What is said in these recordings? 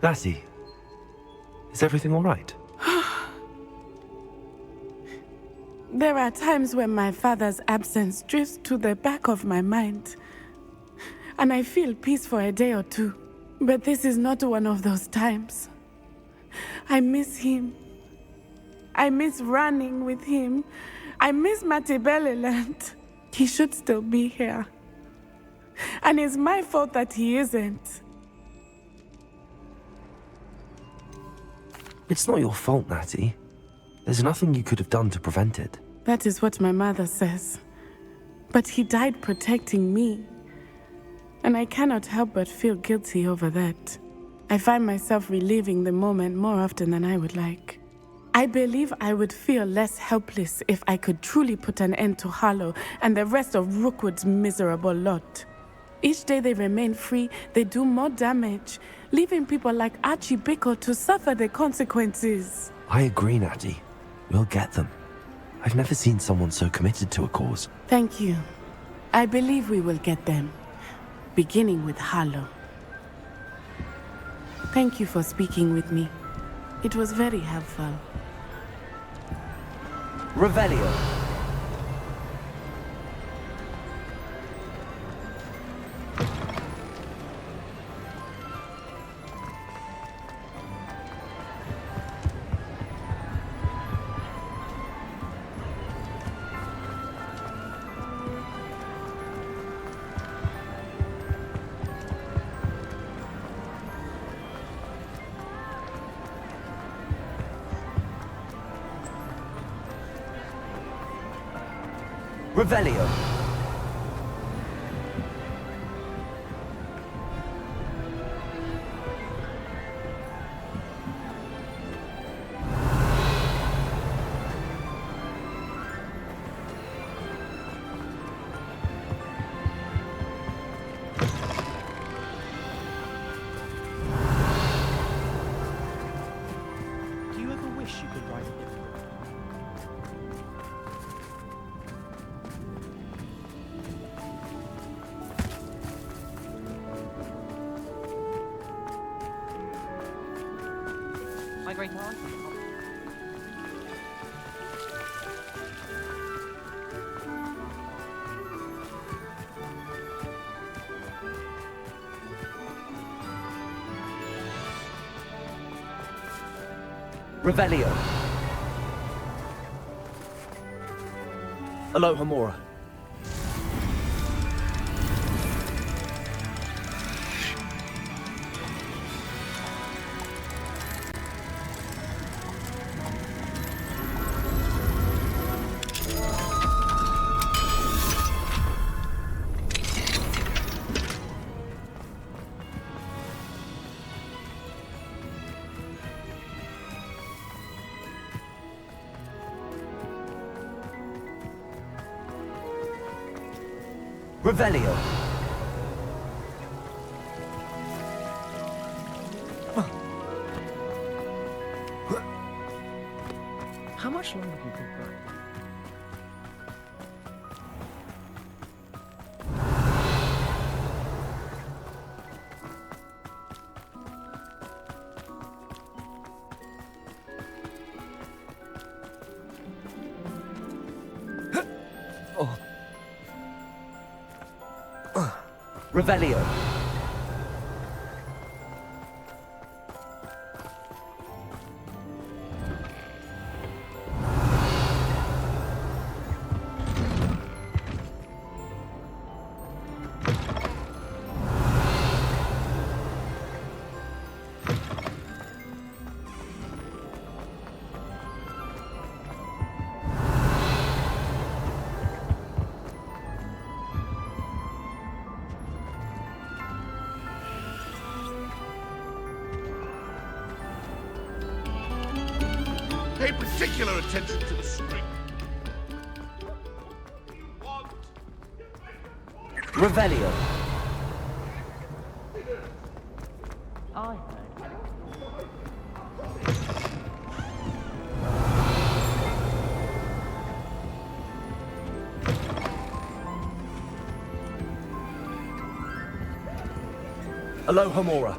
Lassie, is everything all right? There are times when my father's absence drifts to the back of my mind, and I feel peace for a day or two. But this is not one of those times. I miss him. I miss running with him. I miss Matebeleland. He should still be here. And it's my fault that he isn't. It's not your fault, Natty. There's nothing you could have done to prevent it. That is what my mother says. But he died protecting me. And I cannot help but feel guilty over that. I find myself reliving the moment more often than I would like. I believe I would feel less helpless if I could truly put an end to Harlow and the rest of Rookwood's miserable lot. Each day they remain free, they do more damage, leaving people like Archie Bickle to suffer the consequences. I agree, Natty. We'll get them. I've never seen someone so committed to a cause. Thank you. I believe we will get them, beginning with Harlow. Thank you for speaking with me. It was very helpful. Revelio. Revelio. Do you ever wish you could write a book? My great aunt. Revelio. Aloha Mora. Revelio. How much longer do you think that? Revelio. Pay particular attention to the string. Revelio. I Aloha Mora.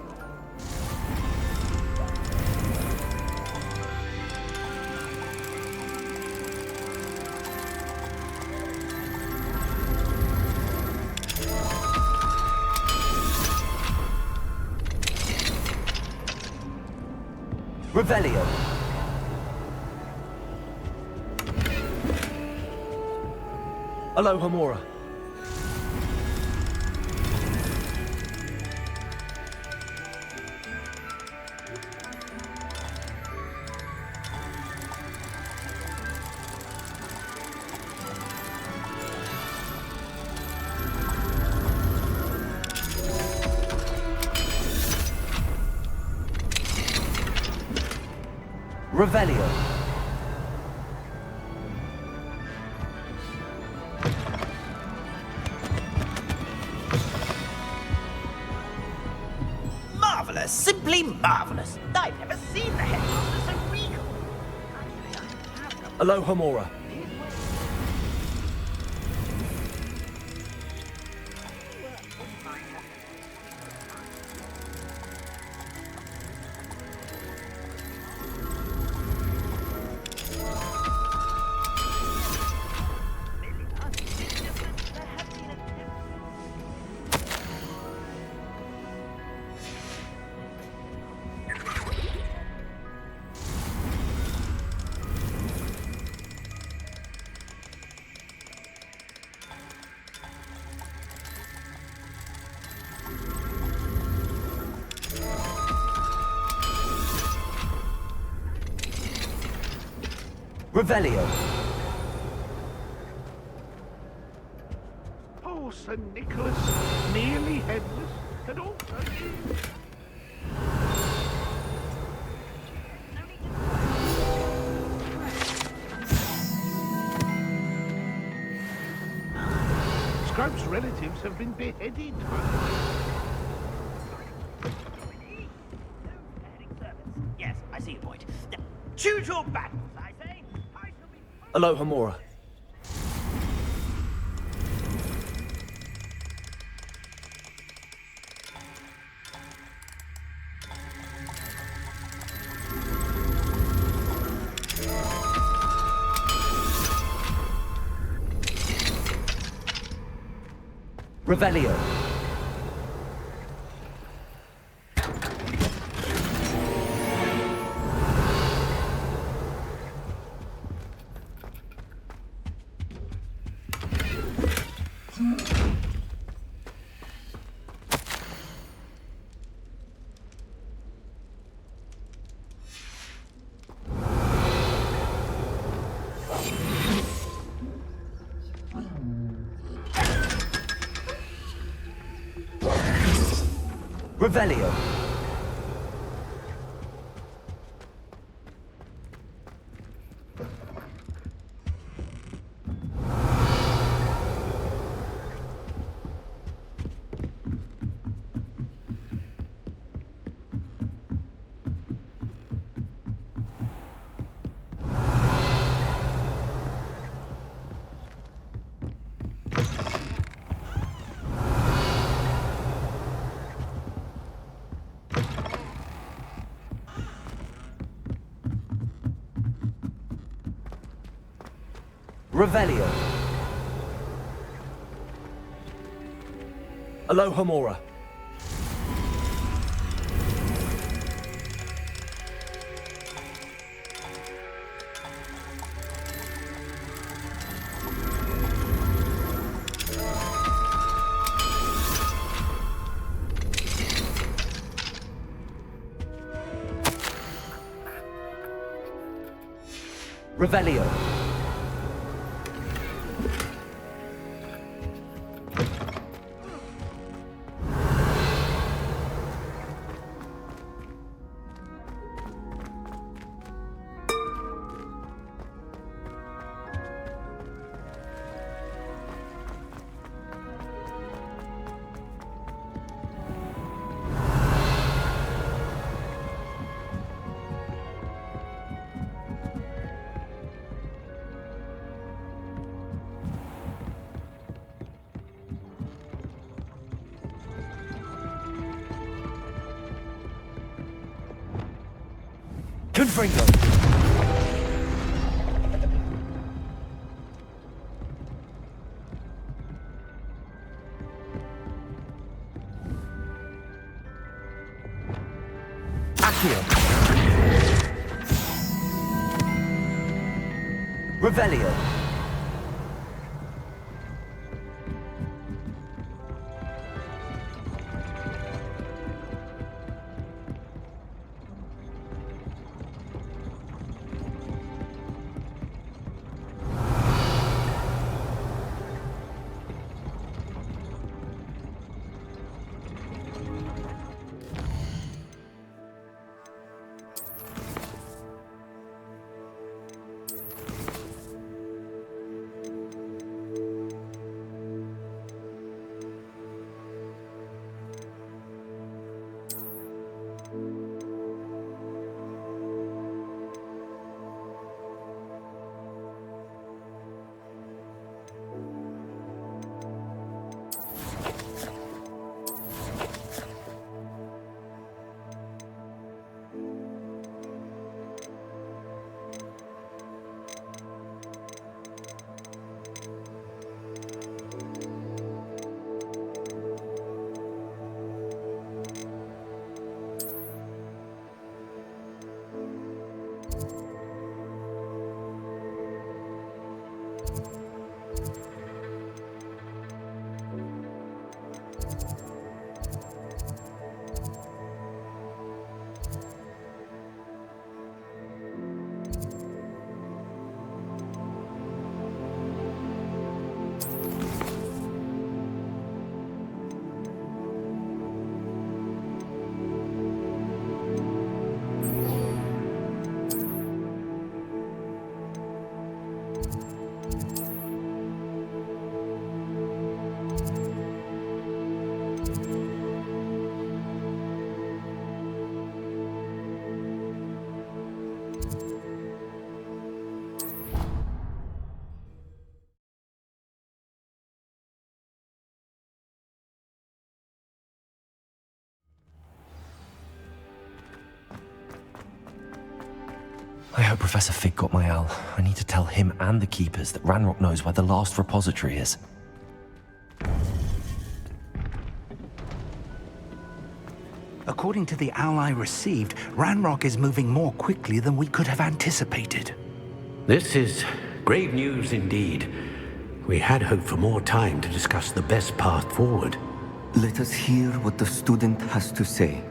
Revelio. Alohomora. Revelio. Marvellous! Simply marvellous! I've never seen the headmaster so regal! Alohomora. Revelio. Poor Sir Nicholas, nearly headless, and also... Scrub's relatives have been beheaded. Yes, I see your point. Choose your battles, I say. I shall be... Alohomora. Revelio. Revelio. Revelio. Alohomora. Revelio. Confringo. Accio. Revelio. I hope Professor Figg got my owl. I need to tell him and the Keepers that Ranrock knows where the last repository is. According to the owl I received, Ranrock is moving more quickly than we could have anticipated. This is grave news indeed. We had hoped for more time to discuss the best path forward. Let us hear what the student has to say.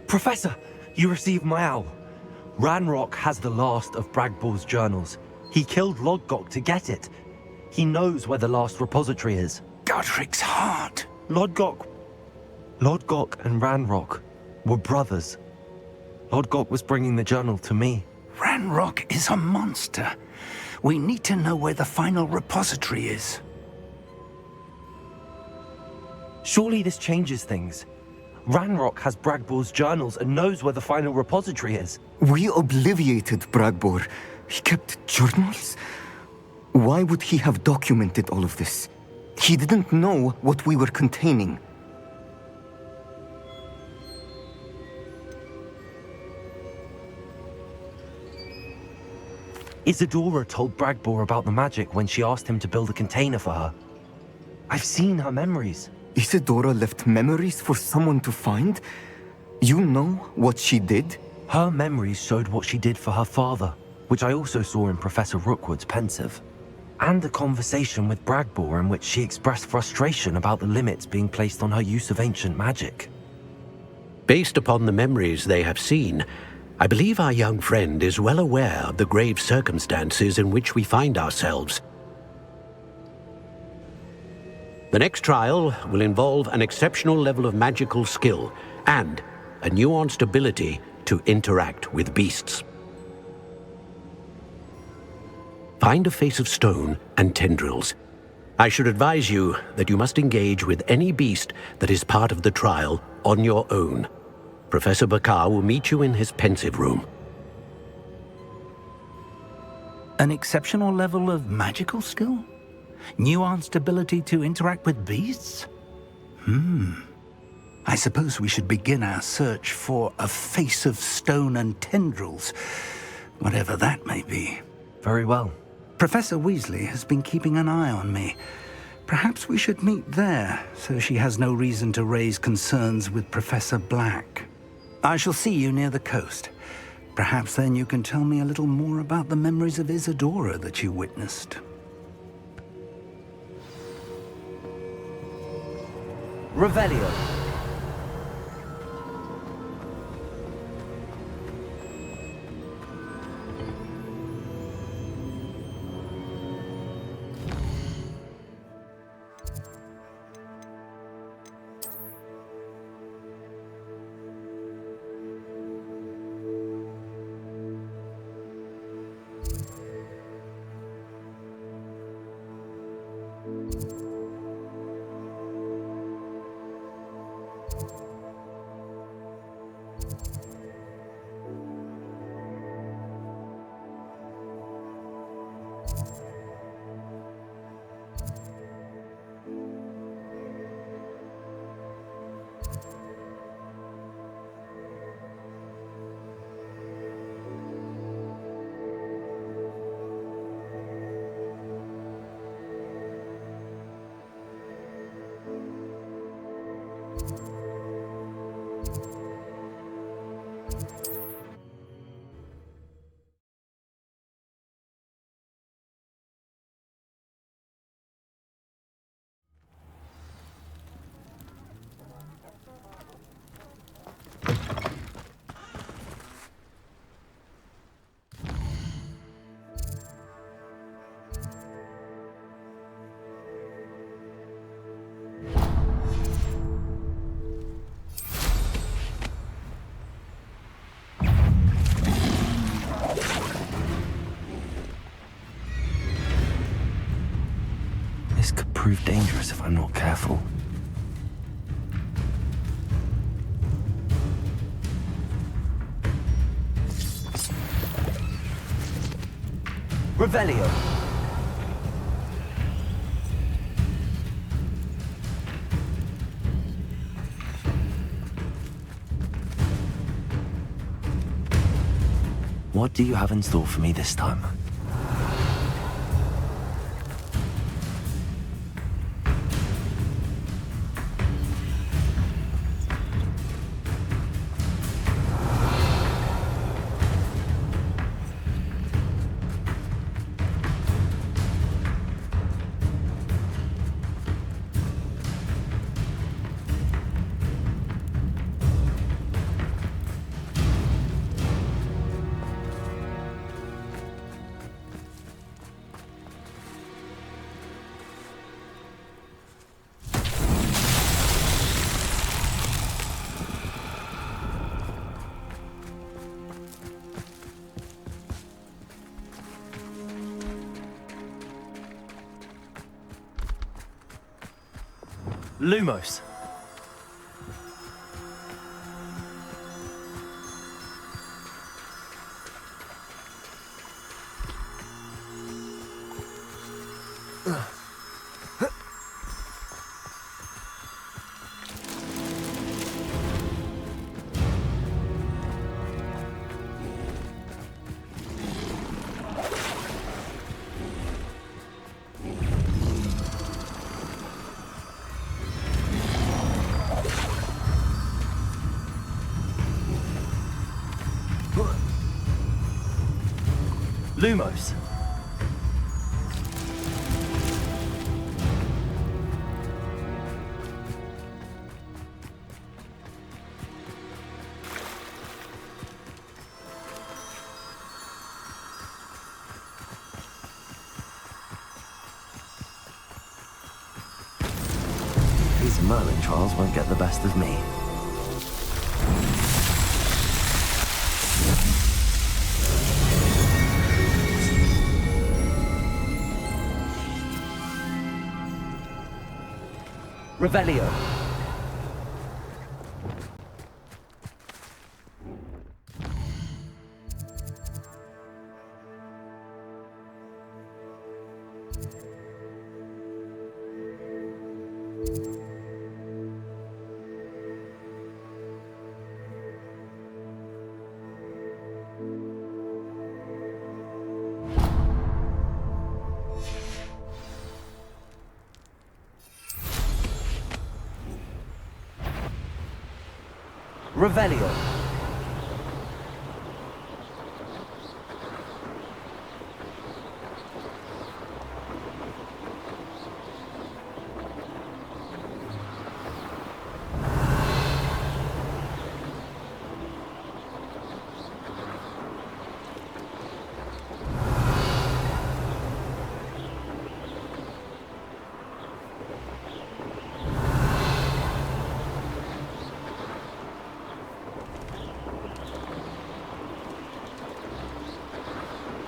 Professor, you received my owl. Ranrock has the last of Bragbor's journals. He killed Lodgok to get it. He knows where the last repository is. Godric's heart. Lodgok and Ranrock were brothers. Lodgok was bringing the journal to me. Ranrock is a monster. We need to know where the final repository is. Surely this changes things. Ranrock has Bragbor's journals and knows where the final repository is. We obliviated Bragbor. He kept journals? Why would he have documented all of this? He didn't know what we were containing. Isadora told Bragbor about the magic when she asked him to build a container for her. I've seen her memories. Isadora left memories for someone to find? You know what she did? Her memories showed what she did for her father, which I also saw in Professor Rookwood's Pansive. And a conversation with Bragbor in which she expressed frustration about the limits being placed on her use of ancient magic. Based upon the memories they have seen, I believe our young friend is well aware of the grave circumstances in which we find ourselves. The next trial will involve an exceptional level of magical skill and a nuanced ability to interact with beasts. Find a face of stone and tendrils. I should advise you that you must engage with any beast that is part of the trial on your own. Professor Bakar will meet you in his pensive room. An exceptional level of magical skill? Nuanced ability to interact with beasts? I suppose we should begin our search for a face of stone and tendrils, whatever that may be. Very well. Professor Weasley has been keeping an eye on me. Perhaps we should meet there, so she has no reason to raise concerns with Professor Black. I shall see you near the coast. Perhaps then you can tell me a little more about the memories of Isadora that you witnessed. Revelio. This could prove dangerous if I'm not careful. Revelio. What do you have in store for me this time? Lumos. Lumos. These Merlin Trials won't get the best of me. Revelio. Revelio.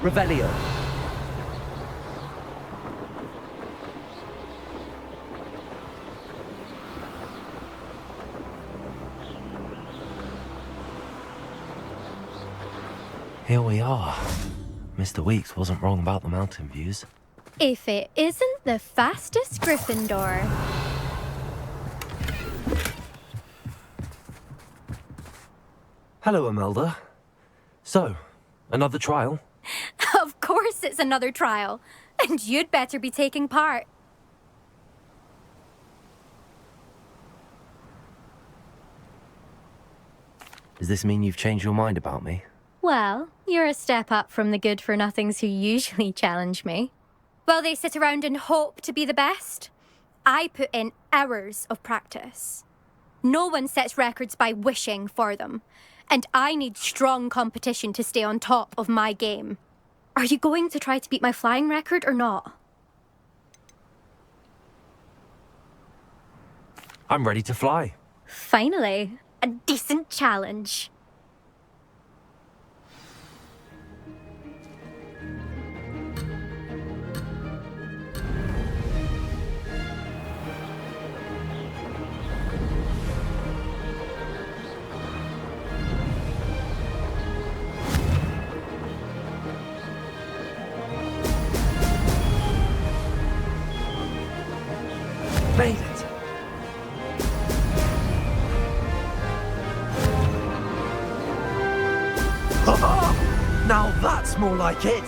Revelio. Here we are. Mr. Weeks wasn't wrong about the mountain views. If it isn't the fastest Gryffindor. Hello, Imelda. So, another trial? Of course it's another trial. And you'd better be taking part. Does this mean you've changed your mind about me? Well, you're a step up from the good-for-nothings who usually challenge me. While they sit around and hope to be the best, I put in hours of practice. No one sets records by wishing for them, and I need strong competition to stay on top of my game. Are you going to try to beat my flying record or not? I'm ready to fly. Finally, a decent challenge. Made it! Now that's more like it!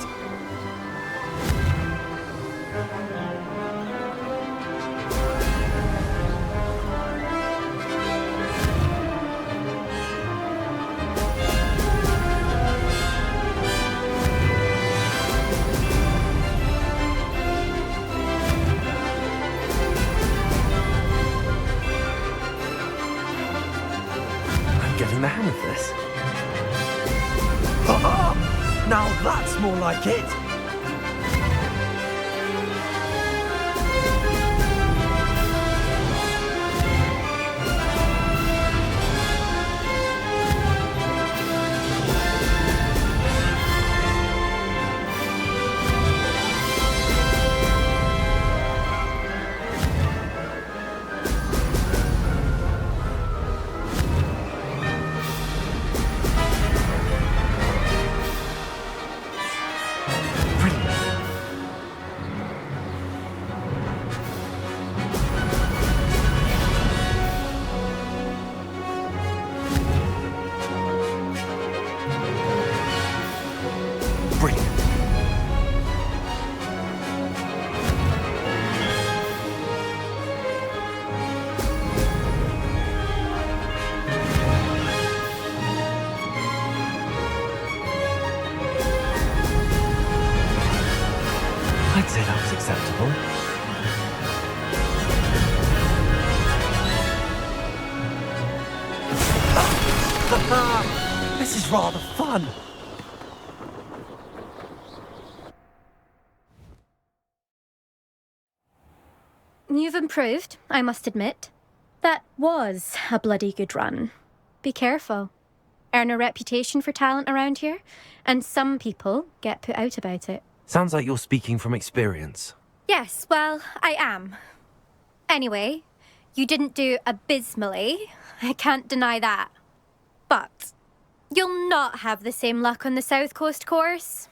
Getting the hang of this. Now that's more like it! I'd say that was acceptable. This is rather fun. You've improved, I must admit. That was a bloody good run. Be careful. Earn a reputation for talent around here, and some people get put out about it. Sounds like you're speaking from experience. Yes, well, I am. Anyway, you didn't do abysmally. I can't deny that. But you'll not have the same luck on the South Coast course.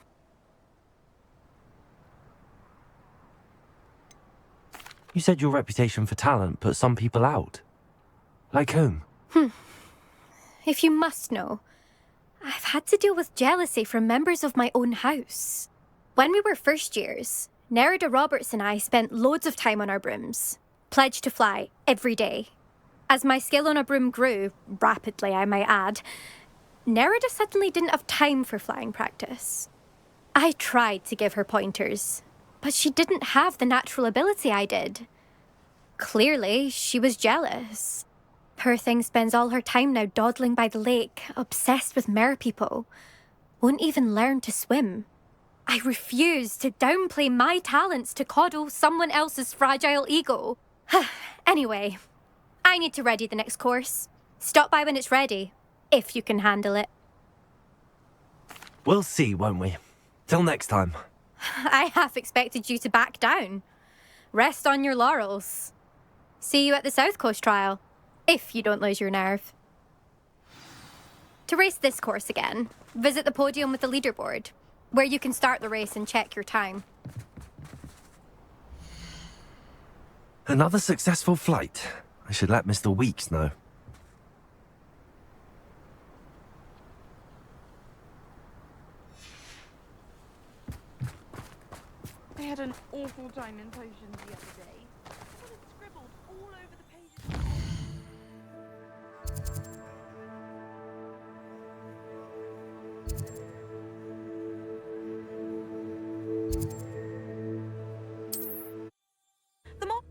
You said your reputation for talent put some people out. Like whom? If you must know, I've had to deal with jealousy from members of my own house. When we were first years, Nerida Roberts and I spent loads of time on our brooms, pledged to fly every day. As my skill on a broom grew, rapidly I might add, Nerida suddenly didn't have time for flying practice. I tried to give her pointers, but she didn't have the natural ability I did. Clearly, she was jealous. Poor thing spends all her time now dawdling by the lake, obsessed with merpeople. Won't even learn to swim. I refuse to downplay my talents to coddle someone else's fragile ego. Anyway, I need to ready the next course. Stop by when it's ready, if you can handle it. We'll see, won't we? Till next time. I half expected you to back down. Rest on your laurels. See you at the South Coast trial, if you don't lose your nerve. To race this course again, visit the podium with the leaderboard, where you can start the race and check your time. Another successful flight. I should let Mr. Weeks know. I had an awful time in potions the other day. Someone had scribbled all over the pages. The more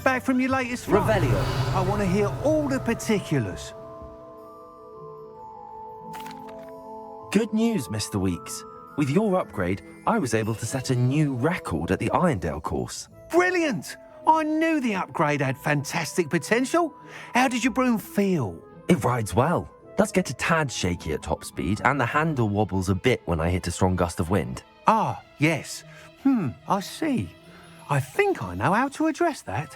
Back from your latest flight? Revelio. I want to hear all the particulars. Good news, Mr. Weeks. With your upgrade, I was able to set a new record at the Irondale course. Brilliant! I knew the upgrade had fantastic potential. How did your broom feel? It rides well. Does get a tad shaky at top speed, and the handle wobbles a bit when I hit a strong gust of wind. Ah, yes. I see. I think I know how to address that.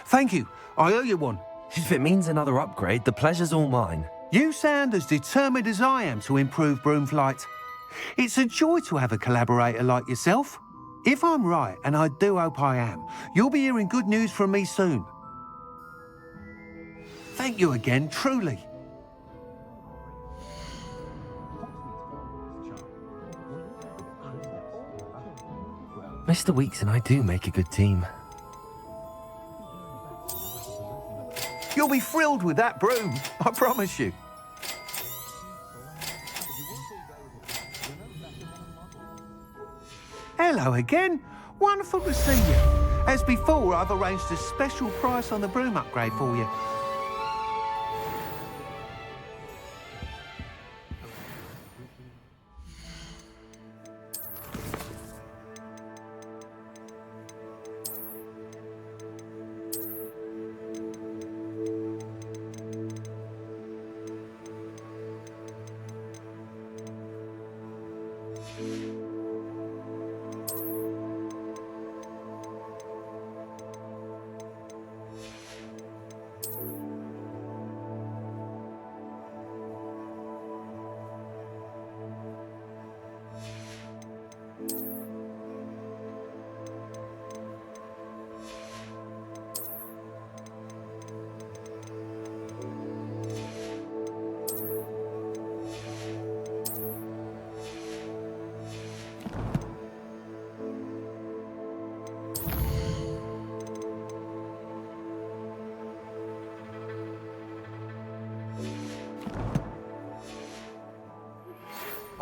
Thank you. I owe you one. If it means another upgrade, the pleasure's all mine. You sound as determined as I am to improve broom flight. It's a joy to have a collaborator like yourself. If I'm right, and I do hope I am, you'll be hearing good news from me soon. Thank you again, truly. Mr. Weeks and I do make a good team. You'll be thrilled with that broom, I promise you. Hello again. Wonderful to see you. As before, I've arranged a special price on the broom upgrade for you.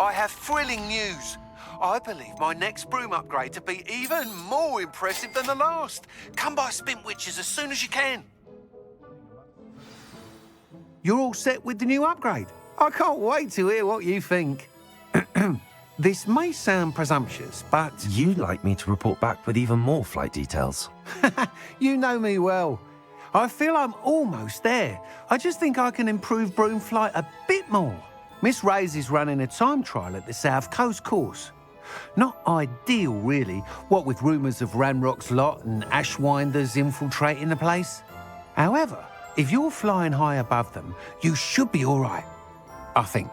I have thrilling news. I believe my next broom upgrade to be even more impressive than the last. Come by Spintwitches as soon as you can. You're all set with the new upgrade. I can't wait to hear what you think. This may sound presumptuous, but... You'd like me to report back with even more flight details. You know me well. I feel I'm almost there. I just think I can improve broom flight a bit more. Miss Reyes is running a time trial at the South Coast course. Not ideal, really, what with rumours of Ranrock's lot and Ashwinders infiltrating the place. However, if you're flying high above them, you should be all right, I think.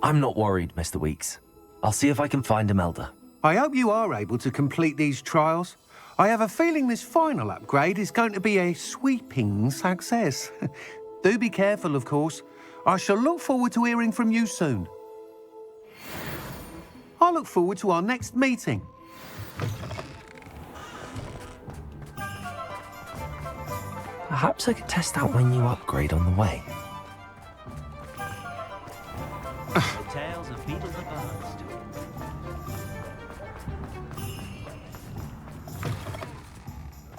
I'm not worried, Mr. Weeks. I'll see if I can find Imelda. I hope you are able to complete these trials. I have a feeling this final upgrade is going to be a sweeping success. Do be careful, of course. I shall look forward to hearing from you soon. I look forward to our next meeting. Perhaps I could test out my new upgrade on the way. The tales of beetles and birds.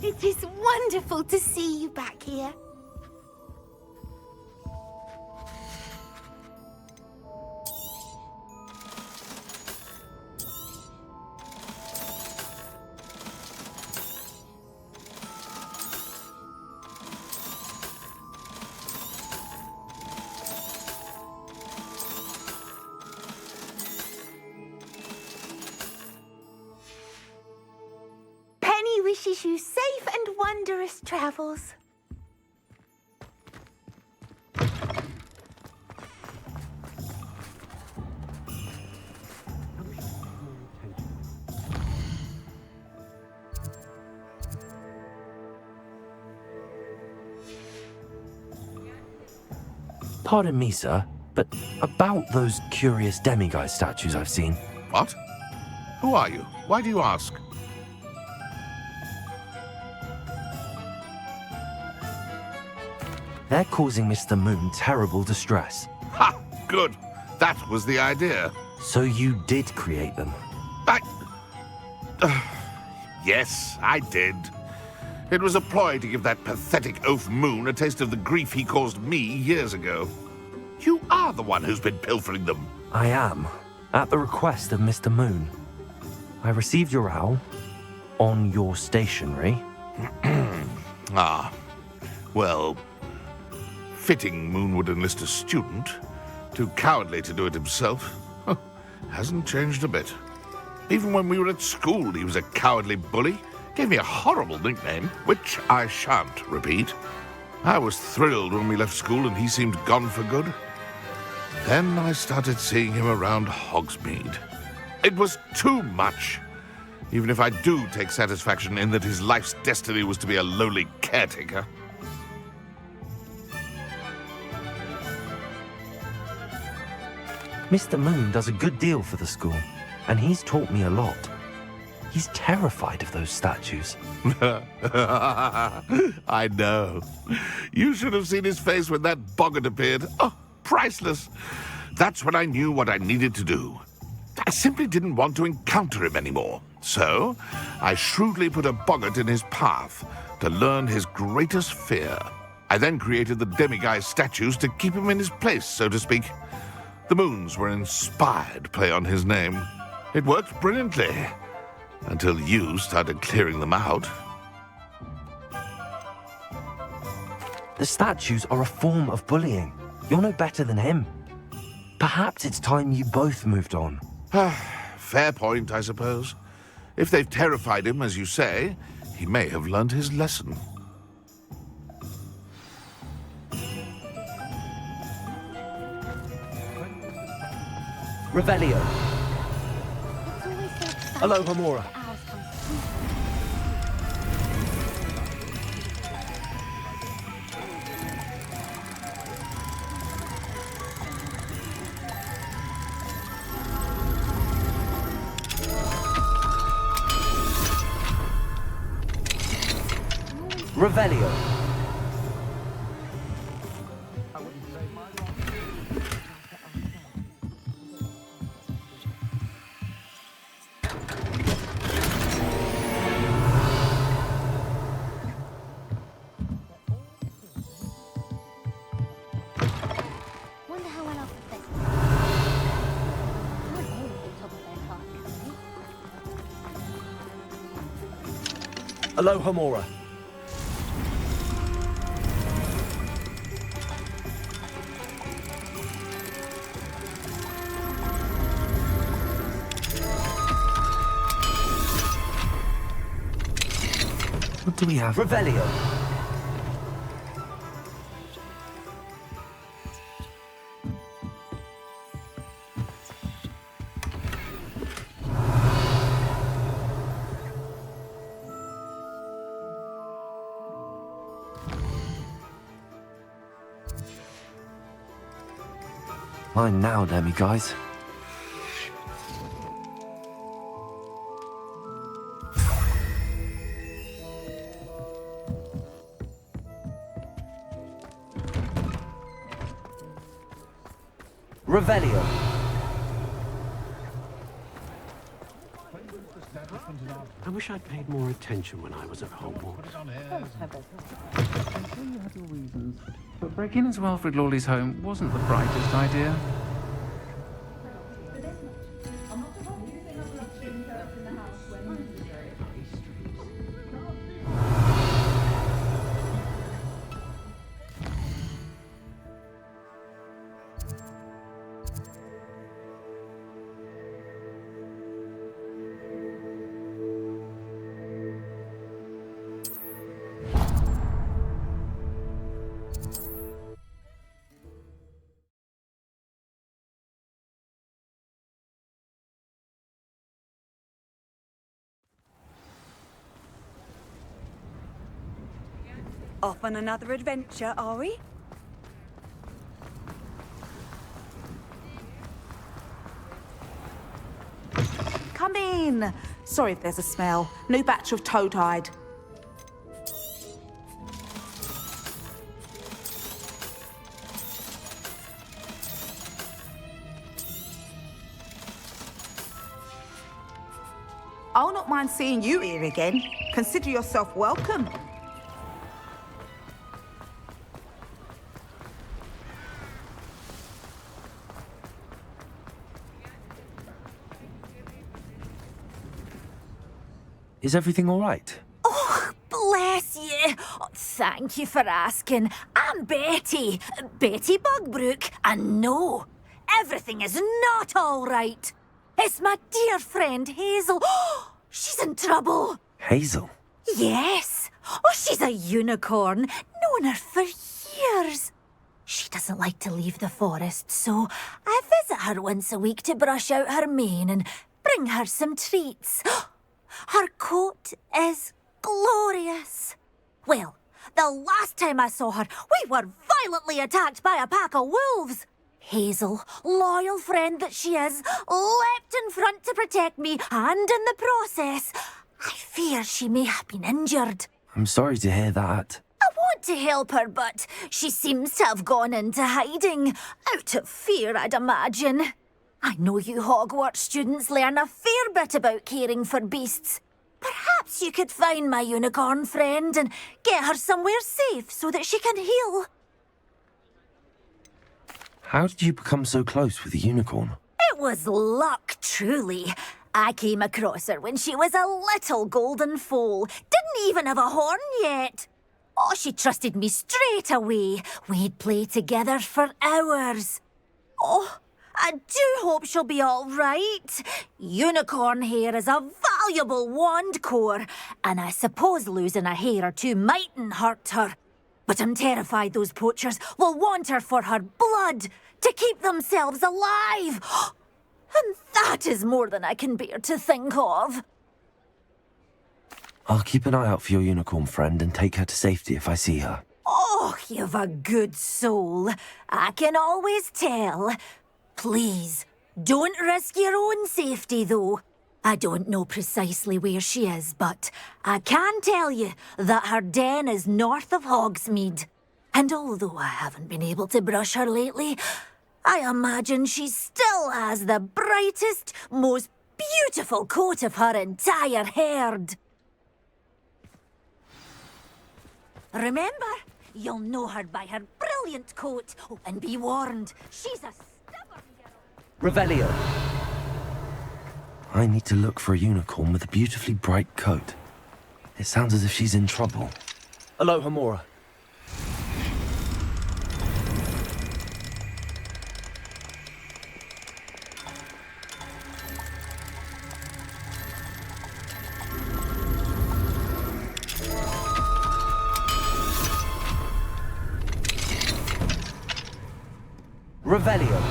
It is wonderful to see you back here. wish you safe and wondrous travels. Pardon me, sir, but about those curious demiguise statues I've seen. What? Who are you? Why do you ask? They're causing Mr. Moon terrible distress. Ha! Good. That was the idea. So you did create them? Yes, I did. It was a ploy to give that pathetic oaf Moon a taste of the grief he caused me years ago. You are the one who's been pilfering them. I am, at the request of Mr. Moon. I received your owl on your stationery. Ah, well, fitting Moon would enlist a student. Too cowardly to do it himself. Hasn't changed a bit. Even when we were at school, he was a cowardly bully. Gave me a horrible nickname, which I shan't repeat. I was thrilled when we left school and he seemed gone for good. Then I started seeing him around Hogsmeade. It was too much. Even if I do take satisfaction in that his life's destiny was to be a lowly caretaker. Mr. Moon does a good deal for the school, and he's taught me a lot. He's terrified of those statues. I know. You should have seen his face when that boggart appeared. Oh, priceless. That's when I knew what I needed to do. I simply didn't want to encounter him anymore. So, I shrewdly put a boggart in his path to learn his greatest fear. I then created the demiguise statues to keep him in his place, so to speak. The moons were an inspired play on his name. It worked brilliantly. Until you started clearing them out. The statues are a form of bullying. You're no better than him. Perhaps it's time you both moved on. Fair point, I suppose. If they've terrified him, as you say, he may have learned his lesson. Revelio. Aloha Mora. Revelio. Aloha Mora. What do we have? Revelio. Mine now, demiguise. Revelio. I wish I'd paid more attention when I was at Hogwarts. But breaking into Alfred Lawley's home wasn't the brightest idea. Off on another adventure, are we? Come in. Sorry if there's a smell. New batch of toad-hide. I'll not mind seeing you here again. Consider yourself welcome. Is everything all right? Oh, bless you. Oh, thank you for asking. I'm Betty. Betty Bugbrooke. And no, everything is not all right. It's my dear friend Hazel. She's in trouble. Hazel? Yes. Oh, she's a unicorn. Known her for years. She doesn't like to leave the forest, so I visit her once a week to brush out her mane and bring her some treats. Her coat is glorious. Well, the last time I saw her, we were violently attacked by a pack of wolves. Hazel, loyal friend that she is, leapt in front to protect me, and in the process, I fear she may have been injured. I'm sorry to hear that. I want to help her, but she seems to have gone into hiding. Out of fear, I'd imagine. I know you Hogwarts students learn a fair bit about caring for beasts. Perhaps you could find my unicorn friend and get her somewhere safe so that she can heal. How did you become so close with the unicorn? It was luck, truly. I came across her when she was a little golden foal. Didn't even have a horn yet. Oh, she trusted me straight away. We'd play together for hours. Oh, I do hope she'll be all right. Unicorn hair is a valuable wand core, and I suppose losing a hair or two mightn't hurt her. But I'm terrified those poachers will want her for her blood, to keep themselves alive. And that is more than I can bear to think of. I'll keep an eye out for your unicorn friend and take her to safety if I see her. Oh, you've a good soul. I can always tell. Please, don't risk your own safety, though. I don't know precisely where she is, but I can tell you that her den is north of Hogsmeade. And although I haven't been able to brush her lately, I imagine she still has the brightest, most beautiful coat of her entire herd. Remember, you'll know her by her brilliant coat. Oh, and be warned, she's a stubborn girl. Revelio. I need to look for a unicorn with a beautifully bright coat. It sounds as if she's in trouble. Alohomora. Revelio.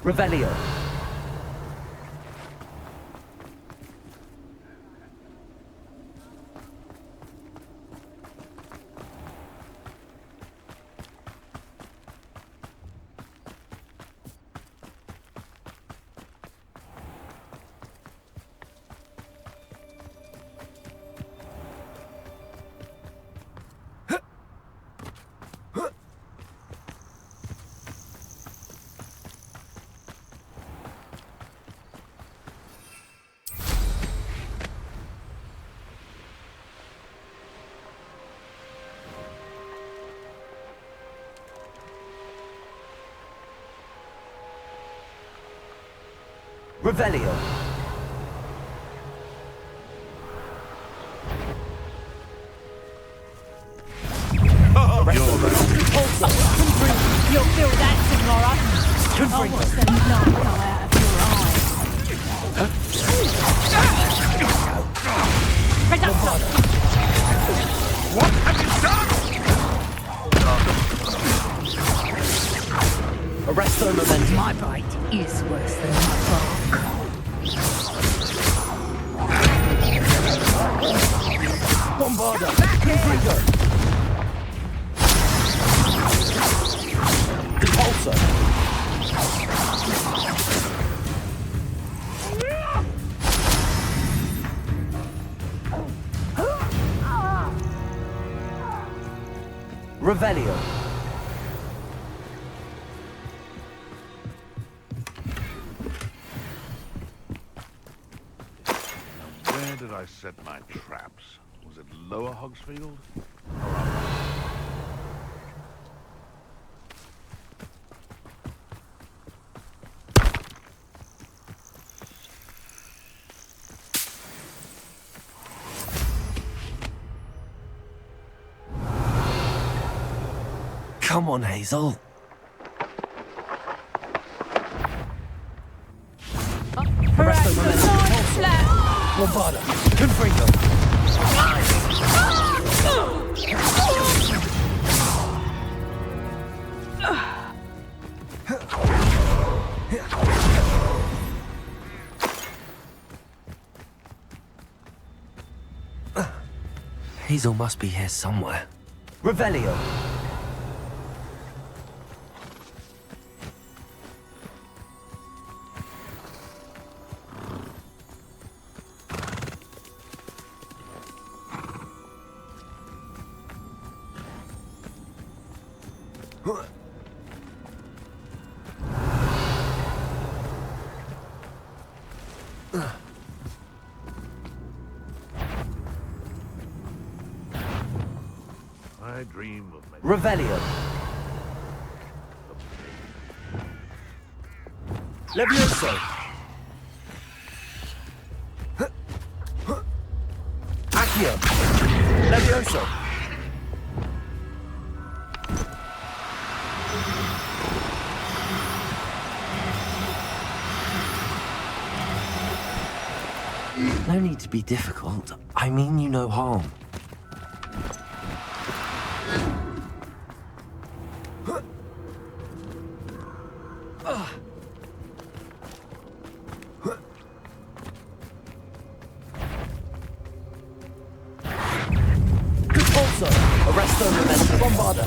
Revelio. Revelio. You'll feel that tomorrow. I'll watch the light go out of your eyes. What have you done? Arresto momentum. My bite is worse than my bark. Bombarda. Confringo. Repulsor. Revelio. Where did I set my traps? Was it Lower Hogsfield? Come on, Hazel. Arresto momentum. Bombarda. Confringo. Hazel must be here somewhere. Revelio. I dream of making... Revelio. Levioso. Accio. Levioso. No need to be difficult. I mean you no harm. Arresto momentum. Bombarda.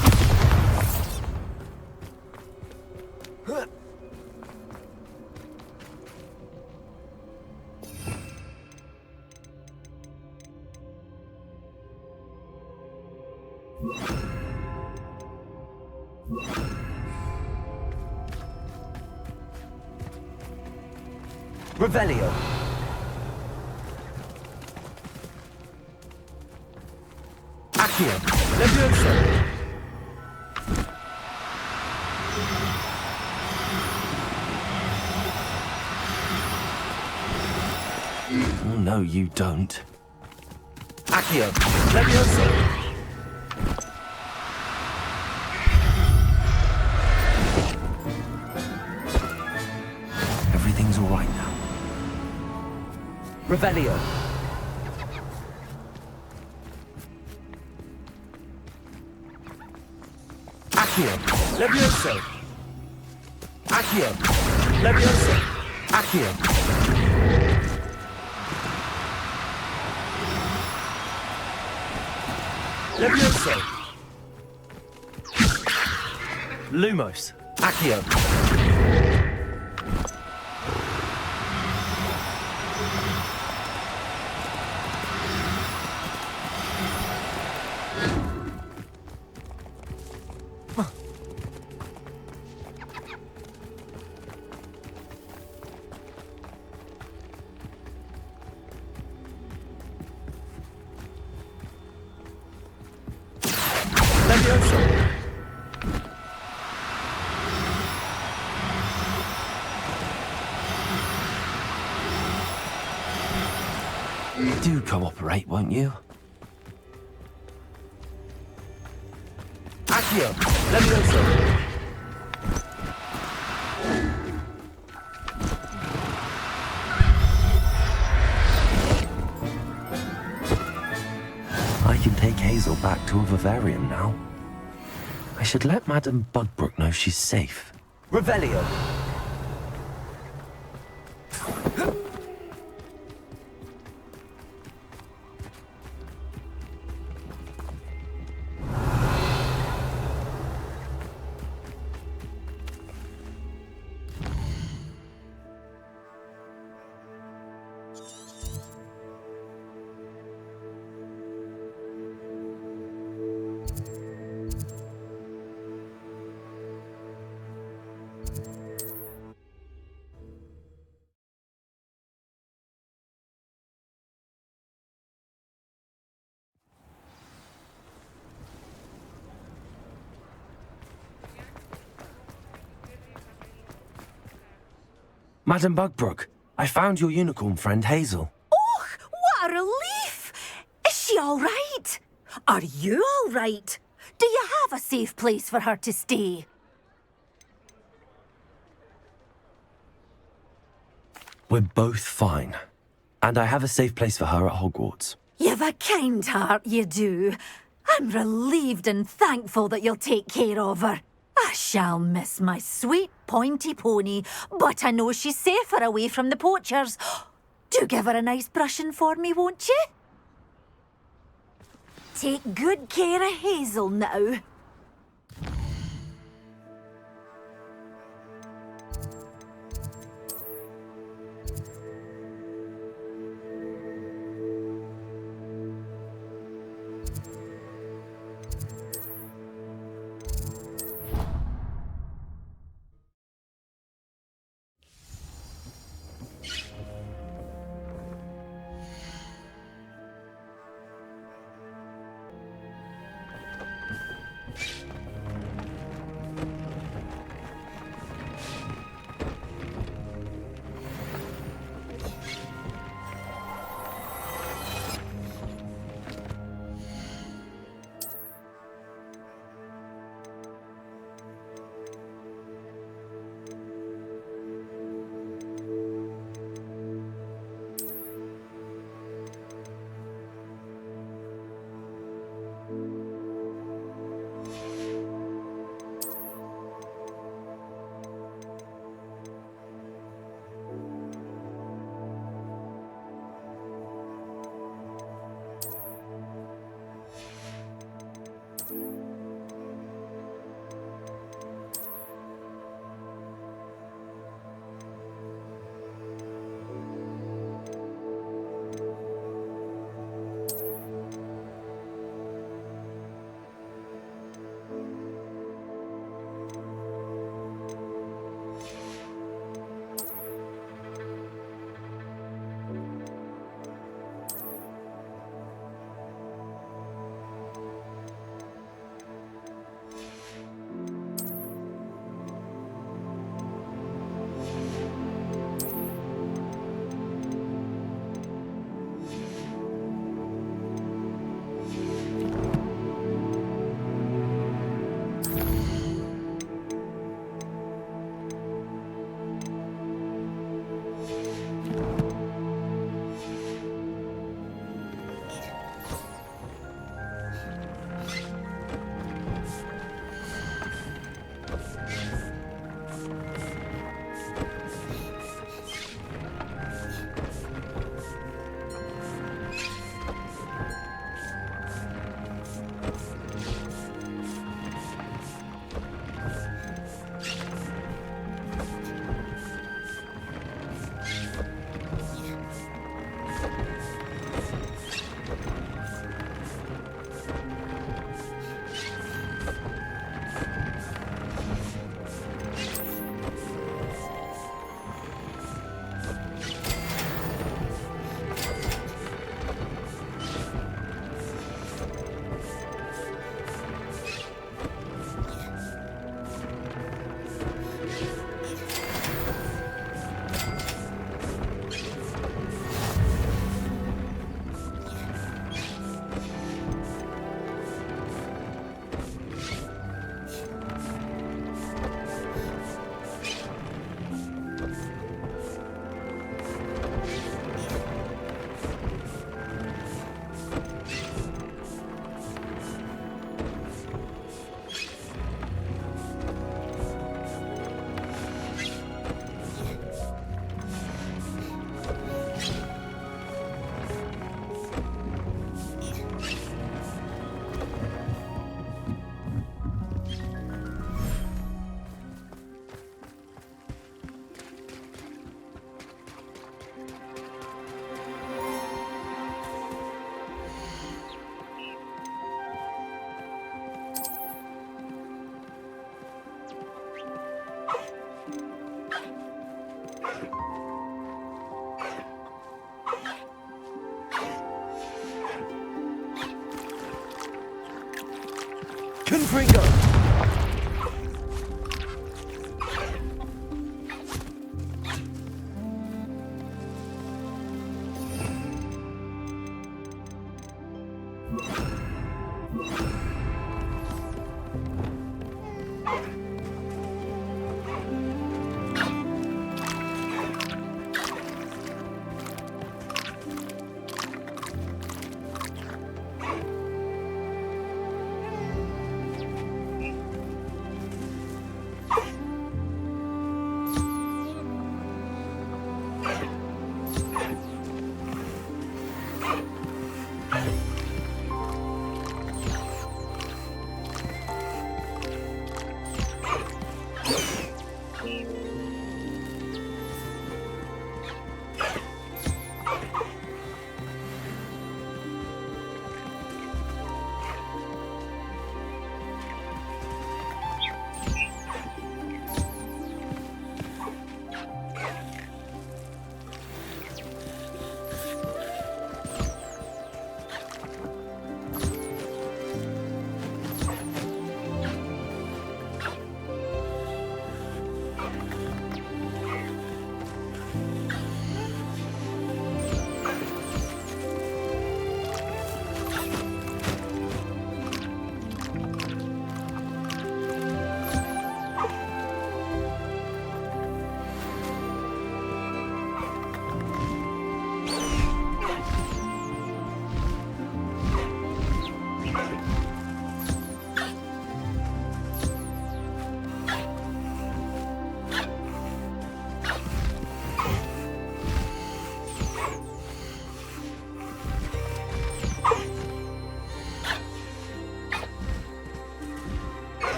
Revelio. Accio. Levioso. Oh, no, you don't. Accio. Levioso. Everything's all right now. Revelio. Accio. Levioso. Accio. Levioso. Accio. Levioso. Lumos. Accio. Do cooperate, won't you? Accio! Levioso! I can take Hazel back to a vivarium now. I should let Madame Bugbrooke know she's safe. Revelio! Madame Bugbrooke, I found your unicorn friend Hazel. Oh, what a relief! Is she all right? Are you all right? Do you have a safe place for her to stay? We're both fine. And I have a safe place for her at Hogwarts. You've a kind heart, you do. I'm relieved and thankful that you'll take care of her. I shall miss my sweet pointy pony, but I know she's safer away from the poachers. Do give her a nice brushing for me, won't you? Take good care of Hazel now. Confringo!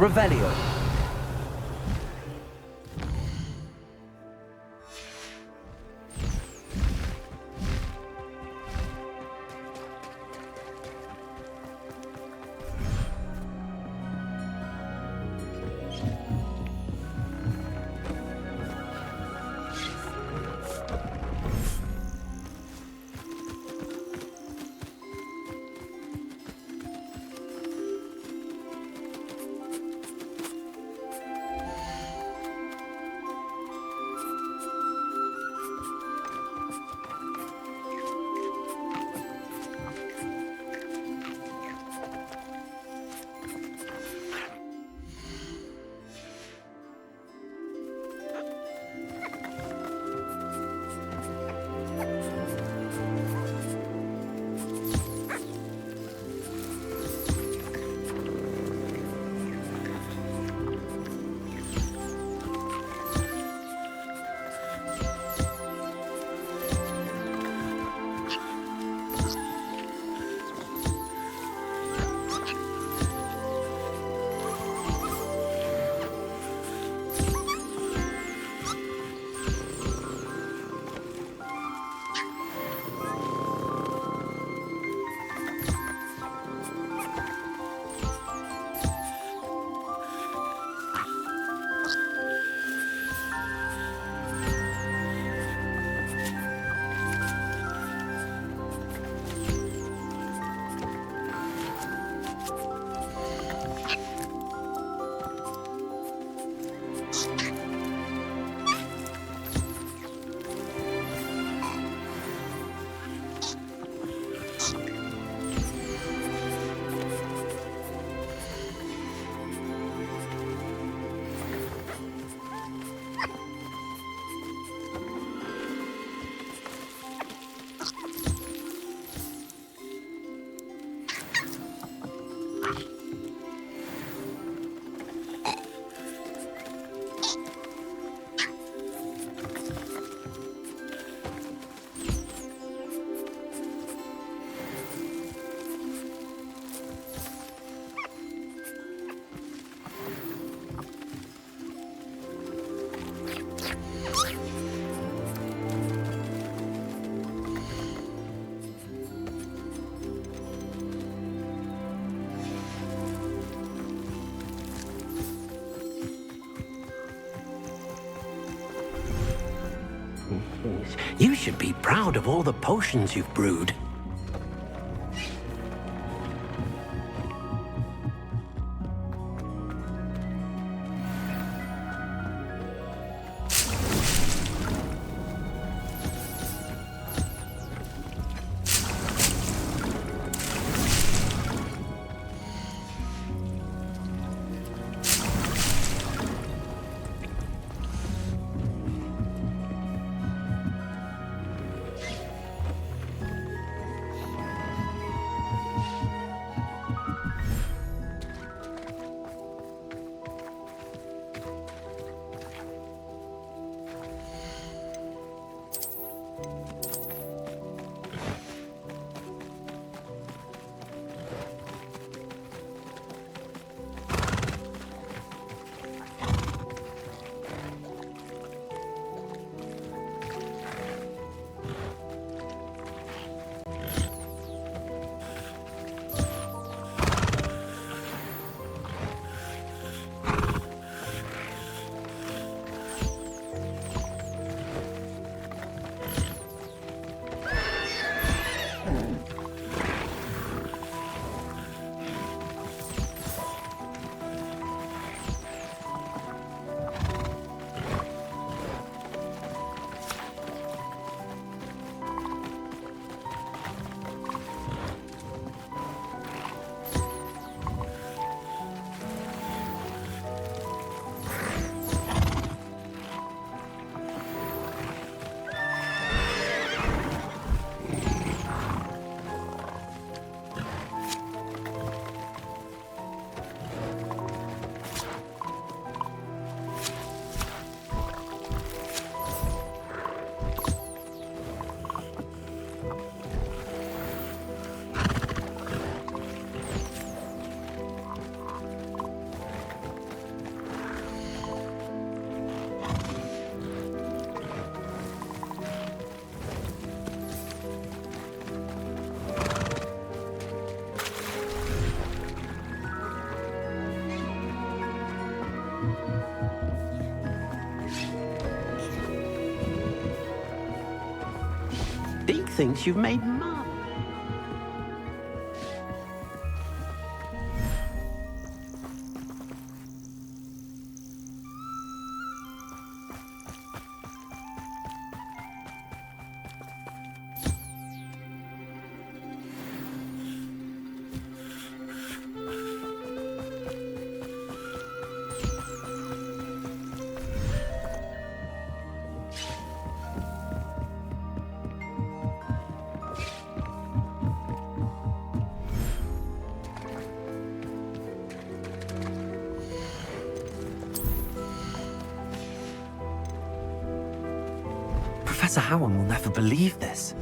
Revelio. You should be proud of all the potions you've brewed. Big thinks you've made Professor Howard will never believe this.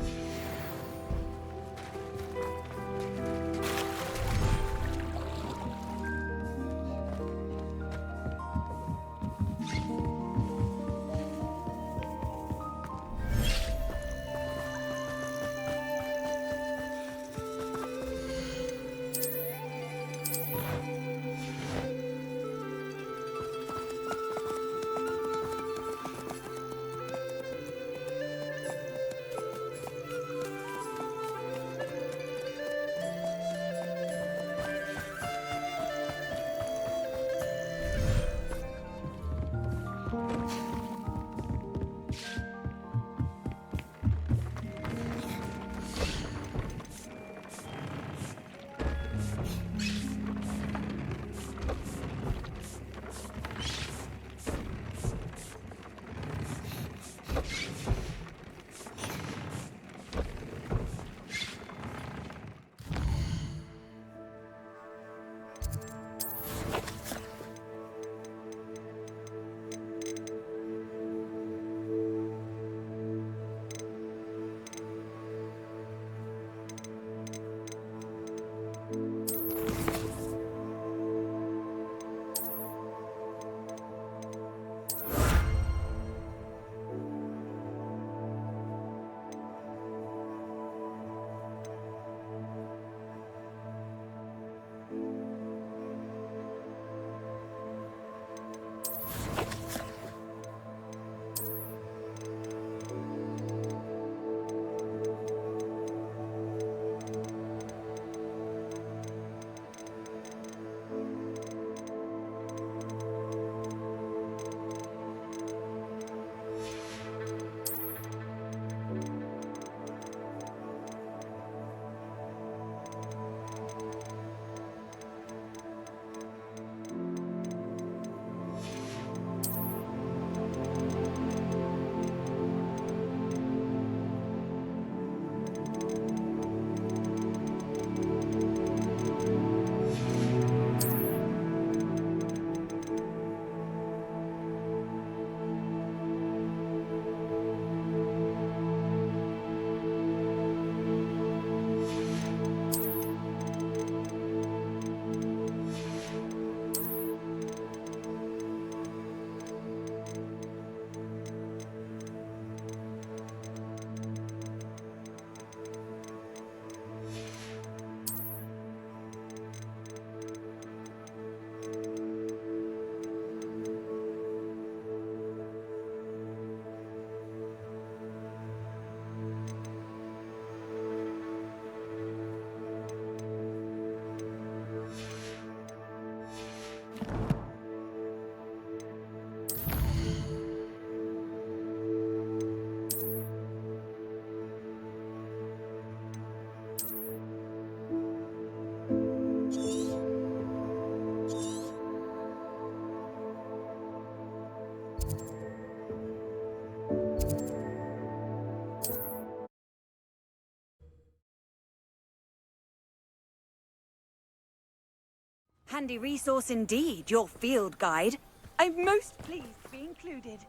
Handy resource indeed, your field guide. I'm most pleased to be included.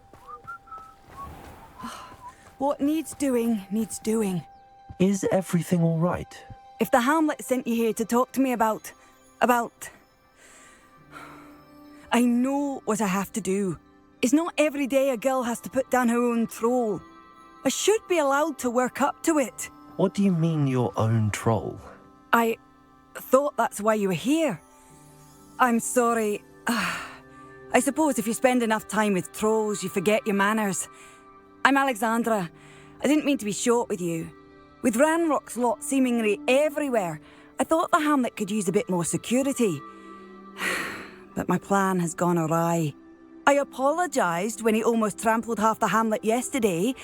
What needs doing, needs doing. Is everything all right? If the Hamlet sent you here to talk to me about... I know what I have to do. It's not every day a girl has to put down her own troll. I should be allowed to work up to it. What do you mean, your own troll? I thought that's why you were here. I'm sorry. I suppose if you spend enough time with trolls, you forget your manners. I'm Alexandra. I didn't mean to be short with you. With Ranrock's lot seemingly everywhere, I thought the Hamlet could use a bit more security. But my plan has gone awry. I apologised when he almost trampled half the Hamlet yesterday.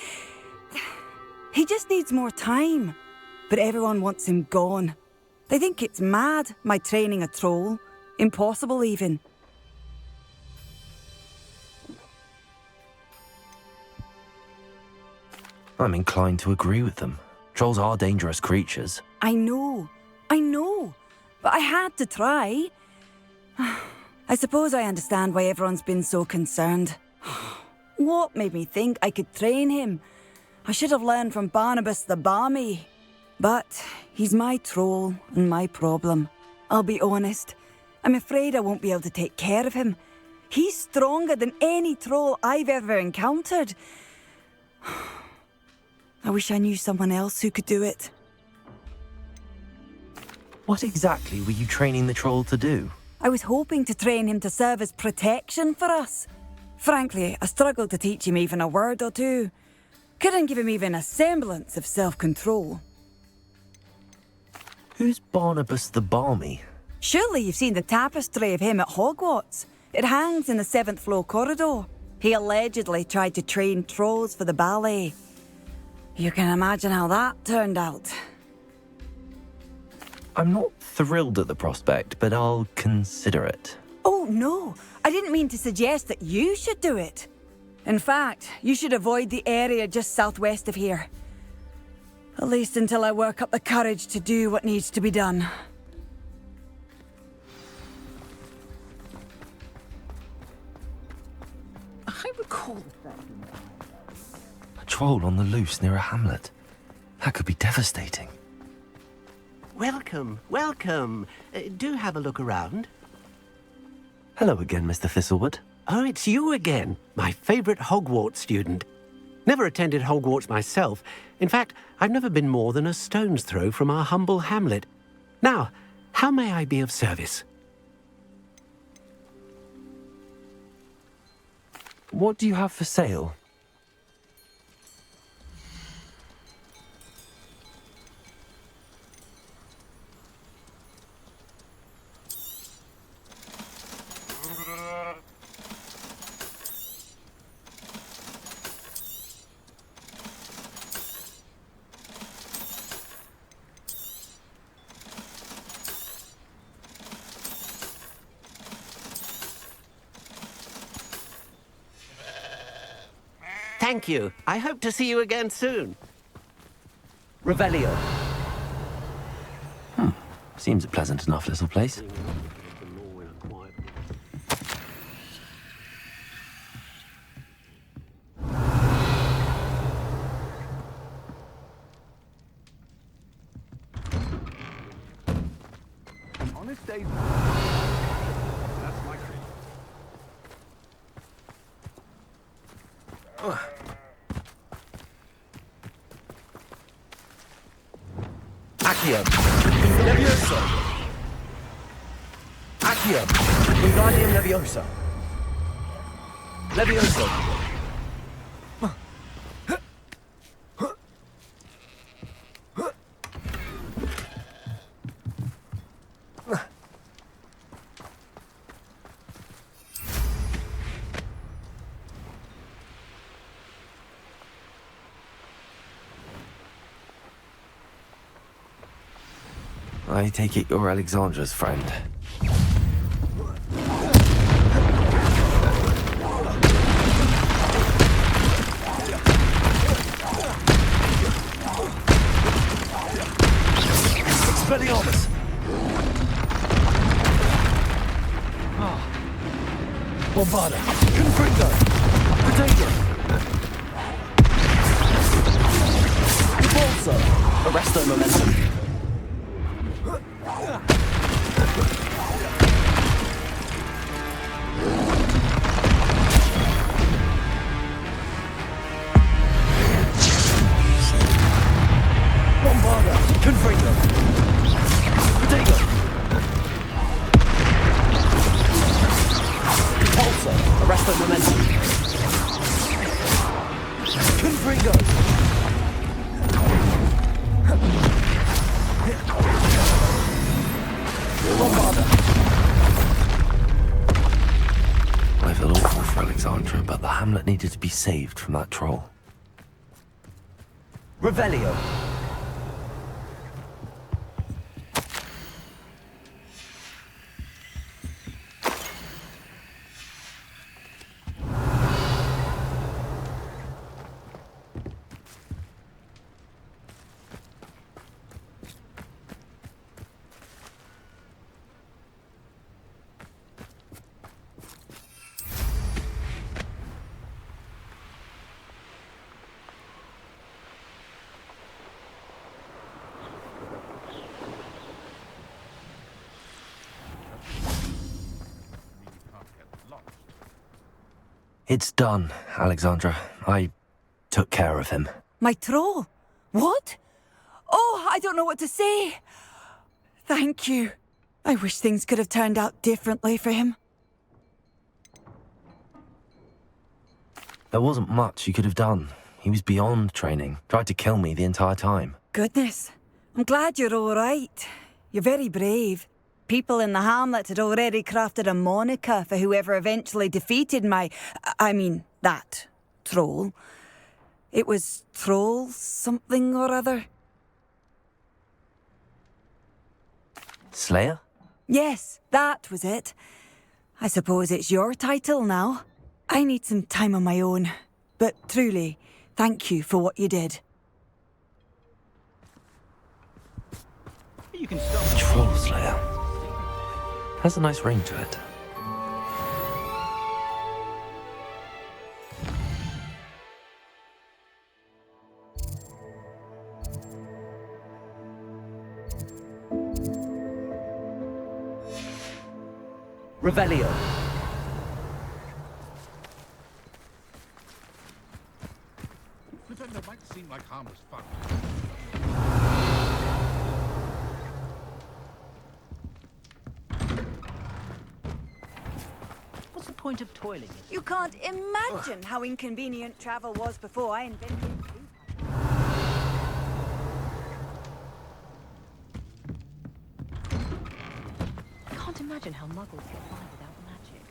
He just needs more time. But everyone wants him gone. They think it's mad, my training a troll. Impossible, even. I'm inclined to agree with them. Trolls are dangerous creatures. I know. But I had to try. I suppose I understand why everyone's been so concerned. What made me think I could train him? I should have learned from Barnabas the Barmy. But he's my troll and my problem. I'll be honest. I'm afraid I won't be able to take care of him. He's stronger than any troll I've ever encountered. I wish I knew someone else who could do it. What exactly were you training the troll to do? I was hoping to train him to serve as protection for us. Frankly, I struggled to teach him even a word or two. Couldn't give him even a semblance of self-control. Who's Barnabas the Barmy? Surely you've seen the tapestry of him at Hogwarts. It hangs in the 7th floor corridor. He allegedly tried to train trolls for the ballet. You can imagine how that turned out. I'm not thrilled at the prospect, but I'll consider it. Oh, no. I didn't mean to suggest that you should do it. In fact, you should avoid the area just southwest of here. At least until I work up the courage to do what needs to be done. I recall that. A troll on the loose near a hamlet. That could be devastating. Welcome, welcome. Do have a look around. Hello again, Mr. Thistlewood. Oh, it's you again, my favourite Hogwarts student. Never attended Hogwarts myself. In fact, I've never been more than a stone's throw from our humble hamlet. Now, how may I be of service? What do you have for sale? Thank you. I hope to see you again soon. Revelio. Seems a pleasant enough little place. Honest days. That's my creed. Accio. Levioso. Accio. Wingardium Levioso. Levioso. I take it you're Alexandra's friend. Expelliarmus. Bombarda! Confringo! Potato! Repulsor! Arresto momentum! Bombarda! Confringo! Potato! Repulsor! Arresto momentum! Confringo! Bombarda! I feel awful for Alexandra, but the hamlet needed to be saved from that troll. Revelio! It's done, Alexandra. I took care of him. My troll? What? Oh, I don't know what to say. Thank you. I wish things could have turned out differently for him. There wasn't much you could have done. He was beyond training. Tried to kill me the entire time. Goodness. I'm glad you're all right. You're very brave. People in the hamlet had already crafted a moniker for whoever eventually defeated that troll. It was Troll something or other. Slayer? Yes, that was it. I suppose it's your title now. I need some time on my own. But truly, thank you for what you did. You can stop. Troll Slayer. Has a nice ring to it. Revelio. Flipendo might seem like harmless fun. What's the point of toiling? You can't imagine how inconvenient travel was before I invented it. I can't imagine how muggles get by without magic.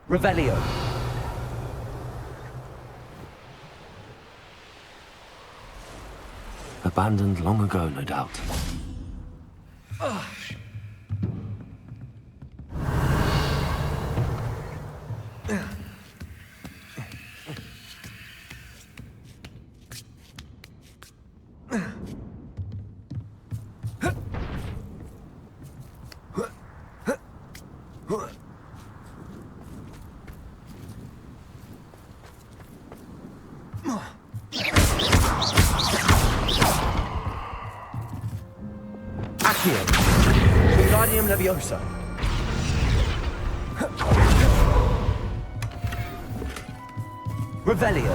Revelio. Abandoned long ago, no doubt. Leviosa. Revelio.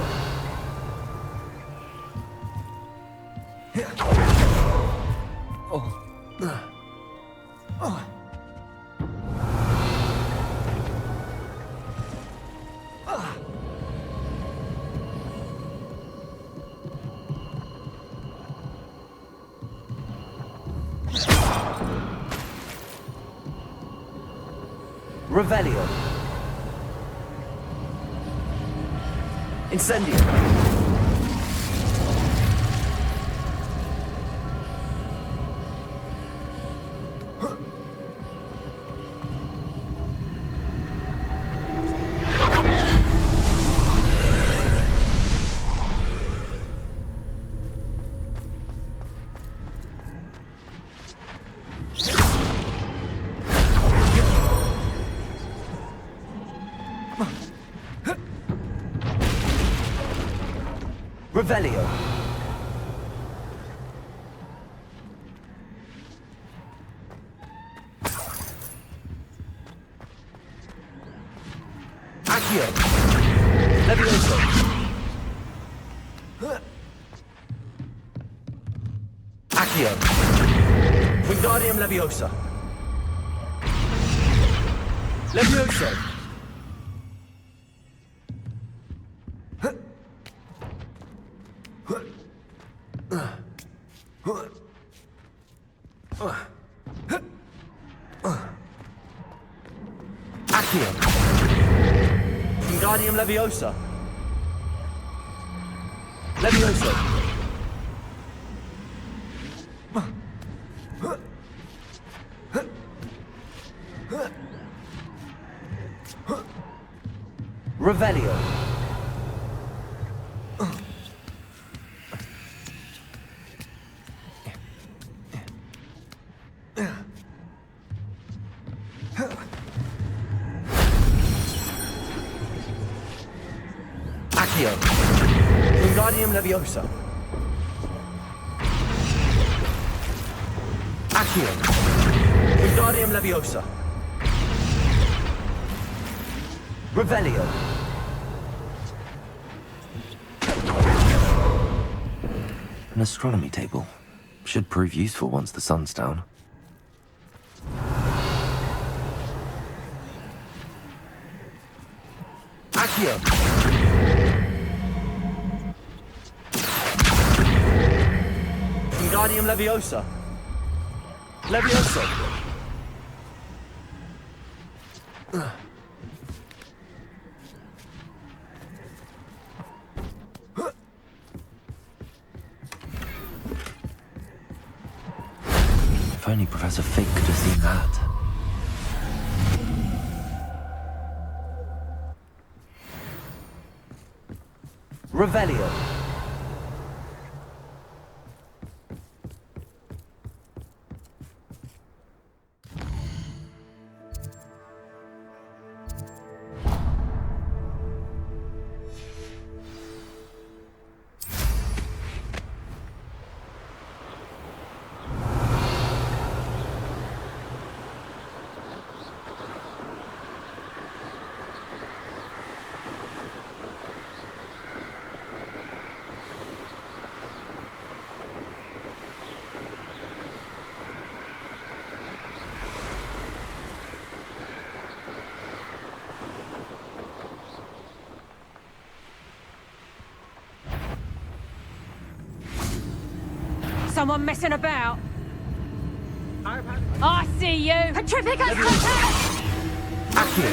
Revelio. Incendio. Revelio. Accio. Levioso. Accio. Wingardium Leviosa. Levioso. Accio. Wingardium Leviosa. Levioso. Revelio. Accio. Wingardium Leviosa. Accio. Wingardium Leviosa. Revelio. An astronomy table. Should prove useful once the sun's down. Accio. Wingardium Leviosa. Levioso. If only Professor Figg could have seen that. Revelio. Someone messing about? I see you! Petrificus contact! Accio.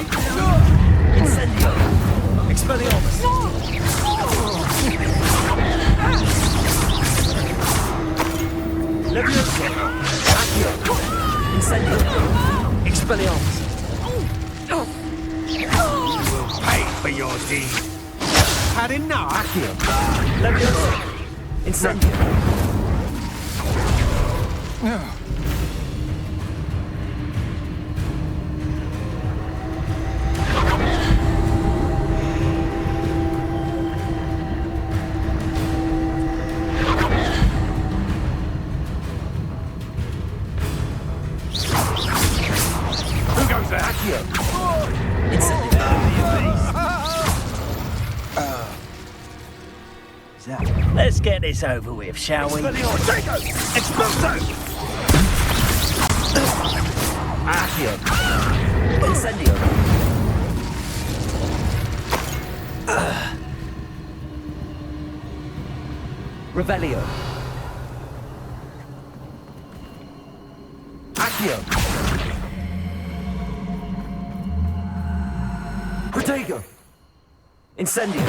Incendio. Expelliarmus. Levioso. Accio. Incendio. Expelliarmus. You will pay for your deed. Had enough? Accio. Levioso. Incendio. get this over with, shall we? Potato! Exploso! Accio. Incendio. Revelio. Accio. Protego. Incendio.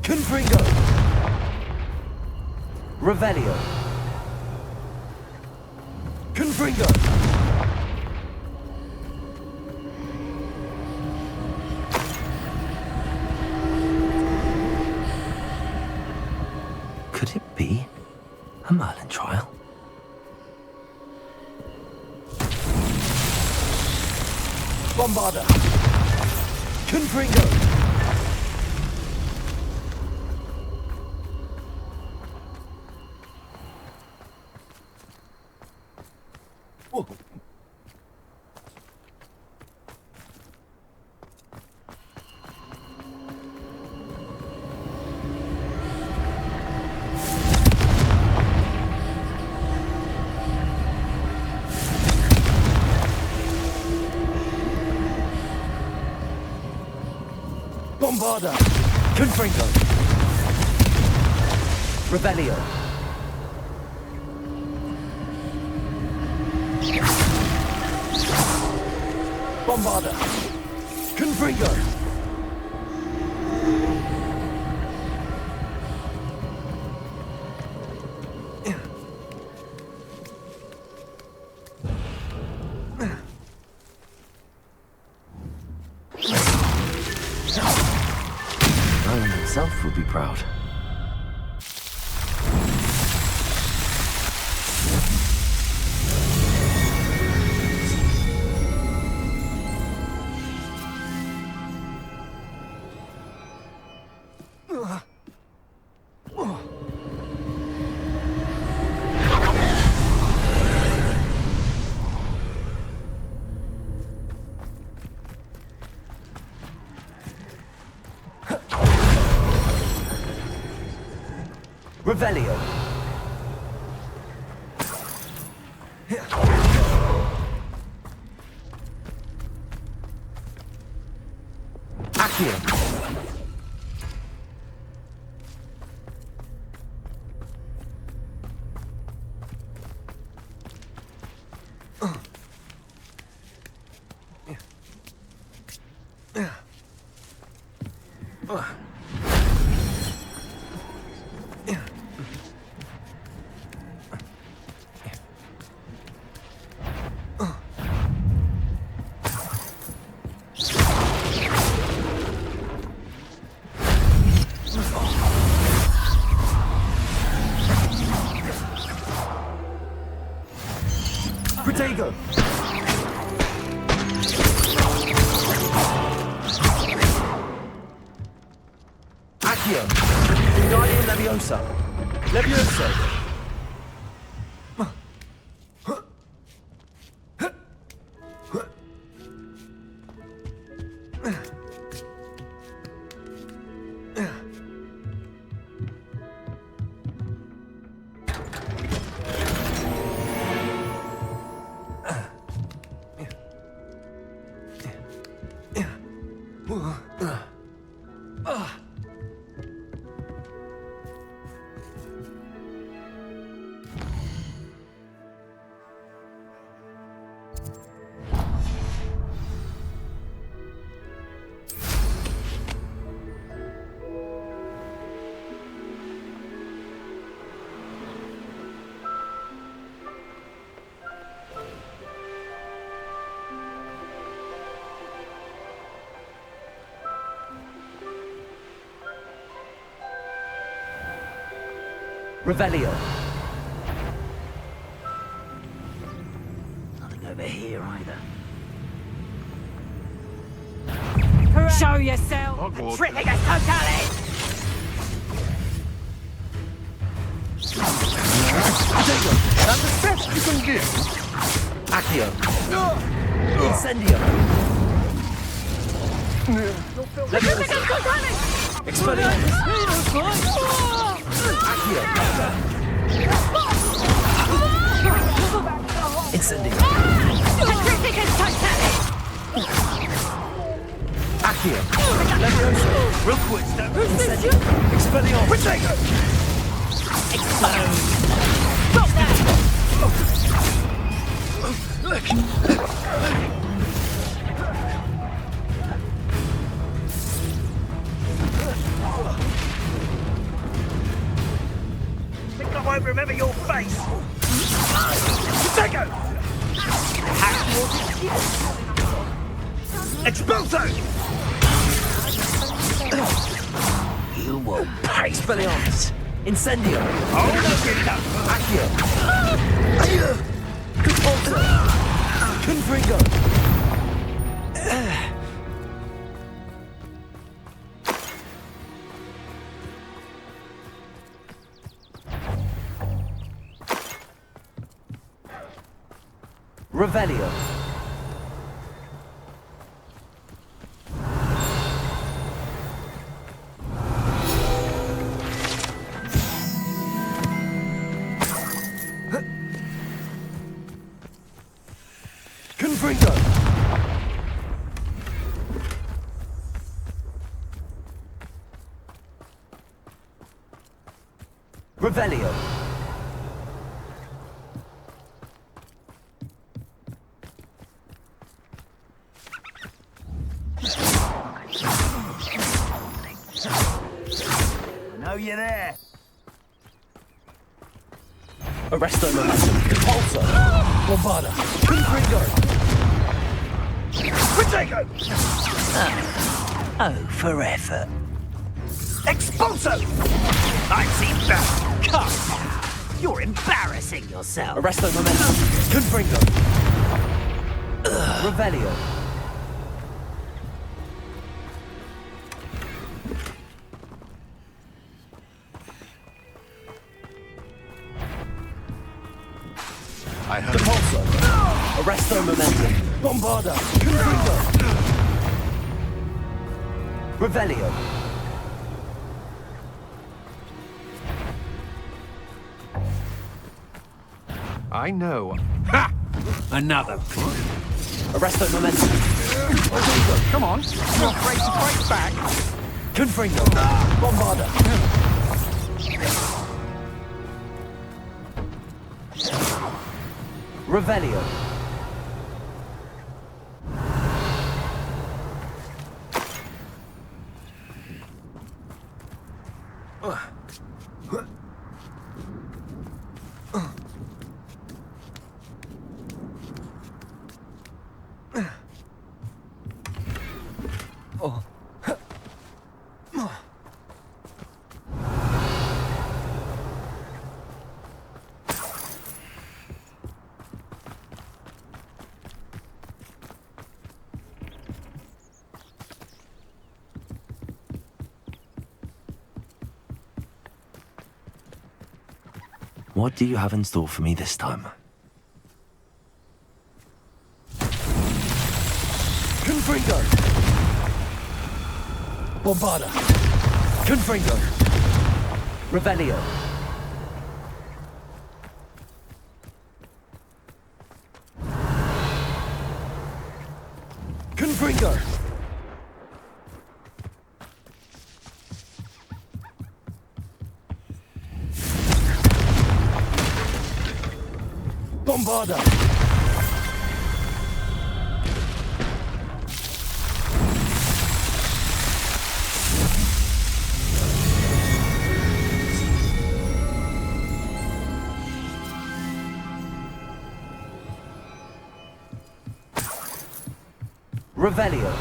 Confringo. Revelio. Confringo. Could it be a Merlin trial? Bombarda. Confringo. Whoa. Bombarda. Confringo. Revelio. Bombarda. Confringo. Merlin himself would be proud. Revelio. Accio. Protego. Accio. Guardian Leviosa. Levioso. Revelio. Nothing over here either. Show yourself! Hogwarts. Tricking us totally! That's the best you can give. Accio. Incendio. Incendio. Accio. Levioso. Rookwood. Incendio. Expelliarmus. Protego. Explode. Stop that. Think I won't remember your face. Protego. Expulso! You will pay. Expelliarmus. Incendio. Oh, no, get it up. Accio. Compulso. Confringo. Revelio. Confringo. Revelio. I know you're there. Arresto momentum. Compulso. Bombarda. Confringo. Protego! Oh, for effort. Expulso! I've seen that. Come on. You're embarrassing yourself. Arresto momentum. Confringo. Revelio. I heard. Compulso. Arresto momentum. Bombarda. Confringo. Revelio. I know. Ha! Another. Arresto momentum. Come on. You're afraid to fight back. Confringo. Bombarda. Revelio. What do you have in store for me this time? Confringo! Bombarda! Confringo! Revelio! Confringo! Bombarda! Revelio.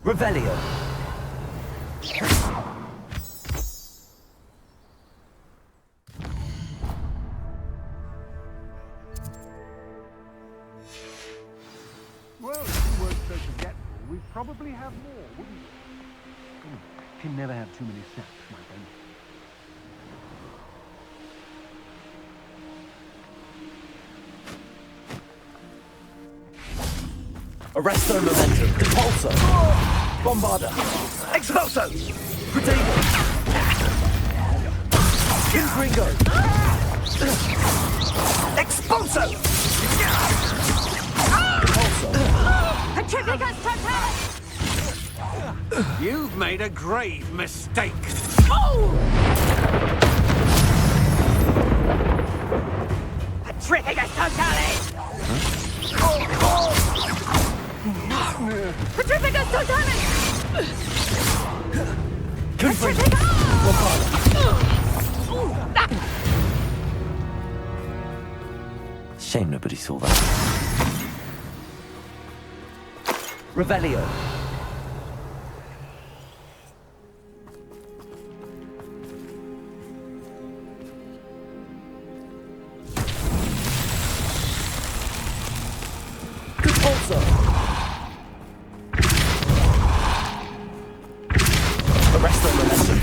Revelio. Well, you weren't so probably have more, wouldn't you? Can never have too many sacks, my friend. Arresto Momentum, Impulso, Bombarda, Expulso, Protego, Confringo, Expulso, Petrificus Totalis! You've made a grave mistake. Petrificus Totalis! Petrificus Totalis! Shame nobody saw that. Revelio. Compulso. Arresto Momentum.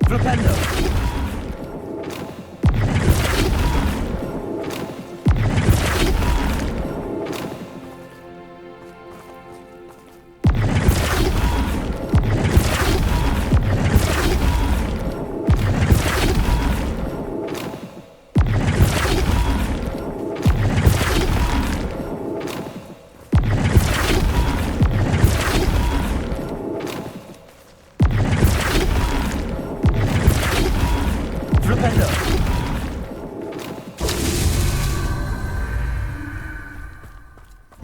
Flipendo.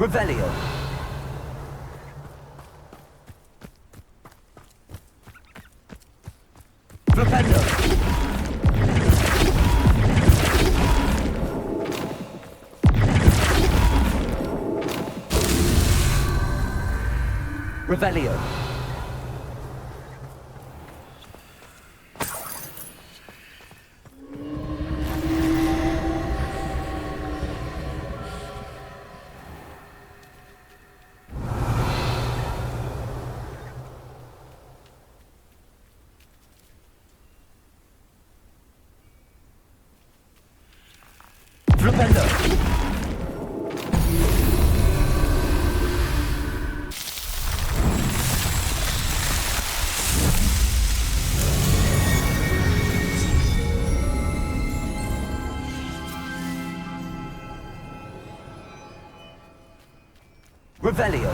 Revelio. Flipendo. Revelio. Flipendo. Revelio.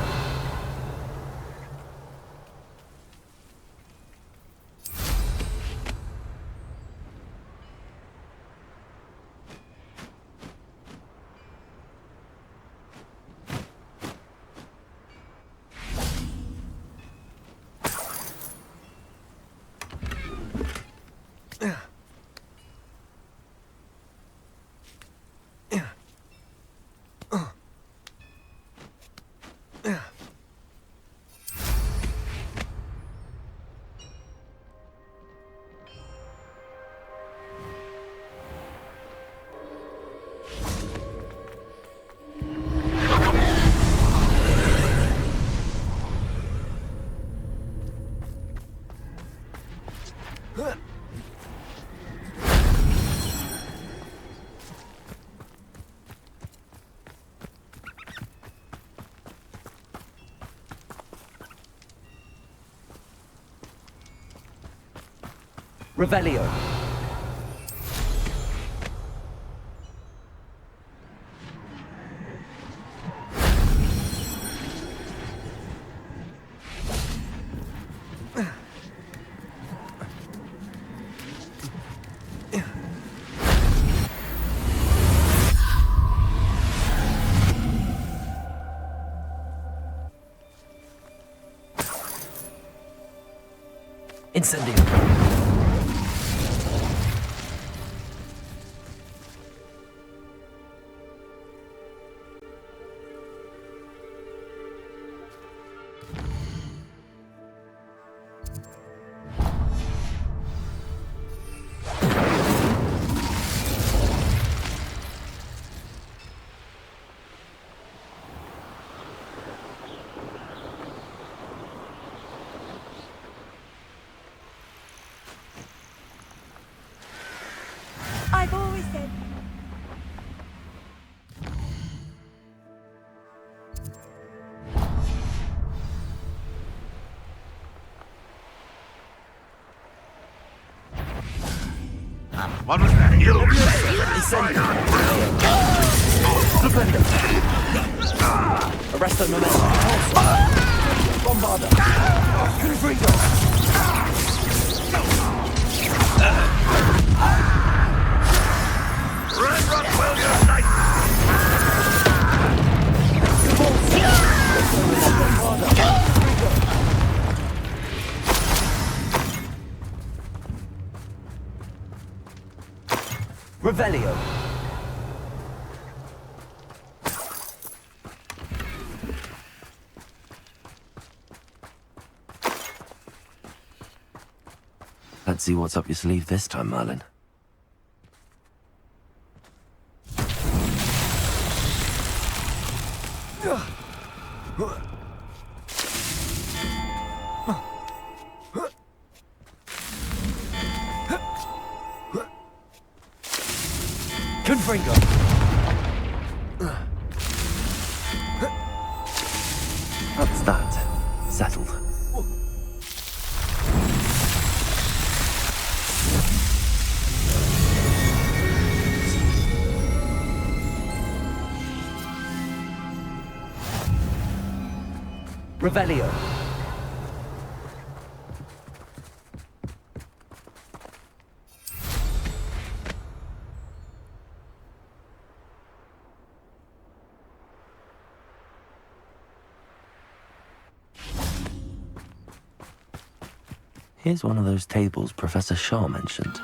Revelio. Incendio. I've always said. What was that? You Flipendo. Arresto momentum. Bombarda. Confringo. Run, well, you're nice. Revelio. Let's see what's up your sleeve this time, Merlin. Confringo. That's that. Settled. Revelio. Here's one of those tables Professor Shaw mentioned.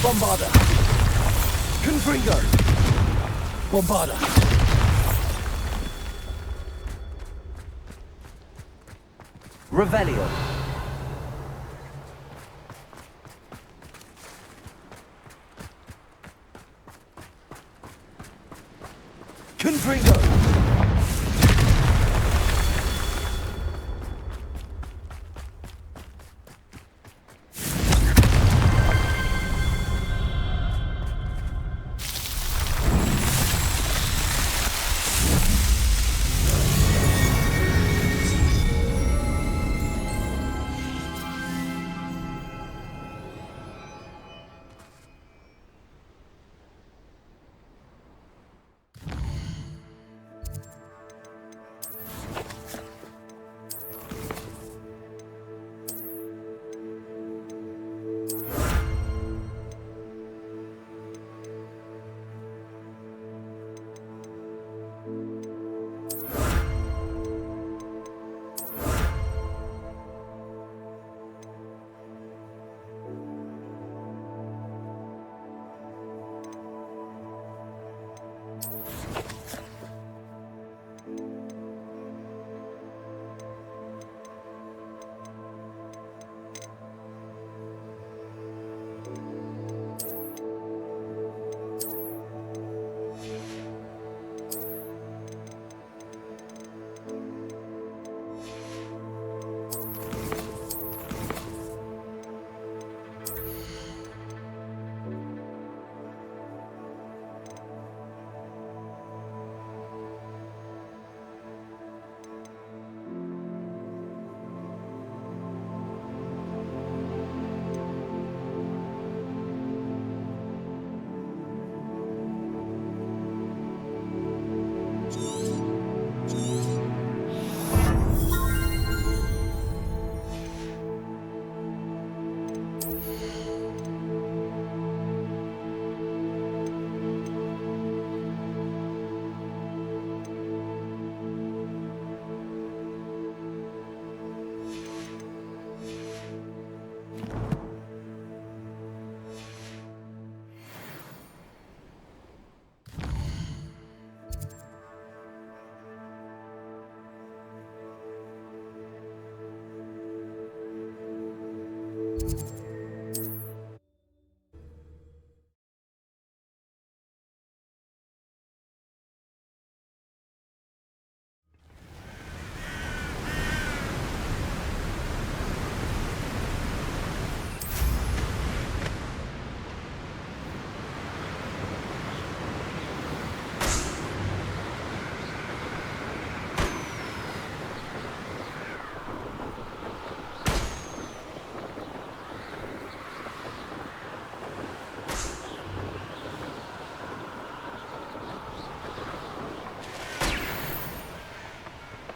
Bombarda. Confringo. Bombarda. Revelio. Confringo.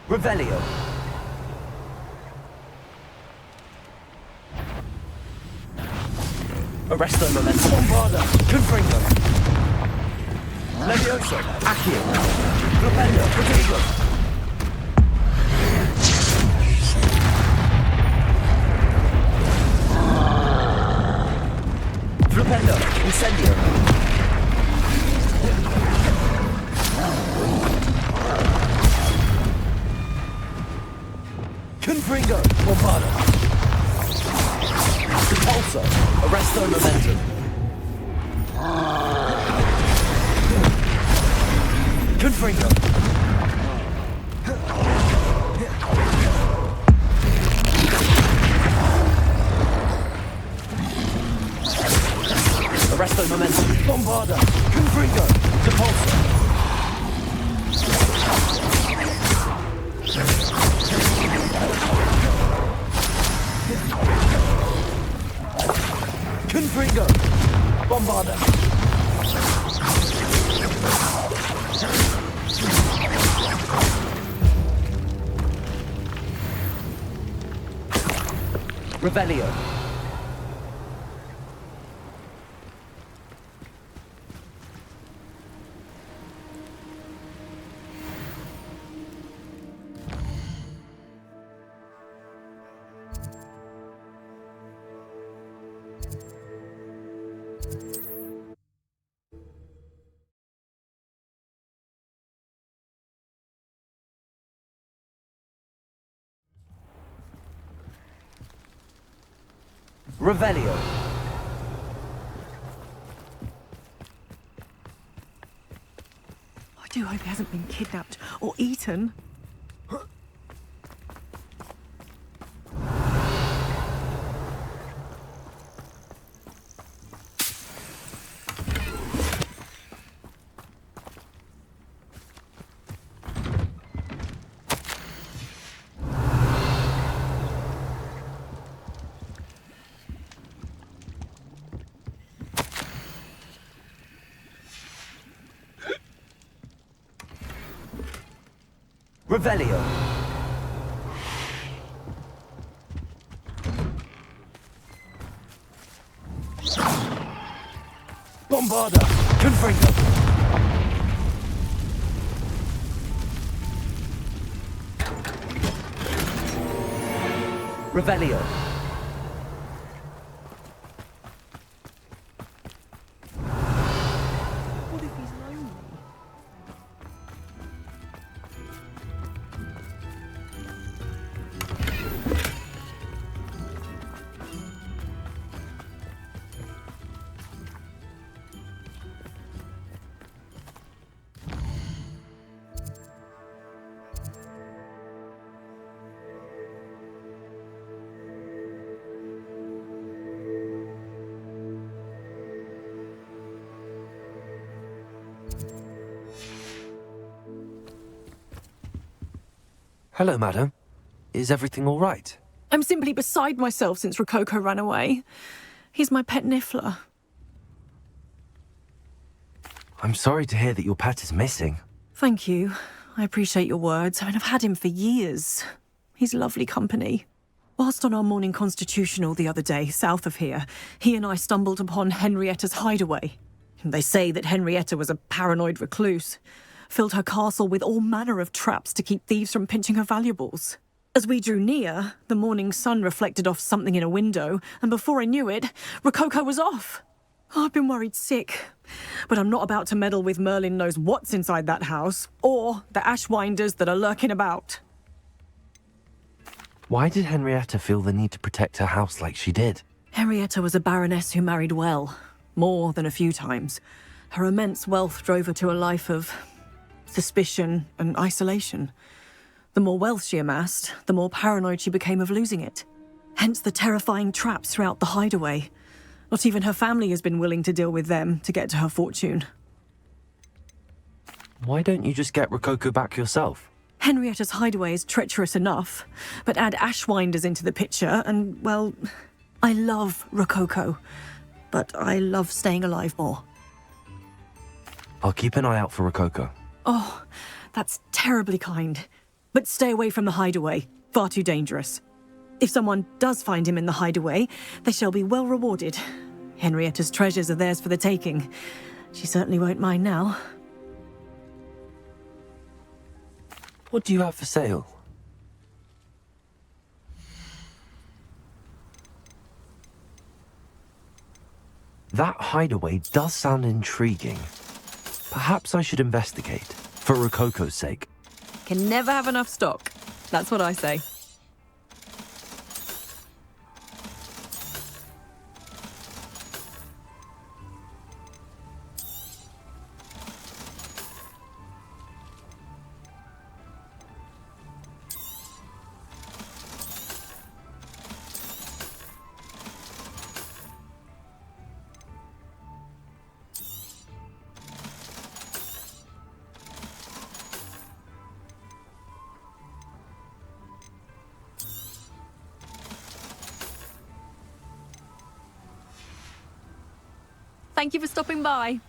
Revelio. Arresto Momentum. Bombarda. Confringo. Levioso. Accio. Flipendo. Protejo. Flipendo. Incendio. Confringo. Bombarda. Repulsor. Arresto Momentum. Confringo. Arresto Momentum. Bombarda. Confringo. Repulsor. Confringo. Bombarda. Revelio. Revelio. I do hope he hasn't been kidnapped or eaten. Revelio. Bombarda. Confringo. Revelio. What if he's lonely? Hello, madam. Is everything all right? I'm simply beside myself since Rococo ran away. He's my pet Niffler. I'm sorry to hear that your pet is missing. Thank you. I appreciate your words. I mean, I've had him for years. He's lovely company. Whilst on our morning constitutional the other day, south of here, he and I stumbled upon Henrietta's hideaway. They say that Henrietta was a paranoid recluse, filled her castle with all manner of traps to keep thieves from pinching her valuables. As we drew near, the morning sun reflected off something in a window, and before I knew it, Rococo was off. Oh, I've been worried sick, but I'm not about to meddle with Merlin knows what's inside that house, or the ashwinders that are lurking about. Why did Henrietta feel the need to protect her house like she did? Henrietta was a baroness who married well, more than a few times. Her immense wealth drove her to a life of suspicion and isolation. The more wealth she amassed, the more paranoid she became of losing it. Hence the terrifying traps throughout the hideaway. Not even her family has been willing to deal with them to get to her fortune. Why don't you just get Rococo back yourself? Henrietta's hideaway is treacherous enough, but add ashwinders into the picture and, well, I love Rococo, but I love staying alive more. I'll keep an eye out for Rococo. Oh, that's terribly kind. But stay away from the Hideaway. Far too dangerous. If someone does find him in the Hideaway, they shall be well rewarded. Henrietta's treasures are theirs for the taking. She certainly won't mind now. What do you have for sale? That hideaway does sound intriguing. Perhaps I should investigate, for Rococo's sake. Can never have enough stock. That's what I say. Thank you for stopping by.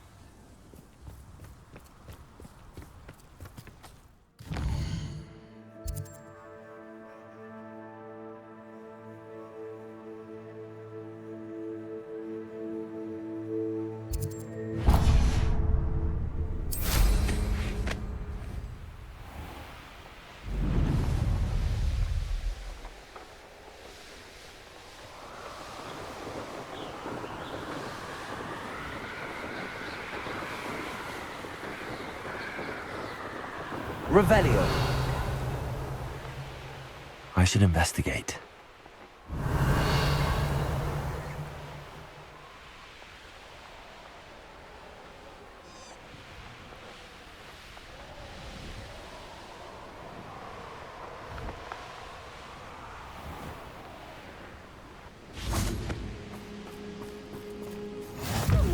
Revelio. I should investigate.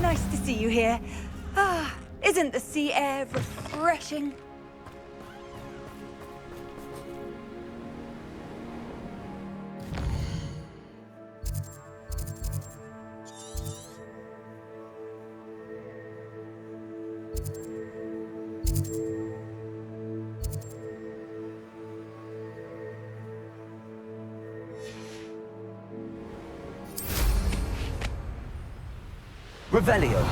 Nice to see you here. Isn't the sea air refreshing? Revelio.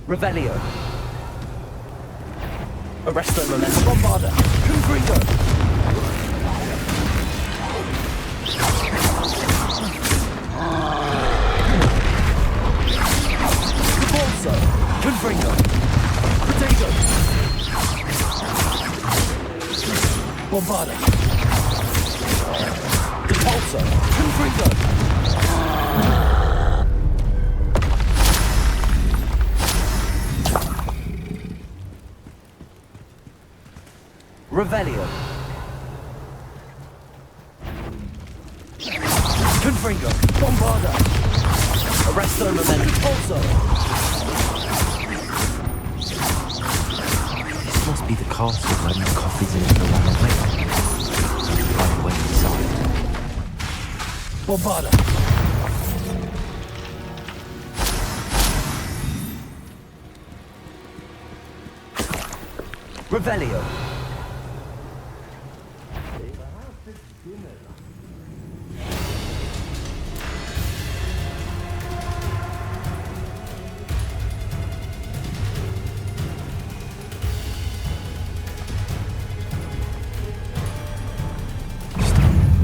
Revelio. Arresto Memento. Bombarda. Confringo. Bolso. Confringo. Potato. Bombarda. Impulso. Confringo. Revelio. Confringo. Bombarda. Arresto Memento. Also. This must be the castle where the Coffey's in the run away. Find a way inside. Bombarda. Revelio.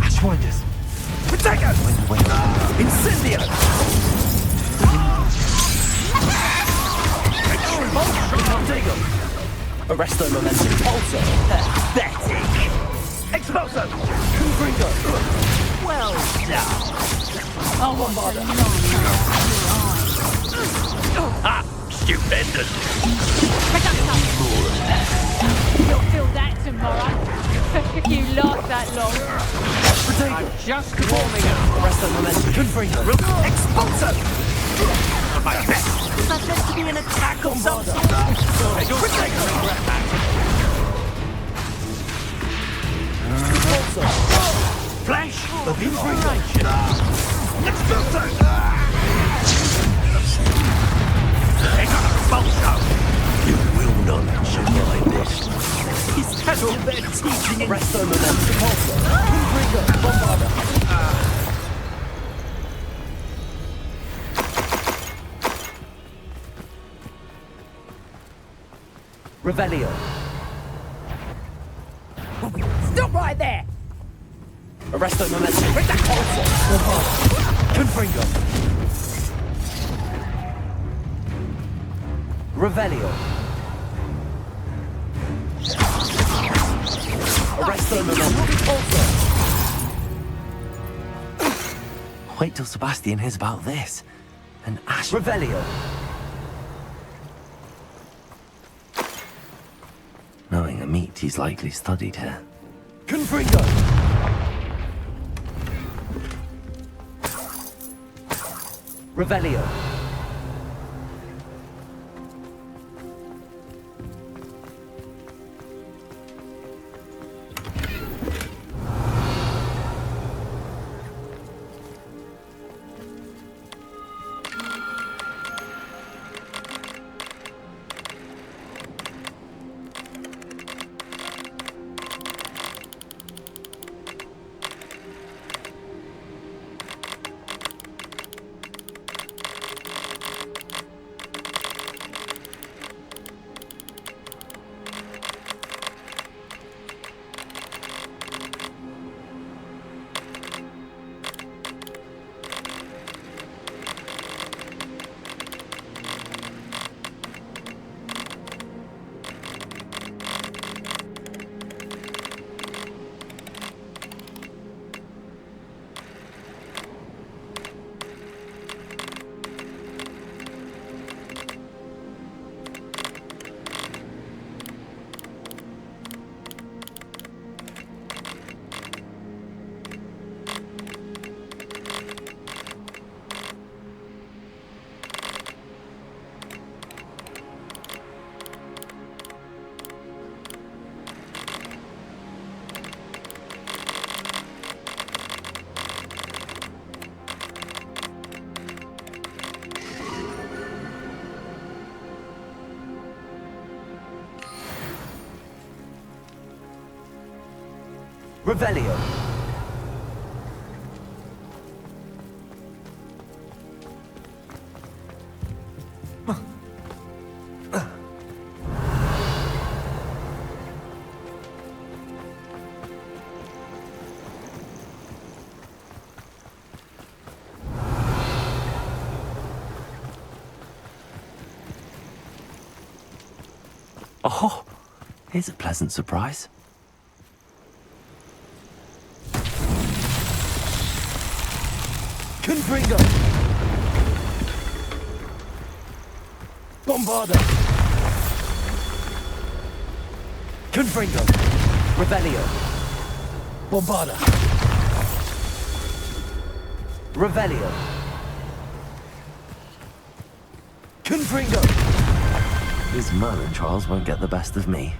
Ashwinders. Potato! Incendio! Arresto Momentum. Also pathetic. Exploso! Confringo! Well done! Oh, what bother? Ah, stupendous! You'll feel that tomorrow. If you last that long. I'm just warming up. Rest of the momentum. Confringo! Exploso! Like that. Is that meant to be an attack of some sort? Flash of inspiration. Exploso! You will not survive this. Is that all they're teaching in Resto Momentum? Confringo! Bombarda! Revelio. Stop right there! Arresto momentum. Bring that console. Confringo. Revelio. Arresto momentum. Wait till Sebastian hears about this. And Ash... Revelio. Knowing a meat he's likely studied here. Confringo! Revelio. Revelio. Oh, here's a pleasant surprise. Confringo! Bombarda! Confringo! Revelio. Bombarda! Revelio. Confringo! These Merlin Trials won't get the best of me.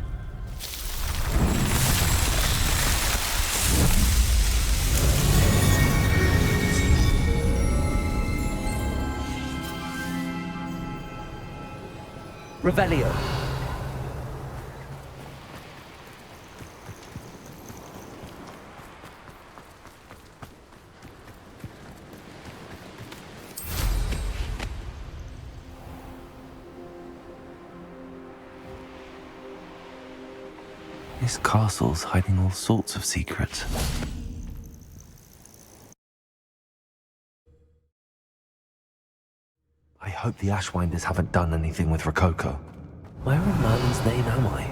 Revelio. This castle's hiding all sorts of secrets. I hope the Ashwinders haven't done anything with Rococo. Where in Merlin's name am I?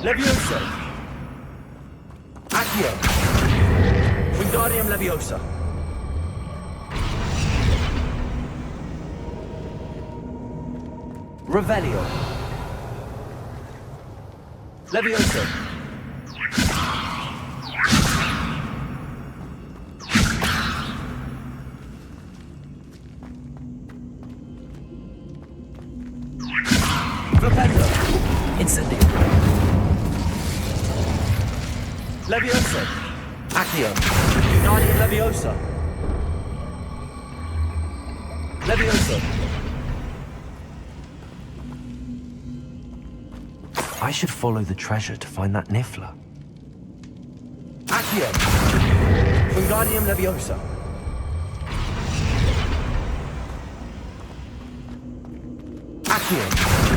Levioso! Accio! Wingardium Leviosa! Revelio! Levioso! Flipendo! Incendio! Levioso! Accio! Wingardium Leviosa! Levioso! I should follow the treasure to find that Niffler. Accio! Wingardium Leviosa! Accio!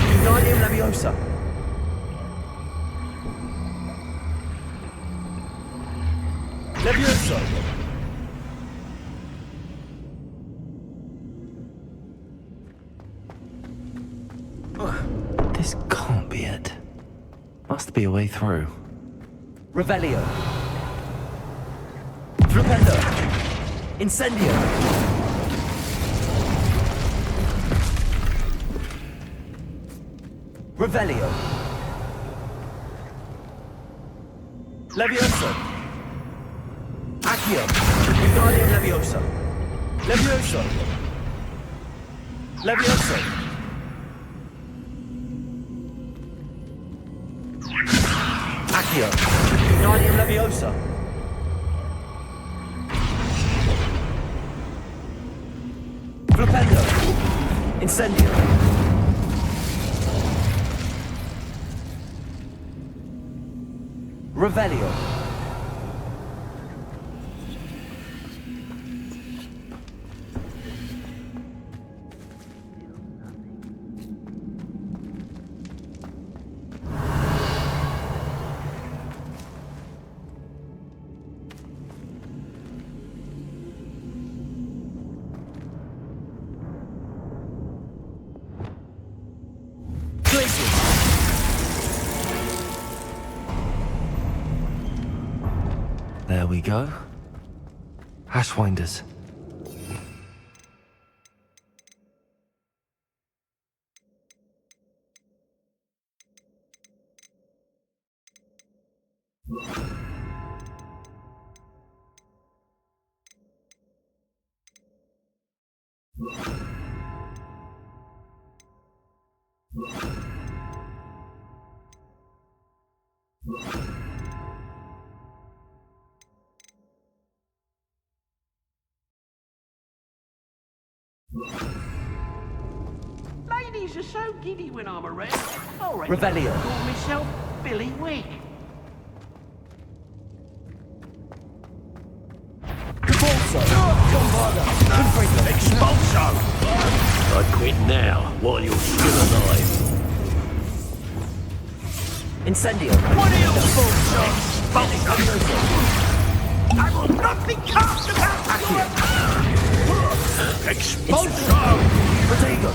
Wingardium Leviosa! Levioso! This can't be it. Must be a way through. Revelio! Flipendo! Incendio! Revelio! Levioso! Accio! Wingardium Leviosa! Levioso! Levioso! Accio! Wingardium Leviosa! Flipendo! Incendio! Revelio! There we go. Ashwinders. Ladies are so giddy when I'm around. Revelio. I call myself Billy Wig. Expulso! Confringo! Expulso! I quit now, while you're still alive. Incendio! What are you? Expulso! I will not be cast about you! Expulso! Protego!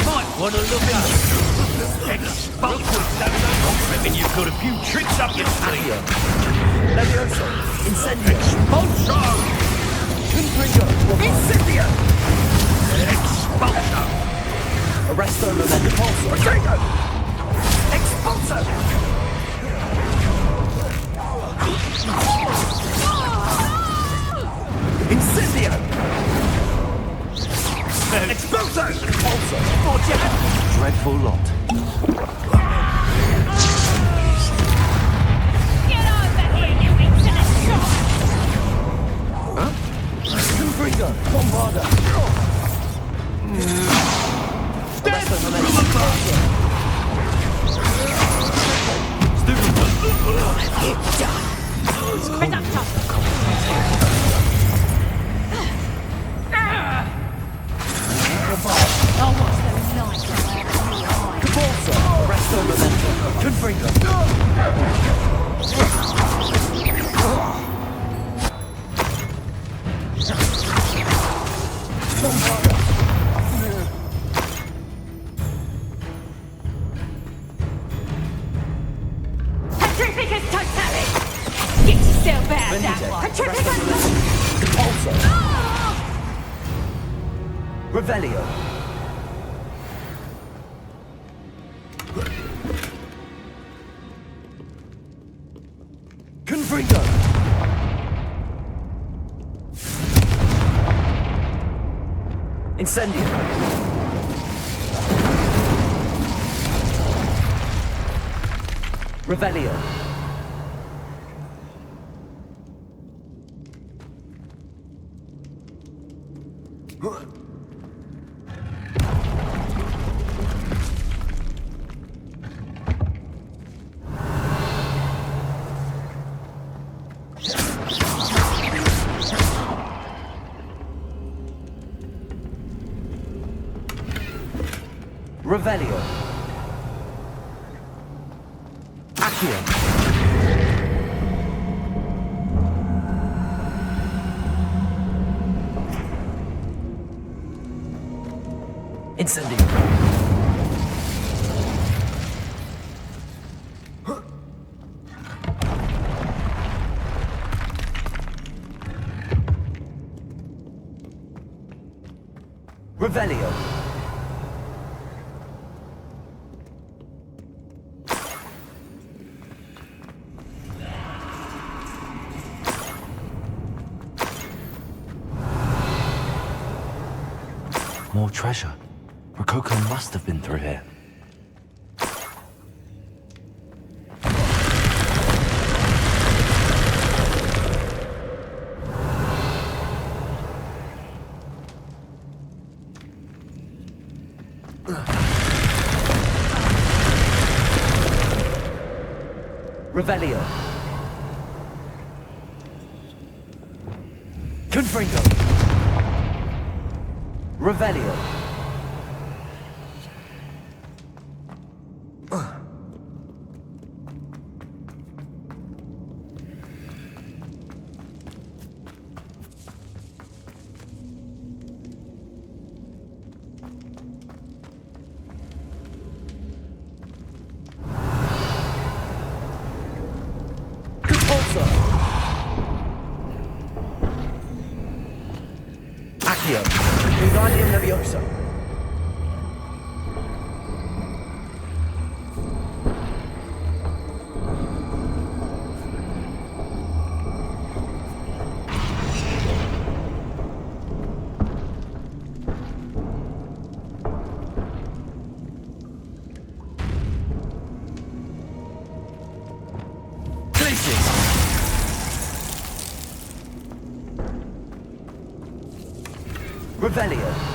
Might want to look up. Expulso! I reckon you've got a few tricks up your sleeve. Levioso! Incendio! Expulso! Confringo! Incendio! Expulso! Arresto Memento Pulso! Protego! Expulso! Incendio! Expulso! Pulso! Forget! Dreadful lot. Get over here, you insolent shot! Huh? Confringo! Bombarda! Arresto Memento Pulso! Oh, what's the light? Cabalsa! Arresto Memento! Confringo! Repulsor. Revelio. Confringo. Incendio. Revelio. Revelio. Accio. Incendio. Revelio. More treasure. Rococo must have been through here. Revelio. Confringo. Revelio. Accio. Wingardium Leviosa. Revelio.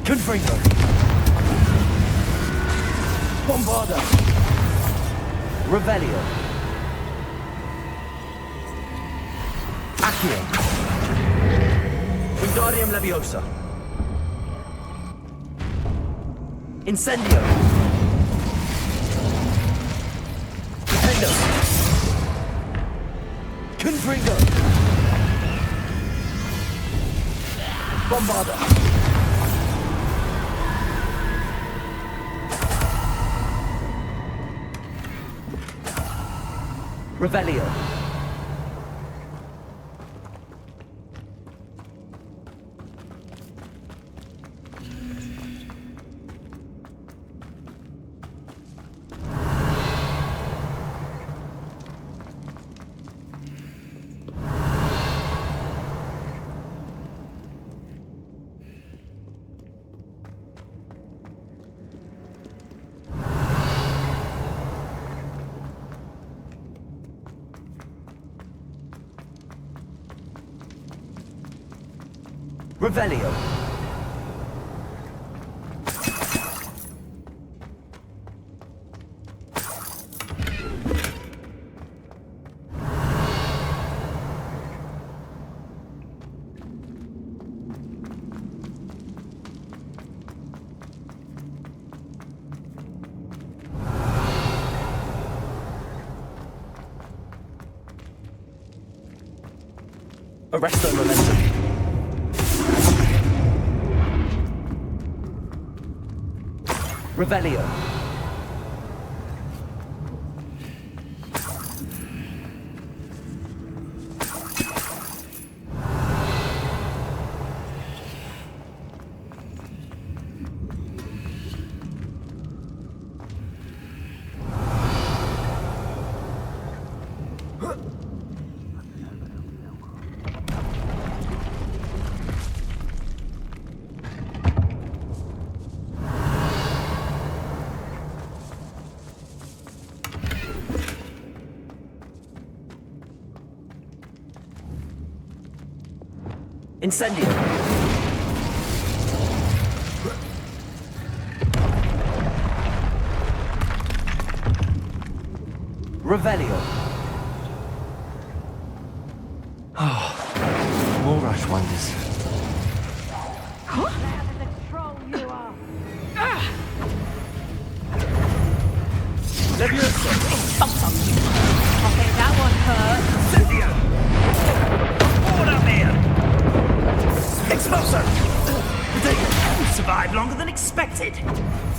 Confringo. Bombarda. Revelio. Accio. Wingardium Leviosa. Incendio. Flipendo. Confringo. Bombarda. Revelio. Revelio. Arresto momentum. Revelio. Incendio. Revelio. Oh, more rush wonders. Leviosa. Okay, that one hurt. Incendio. Order me. Expulsor! You survived longer than expected!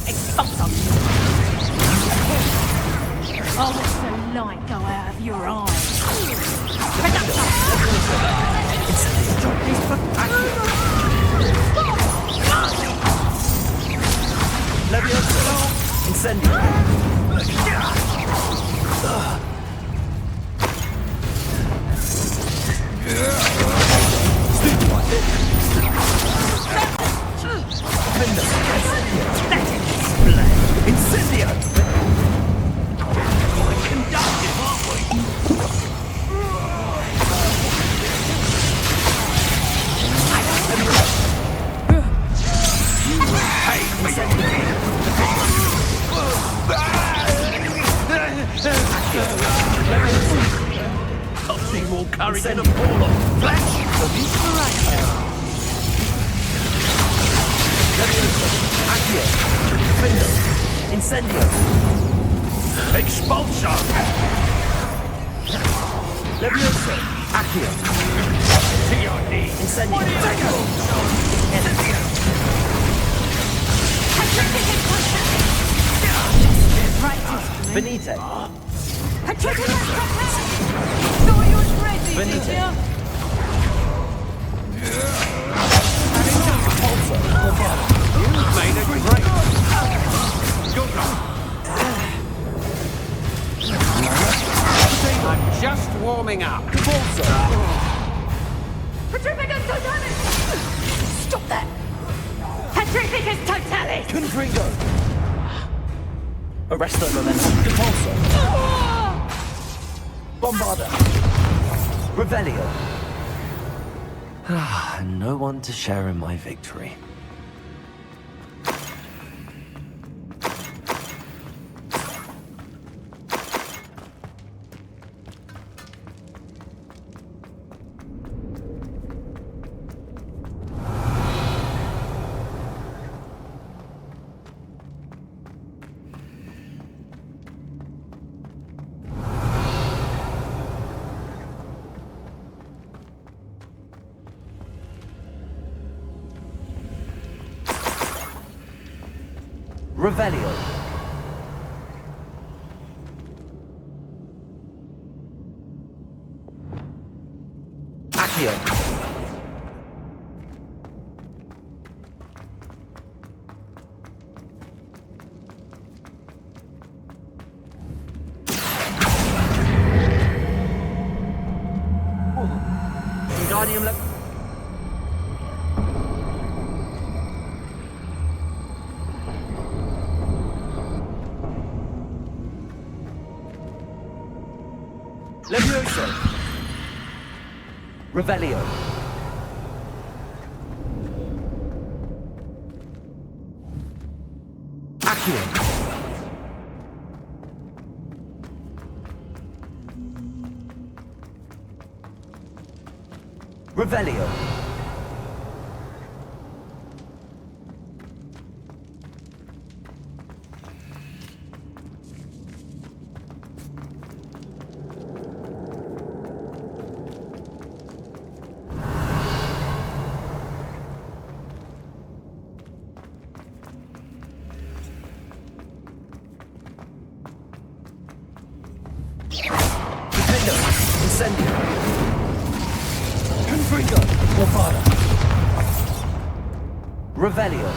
Expulsor! I'll watch the light go out of your eyes. Leviosa. Incendio. Incendio! Quite conductive, aren't we? Hey, Coffey more courage than a ball of flash of inspiration. Incendio. Expulsor. Leviosa. Accio. To your knees. Incendio. Benite. Benite. Made a great. I'm just warming up. Petrificus Totalis! Stop that! Petrificus Totalis! Confringo. Arresto momentum. Repulsor. Bombarda. Revelio. And no one to share in my victory. Revelio. Accio. Wingardium Leviosa. Revelio. Revelio. Flipendo. Incendio. Confringo. Warpada. Revelio.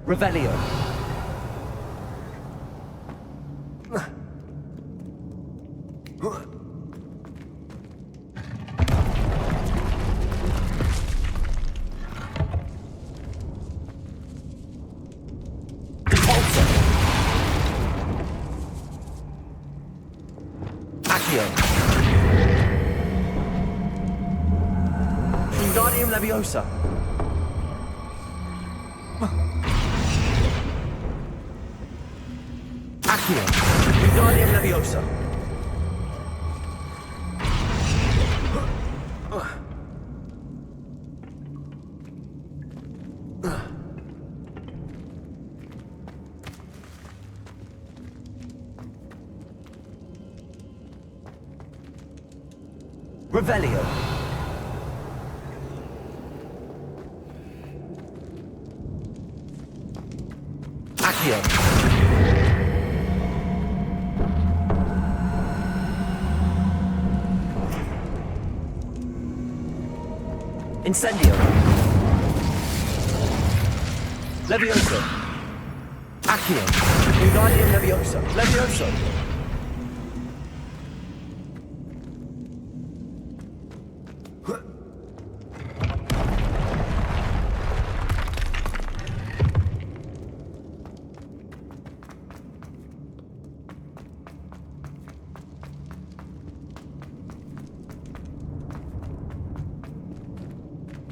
Revelio. Accio. Wingardium Leviosa. Accio. Wingardium Leviosa. Revelio. Accio. Incendio. Levioso. Accio. Wingardium Leviosa. Levioso.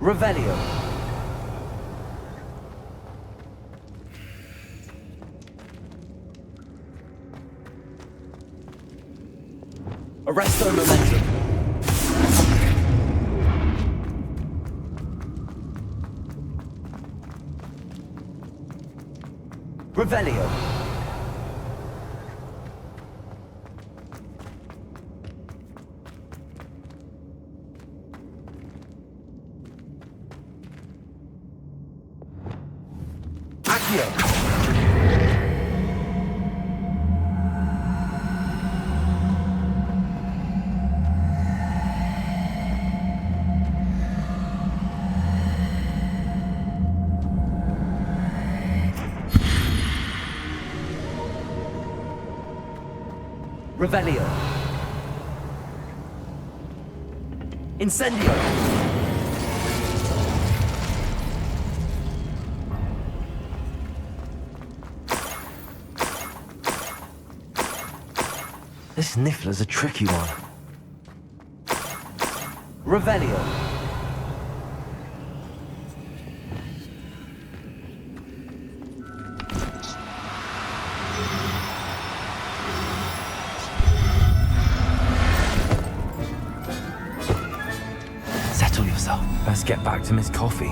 Revelio. Arresto Momentum. Revelio. Revelio. Incendio. This Niffler's a tricky one. Revelio. Settle yourself. Let's get back to Miss Coffey.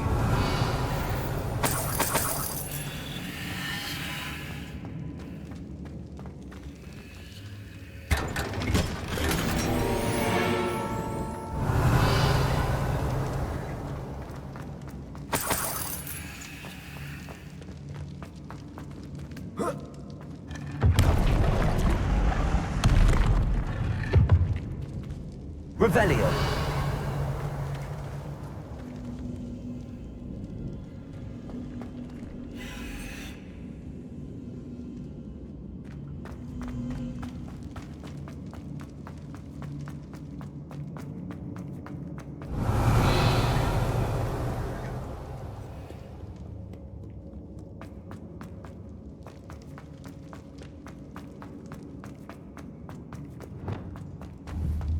Revelio.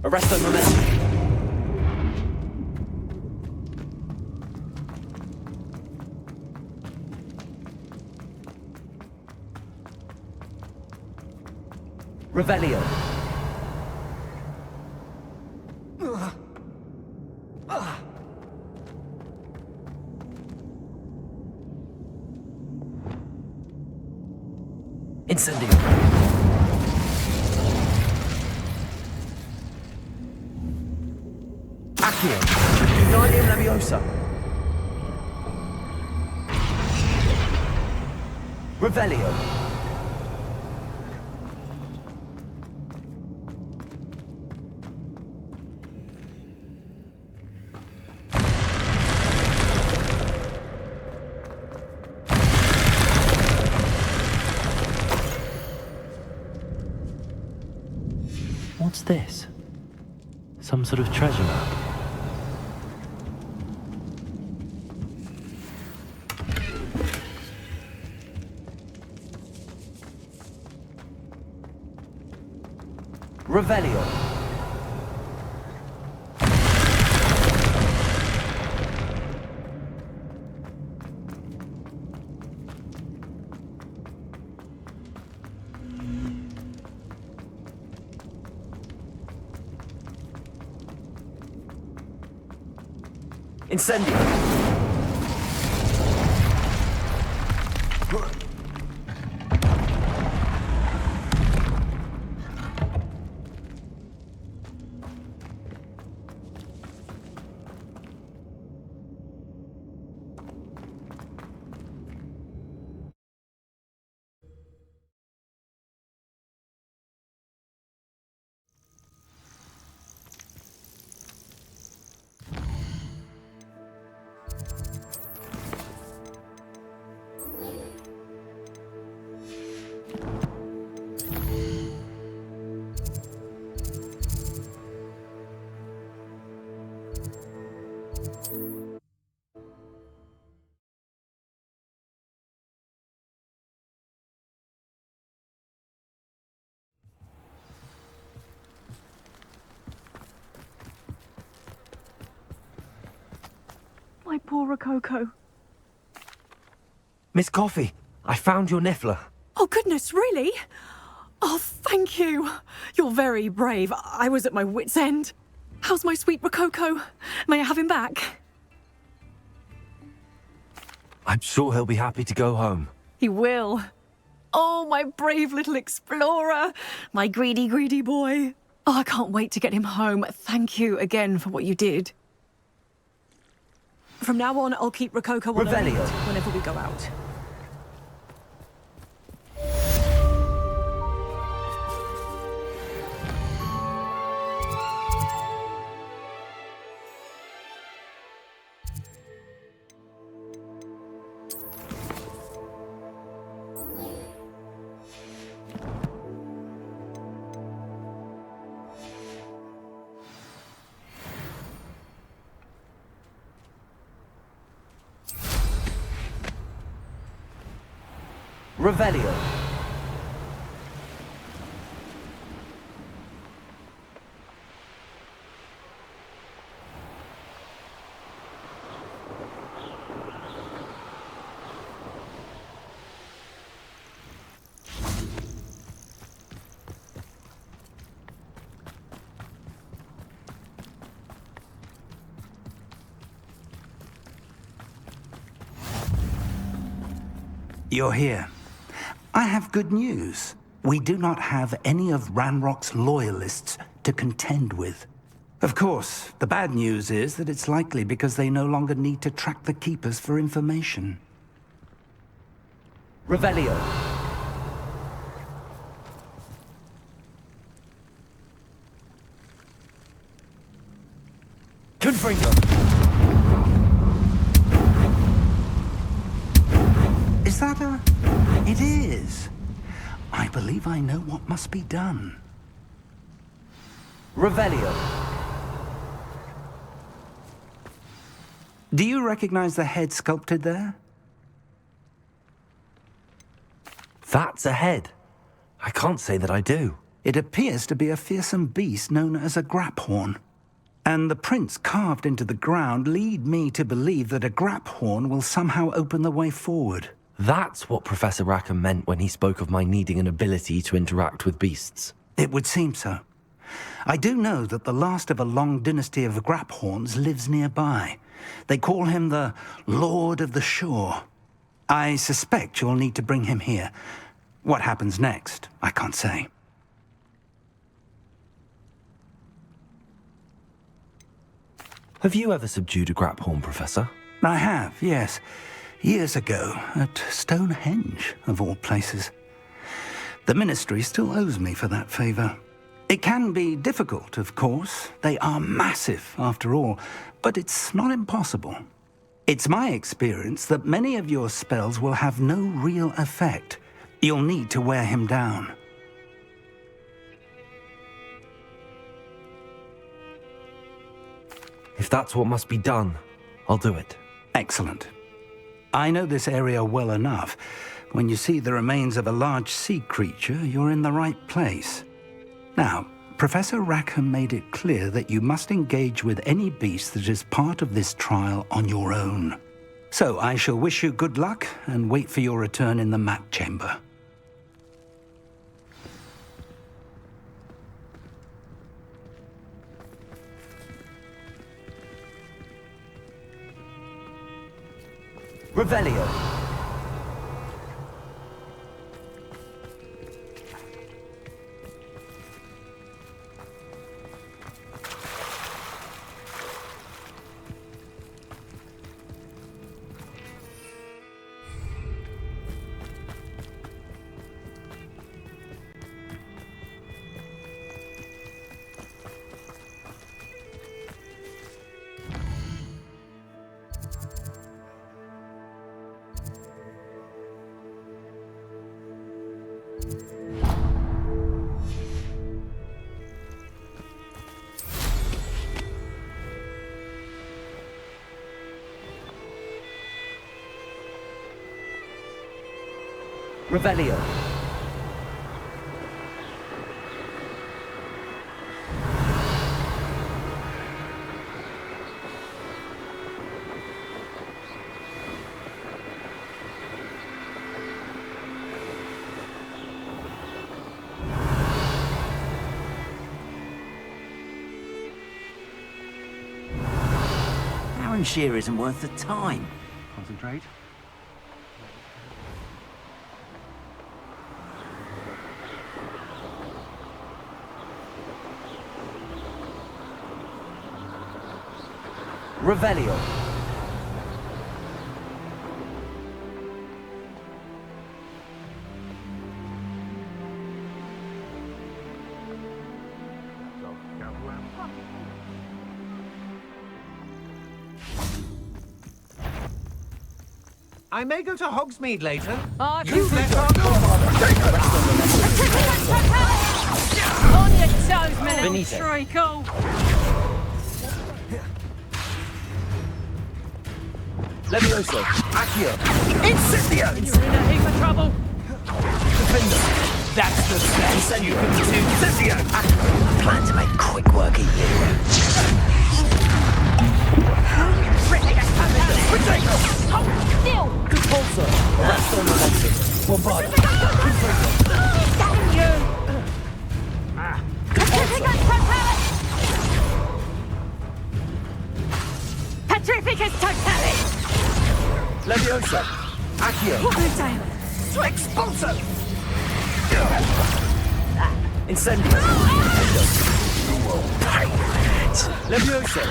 Arresto momentum. Revelio. Incendio. Accio. Wingardium Leviosa. Revelio. What's this? Some sort of treasure map? Revelio. Incendio. My poor Rococo. Miss Coffey, I found your Niffler. Oh, goodness, really? Oh, thank you. You're very brave. I was at my wit's end. How's my sweet Rococo? May I have him back? I'm sure he'll be happy to go home. He will. Oh, my brave little explorer. My greedy, greedy boy. Oh, I can't wait to get him home. Thank you again for what you did. From now on, I'll keep Rococo on a lead whenever we go out. Revelio. You're here. I have good news. We do not have any of Ranrock's loyalists to contend with. Of course, the bad news is that it's likely because they no longer need to track the Keepers for information. Revelio. Confringo. Is that a... It is. I believe I know what must be done. Revelio. Do you recognize the head sculpted there? That's a head. I can't say that I do. It appears to be a fearsome beast known as a Graphorn. And the prints carved into the ground lead me to believe that a Graphorn will somehow open the way forward. That's what Professor Rackham meant when he spoke of my needing an ability to interact with beasts. It would seem so. I do know that the last of a long dynasty of Graphorns lives nearby. They call him the Lord of the Shore. I suspect you'll need to bring him here. What happens next, I can't say. Have you ever subdued a Graphorn, Professor? I have, yes. Years ago, at Stonehenge, of all places. The Ministry still owes me for that favor. It can be difficult, of course. They are massive, after all, but it's not impossible. It's my experience that many of your spells will have no real effect. You'll need to wear him down. If that's what must be done, I'll do it. Excellent. I know this area well enough. When you see the remains of a large sea creature, you're in the right place. Now, Professor Rackham made it clear that you must engage with any beast that is part of this trial on your own. So I shall wish you good luck and wait for your return in the mat chamber. Revelio. Revelio. Aaron Shear isn't worth the time. Concentrate. Revelio. I may go to Hogsmeade later. Oh, You let her on your toes, my little Benito. treacle. Levioso. Accio. Incendio! You're in a heap of trouble. Flipendo. That's the best you can do. Incendio! Plan to make quick work of you. Hold still. Good pulsar. Arrest on the momentum. Bombard. Damn you. Petrificus totalis. Levioso. Accio. To expulso! Incendio. Levioso.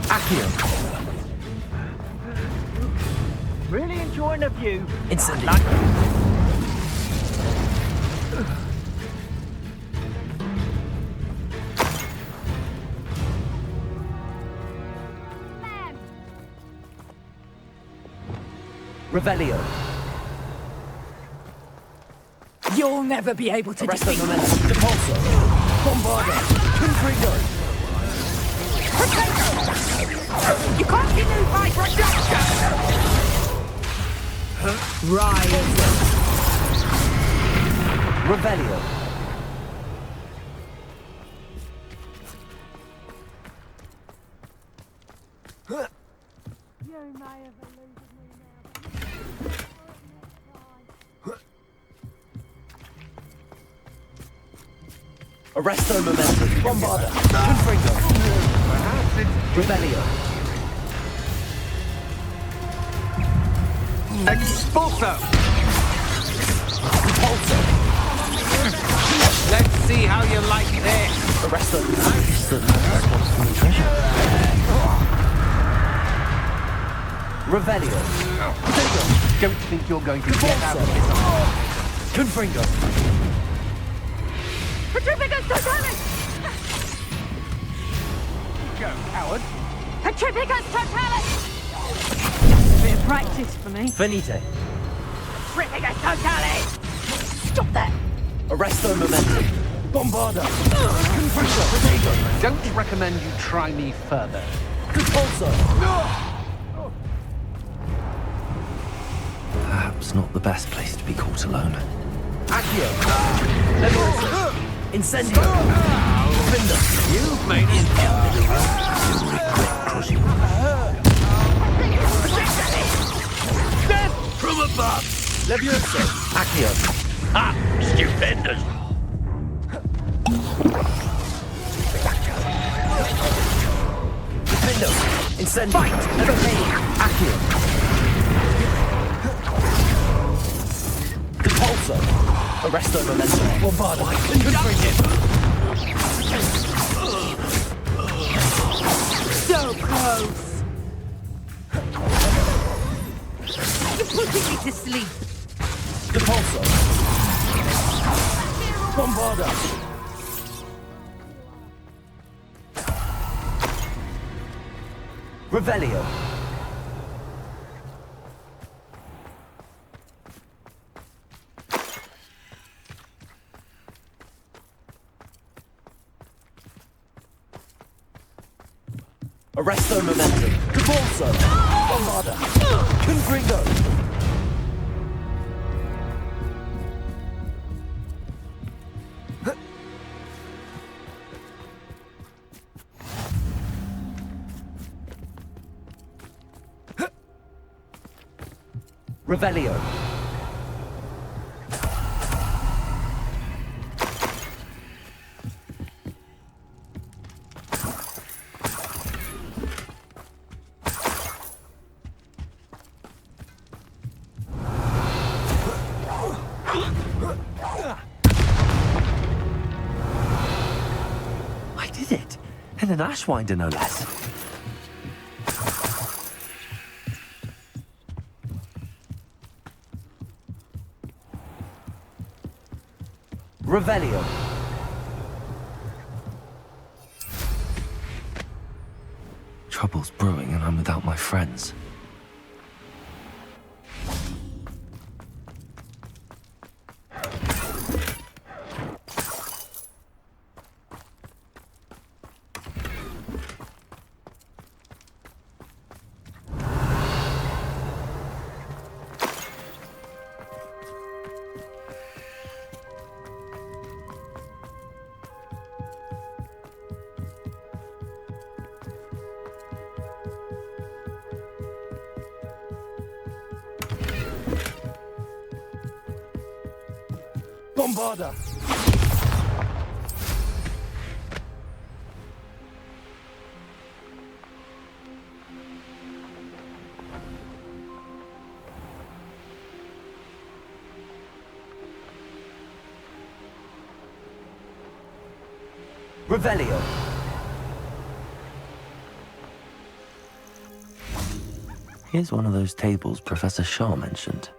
Accio. Really enjoying the view. Incendio. Revelio. You'll never be able to Arrest defeat on momentum. Depulso. Bombarda. Confringo. You can't be moved by projectile. Rise. Revelio. Arresto momentum. Bombarda. Confringo. Rebellio. Expulso! Repulso. Let's see how you like this. Arresto. Revelio. Don't think you're going to get out of this. Confringo. Petrificus totalis! Go, coward. Petrificus totalis! Bit of practice for me. Finite. Petrificus totalis! Stop that! Arresto momentum. Bombarda. Confringo. Don't recommend you try me further. Repulso. Perhaps not the best place to be caught alone. Accio. Leviosa. Incendio. Defender. You've made it. Death from above! Leviosa. Accio. Ah, stupendous! Defender. Incendio. Fight. Accio. Repulso. Arresto momentum. Bombarda. Confringo. So close! You're putting me to sleep! Repulso. Bombarda. Revelio. Arresto momentum. Repulso. Bombarda. Confringo. Revelio. I did it. And an Ashwinder, no less. Revelio. Trouble's brewing and I'm without my friends. Bombarda. Revelio. Here's one of those tables Professor Shaw mentioned.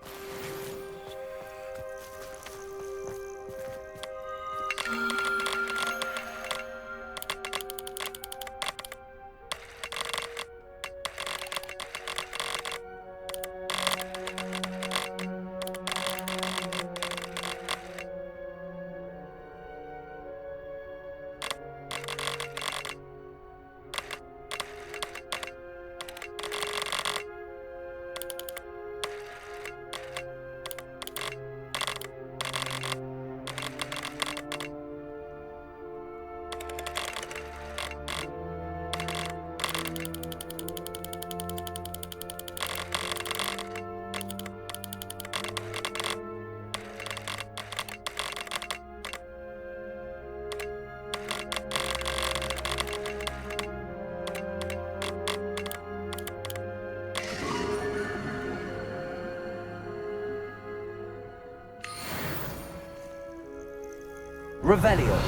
Revelio.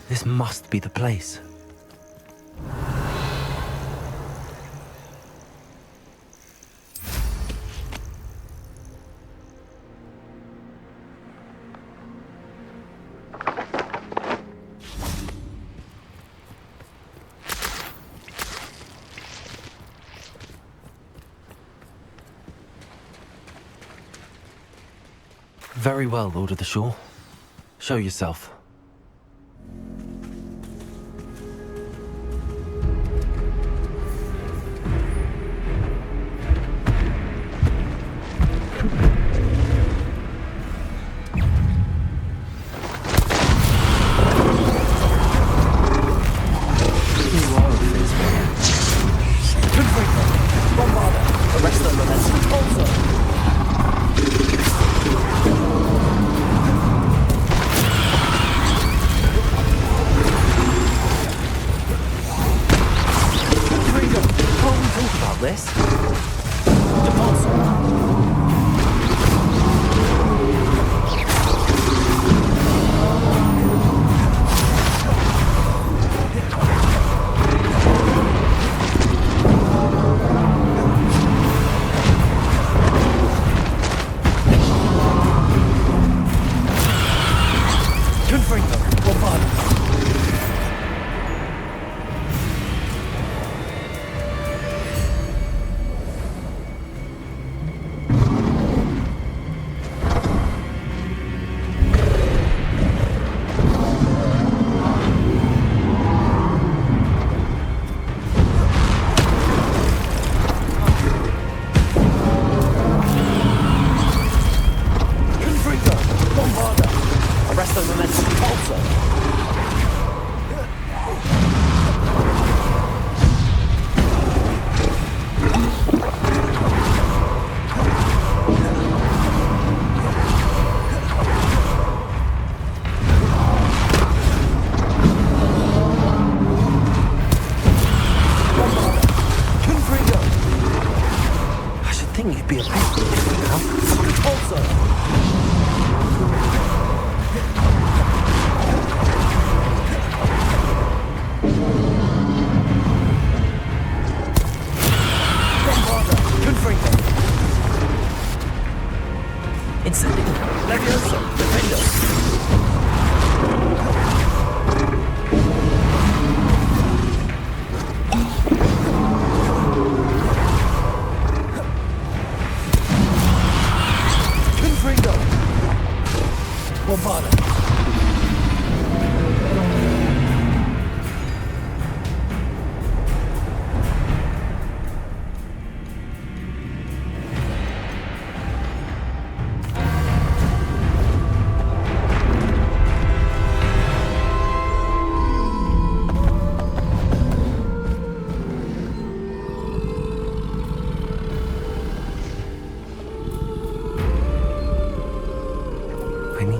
This must be the place. Very well, Lord of the Shore. Show yourself.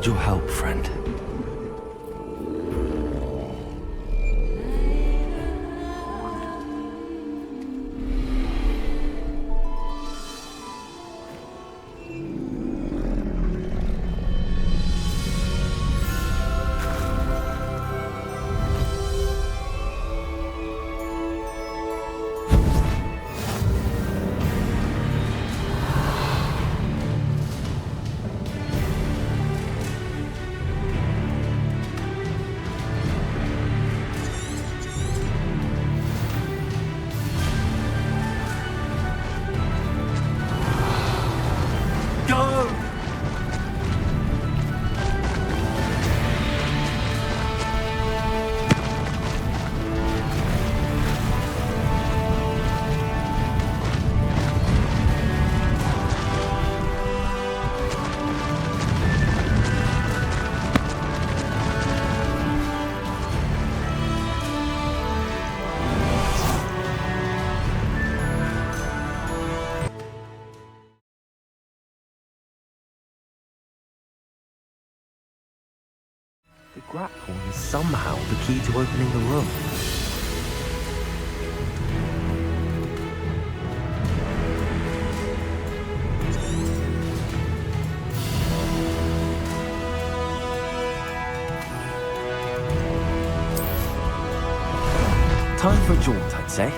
Your help, friend. Graphorn is somehow the key to opening the room. Time for a jaunt, I'd say.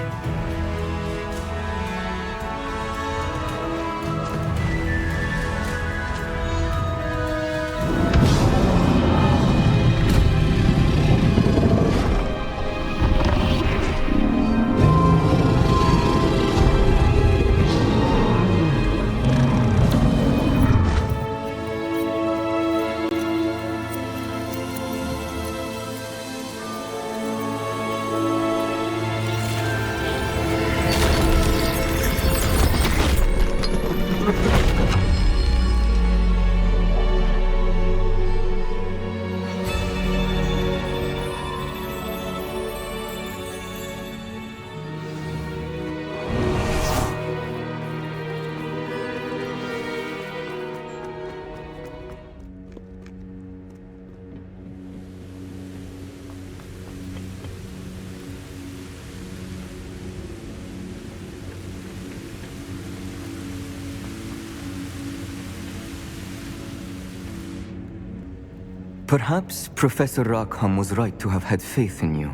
Perhaps Professor Rackham was right to have had faith in you.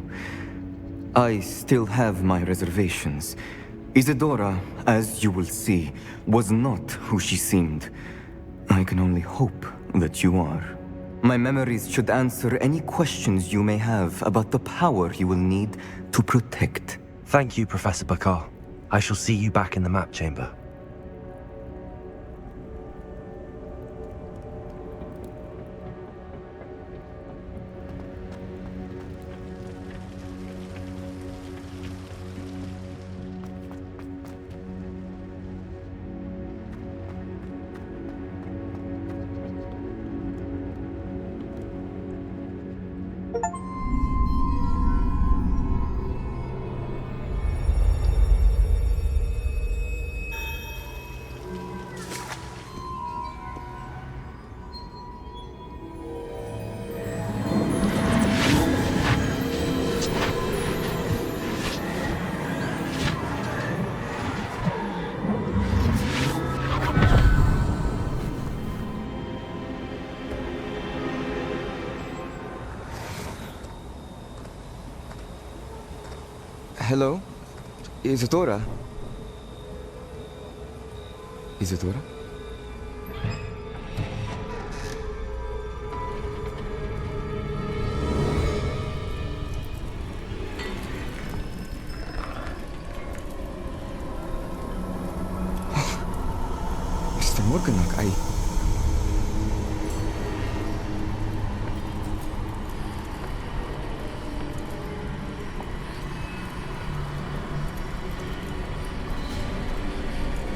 I still have my reservations. Isadora, as you will see, was not who she seemed. I can only hope that you are. My memories should answer any questions you may have about the power you will need to protect. Thank you, Professor Bakar. I shall see you back in the map chamber. Hello? Isadora? Isadora? Mr. Morganach,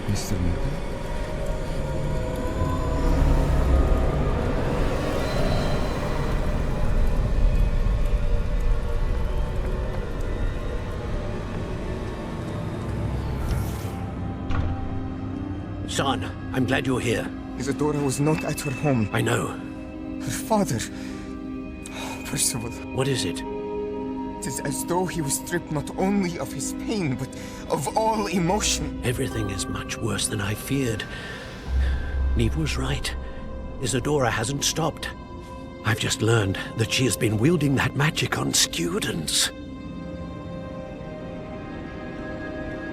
Mr. Morgan? Son, I'm glad you're here. Isadora was not at her home. I know. Her father... Percival. What is it? It is as though he was stripped not only of his pain, but of all emotion. Everything is much worse than I feared. Neve was right. Isadora hasn't stopped. I've just learned that she has been wielding that magic on students.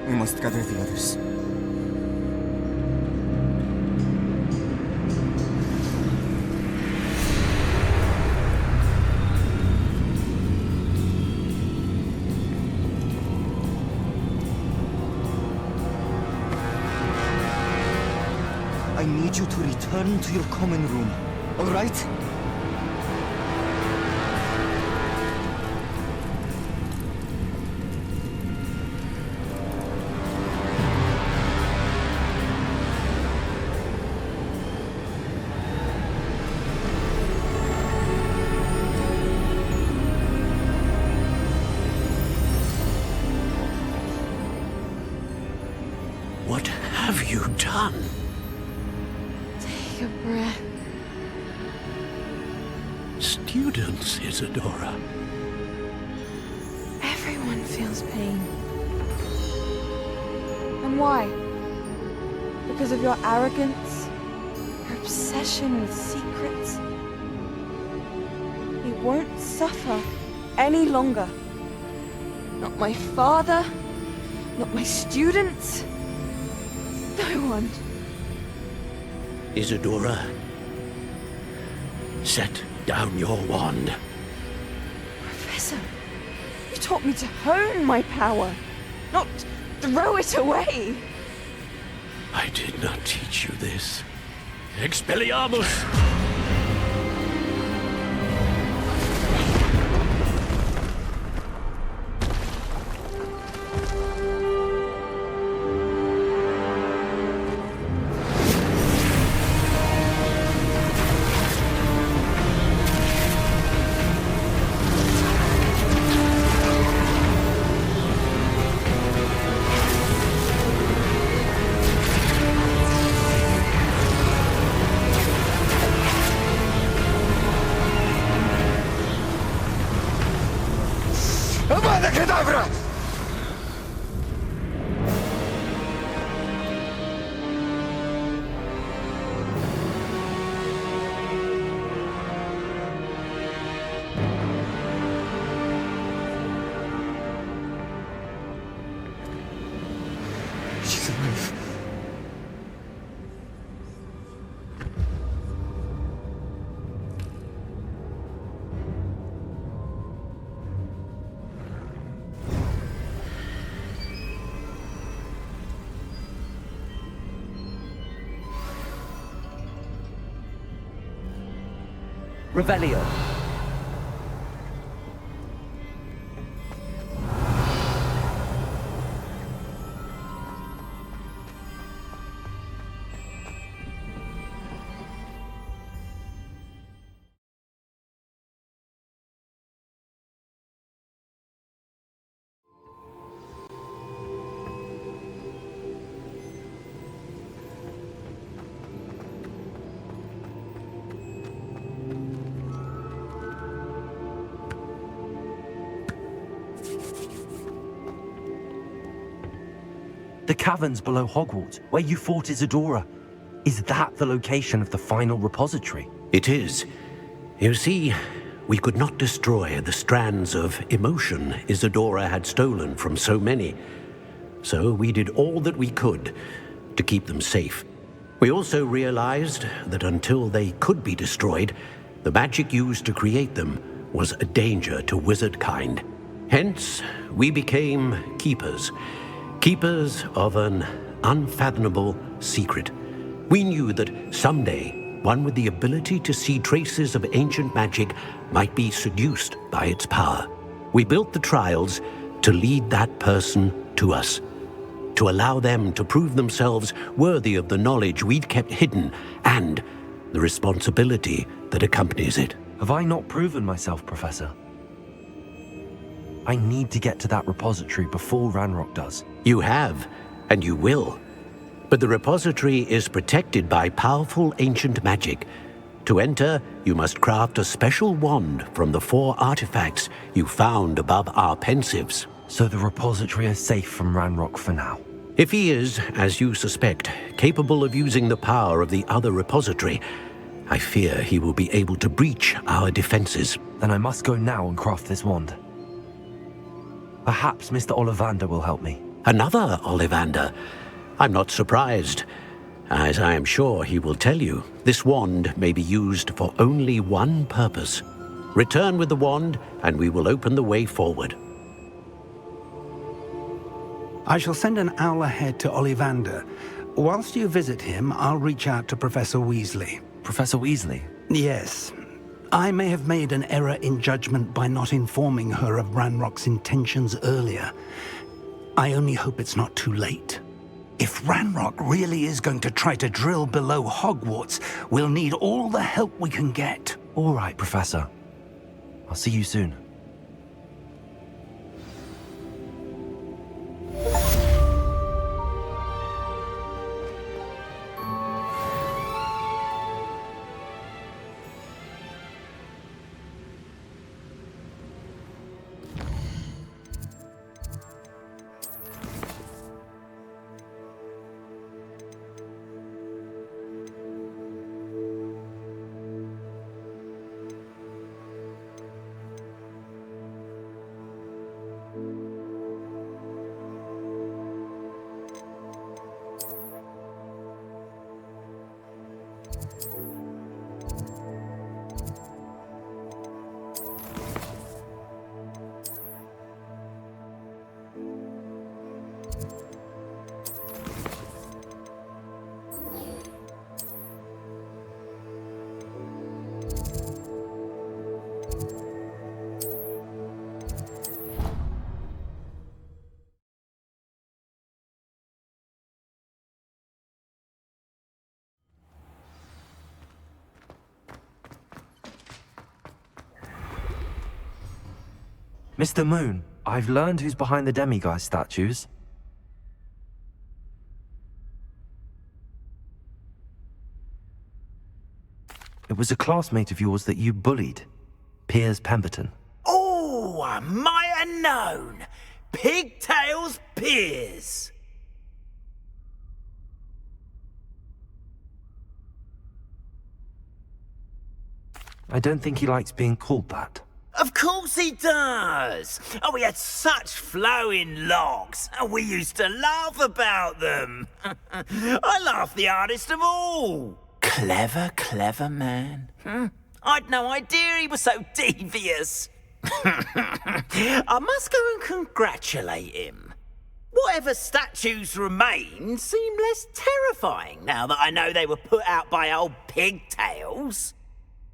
We must gather the others. I need you to return to your common room, all right? What have you done? Take a breath. Students. Prudence, Isadora. Everyone feels pain. And why? Because of your arrogance? Your obsession with secrets? You won't suffer any longer. Not my father, not my students, no one. Isadora, set down your wand. Professor, you taught me to hone my power, not throw it away. I did not teach you this. Expelliarmus! Revelio. The caverns below Hogwarts, where you fought Isadora. Is that the location of the final repository? It is. You see, we could not destroy the strands of emotion Isadora had stolen from so many. So we did all that we could to keep them safe. We also realized that until they could be destroyed, the magic used to create them was a danger to wizard kind. Hence, we became keepers. Keepers of an unfathomable secret. We knew that someday, one with the ability to see traces of ancient magic might be seduced by its power. We built the trials to lead that person to us, to allow them to prove themselves worthy of the knowledge we'd kept hidden and the responsibility that accompanies it. Have I not proven myself, Professor? I need to get to that repository before Ranrock does. You have, and you will. But the repository is protected by powerful ancient magic. To enter, you must craft a special wand from the 4 artifacts you found above our Pansives. So the repository is safe from Ranrock for now? If he is, as you suspect, capable of using the power of the other repository, I fear he will be able to breach our defenses. Then I must go now and craft this wand. Perhaps Mr. Ollivander will help me. Another Ollivander? I'm not surprised. As I am sure he will tell you, this wand may be used for only one purpose. Return with the wand, and we will open the way forward. I shall send an owl ahead to Ollivander. Whilst you visit him, I'll reach out to Professor Weasley. Professor Weasley? Yes. I may have made an error in judgment by not informing her of Ranrock's intentions earlier. I only hope it's not too late. If Ranrock really is going to try to drill below Hogwarts, we'll need all the help we can get. All right, Professor. I'll see you soon. Mr. Moon, I've learned who's behind the Demiguise statues. It was a classmate of yours that you bullied, Piers Pemberton. Oh, I might have known. Pigtails Piers. I don't think he likes being called that. Of course he does. Oh, we had such flowing locks, and we used to laugh about them. I laughed the hardest of all. Clever, clever man. I'd no idea he was so devious. I must go and congratulate him. Whatever statues remain seem less terrifying now that I know they were put out by old pigtails.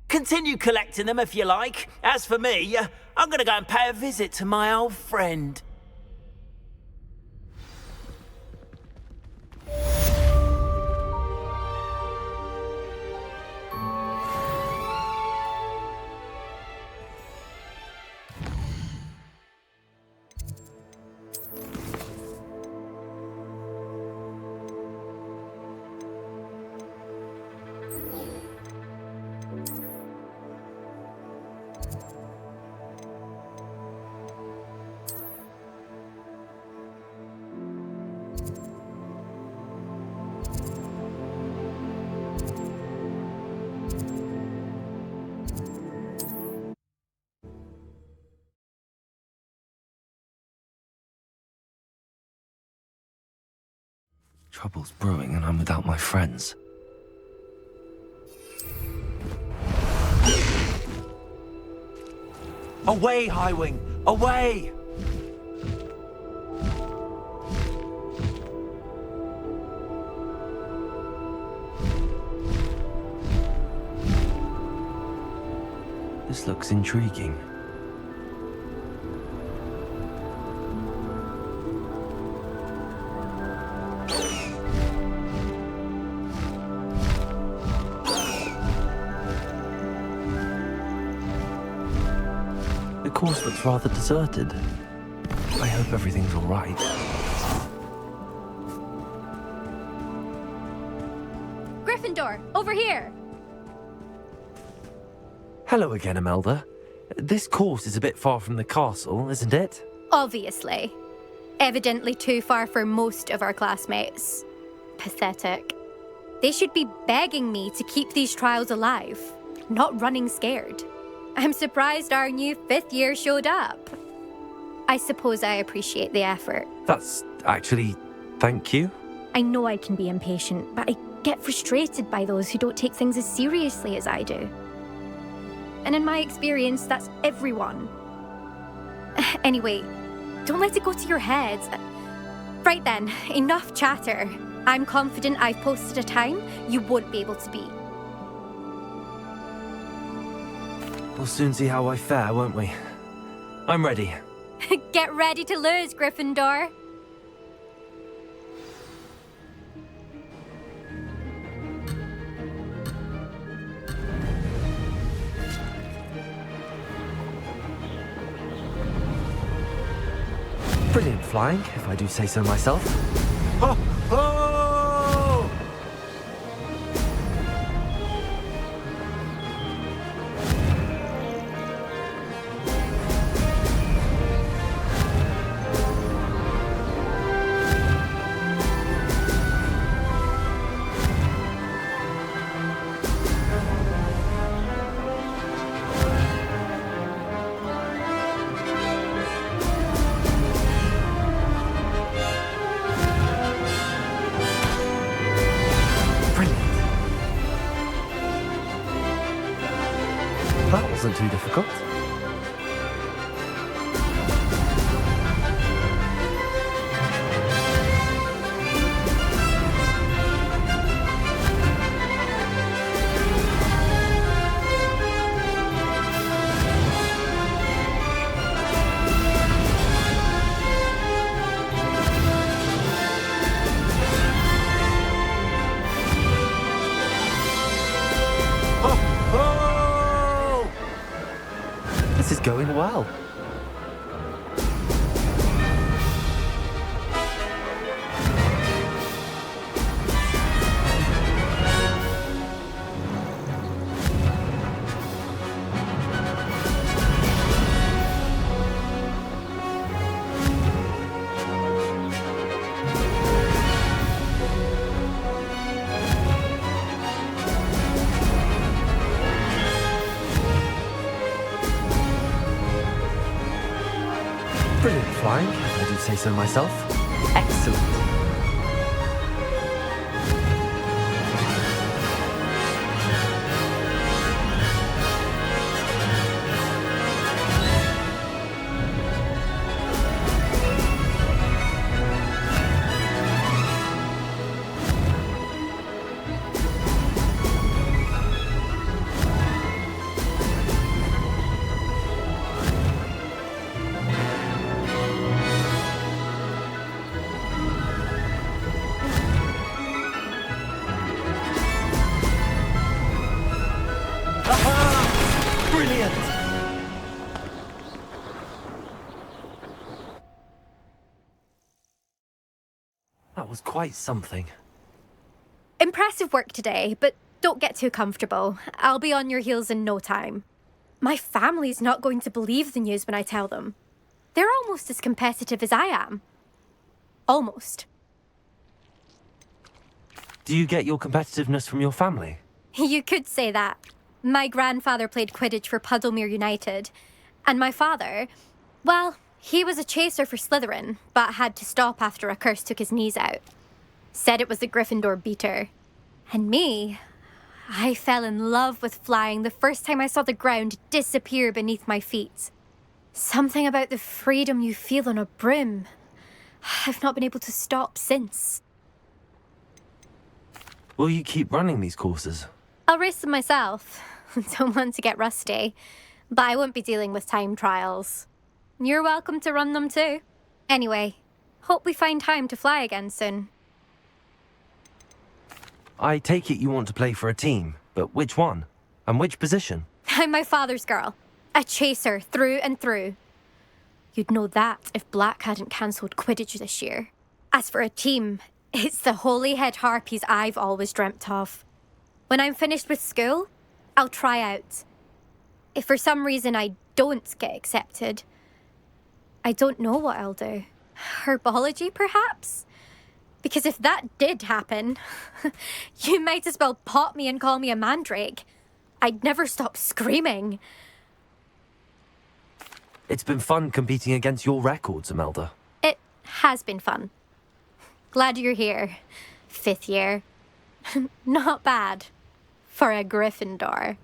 Continue collecting them if you like. As for me, I'm going to go and pay a visit to my old friend. Trouble's brewing and I'm without my friends. Away, Highwing! Away! This looks intriguing. The course looks rather deserted. I hope everything's all right. Gryffindor, over here! Hello again, Imelda. This course is a bit far from the castle, isn't it? Obviously. Evidently too far for most of our classmates. Pathetic. They should be begging me to keep these trials alive, not running scared. I'm surprised our new 5th year showed up. I suppose I appreciate the effort. That's actually... thank you. I know I can be impatient, but I get frustrated by those who don't take things as seriously as I do. And in my experience, that's everyone. Anyway, don't let it go to your head. Right then, enough chatter. I'm confident I've posted a time you won't be able to beat. We'll soon see how I fare, won't we? I'm ready. Get ready to lose, Gryffindor. Brilliant flying, if I do say so myself. Ho, ho! That wasn't too difficult. satisfying, if I do say so myself. Excellent. That was quite something. Impressive work today, but don't get too comfortable. I'll be on your heels in no time. My family's not going to believe the news when I tell them. They're almost as competitive as I am. Almost. Do you get your competitiveness from your family? You could say that. My grandfather played Quidditch for Puddlemere United. And my father, well, he was a chaser for Slytherin, but had to stop after a curse took his knees out. Said it was the Gryffindor beater. And me, I fell in love with flying the first time I saw the ground disappear beneath my feet. Something about the freedom you feel on a broom. I've not been able to stop since. Will you keep running these courses? I'll race them myself. Don't want to get rusty. But I won't be dealing with time trials. You're welcome to run them too. Anyway, hope we find time to fly again soon. I take it you want to play for a team, but which one? And which position? I'm my father's girl. A chaser through and through. You'd know that if Black hadn't cancelled Quidditch this year. As for a team, it's the Holyhead Harpies I've always dreamt of. When I'm finished with school, I'll try out. If for some reason I don't get accepted, I don't know what I'll do. Herbology, perhaps? Because if that did happen, you might as well pop me and call me a mandrake. I'd never stop screaming. It's been fun competing against your records, Imelda. It has been fun. Glad you're here. 5th year. Not bad. For a Gryffindor.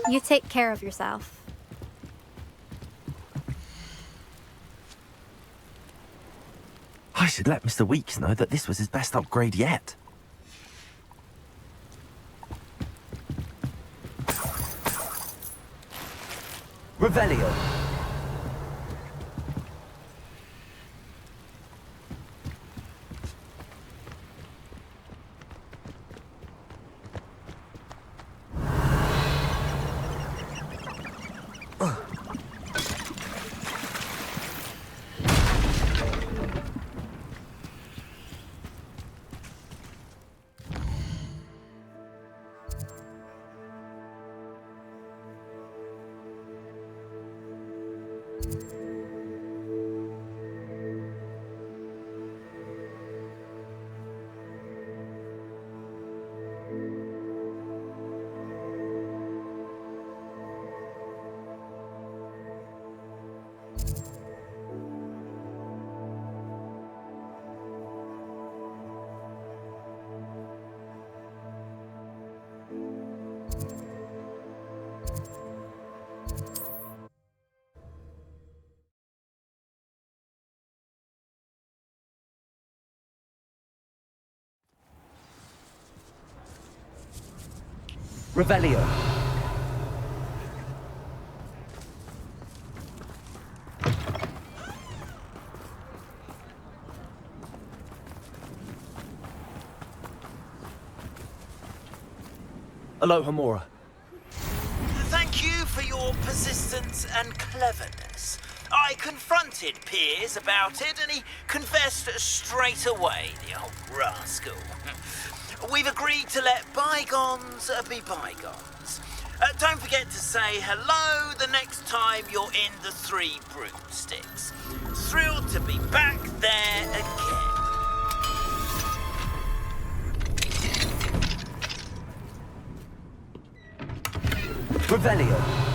You take care of yourself. I should let Mr. Weeks know that this was his best upgrade yet. Revelio. Revelio. Aloha Mora. Thank you for your persistence and cleverness. I confronted Piers about it and he confessed straight away, the old rascal. We've agreed to let bygones be bygones. Don't forget to say hello the next time you're in the Three Broomsticks. Thrilled to be back there again. Revelio.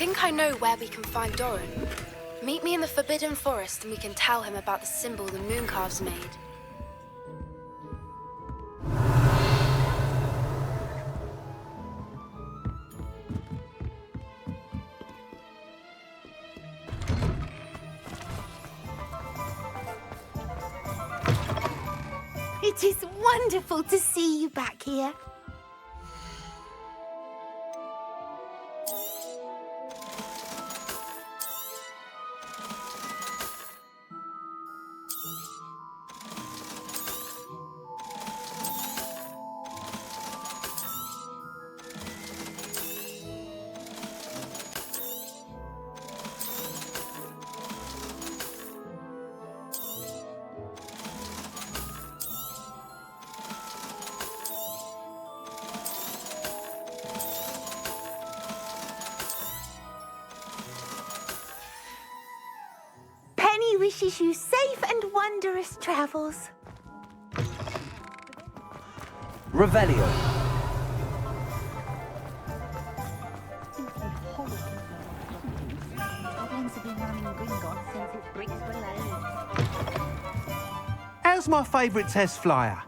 think I know where we can find Doran. Meet me in the Forbidden Forest and we can tell him about the symbol the Mooncalves made. It is wonderful to see you back here. Wishes you safe and wondrous travels. Revelio. How's my favourite test flyer?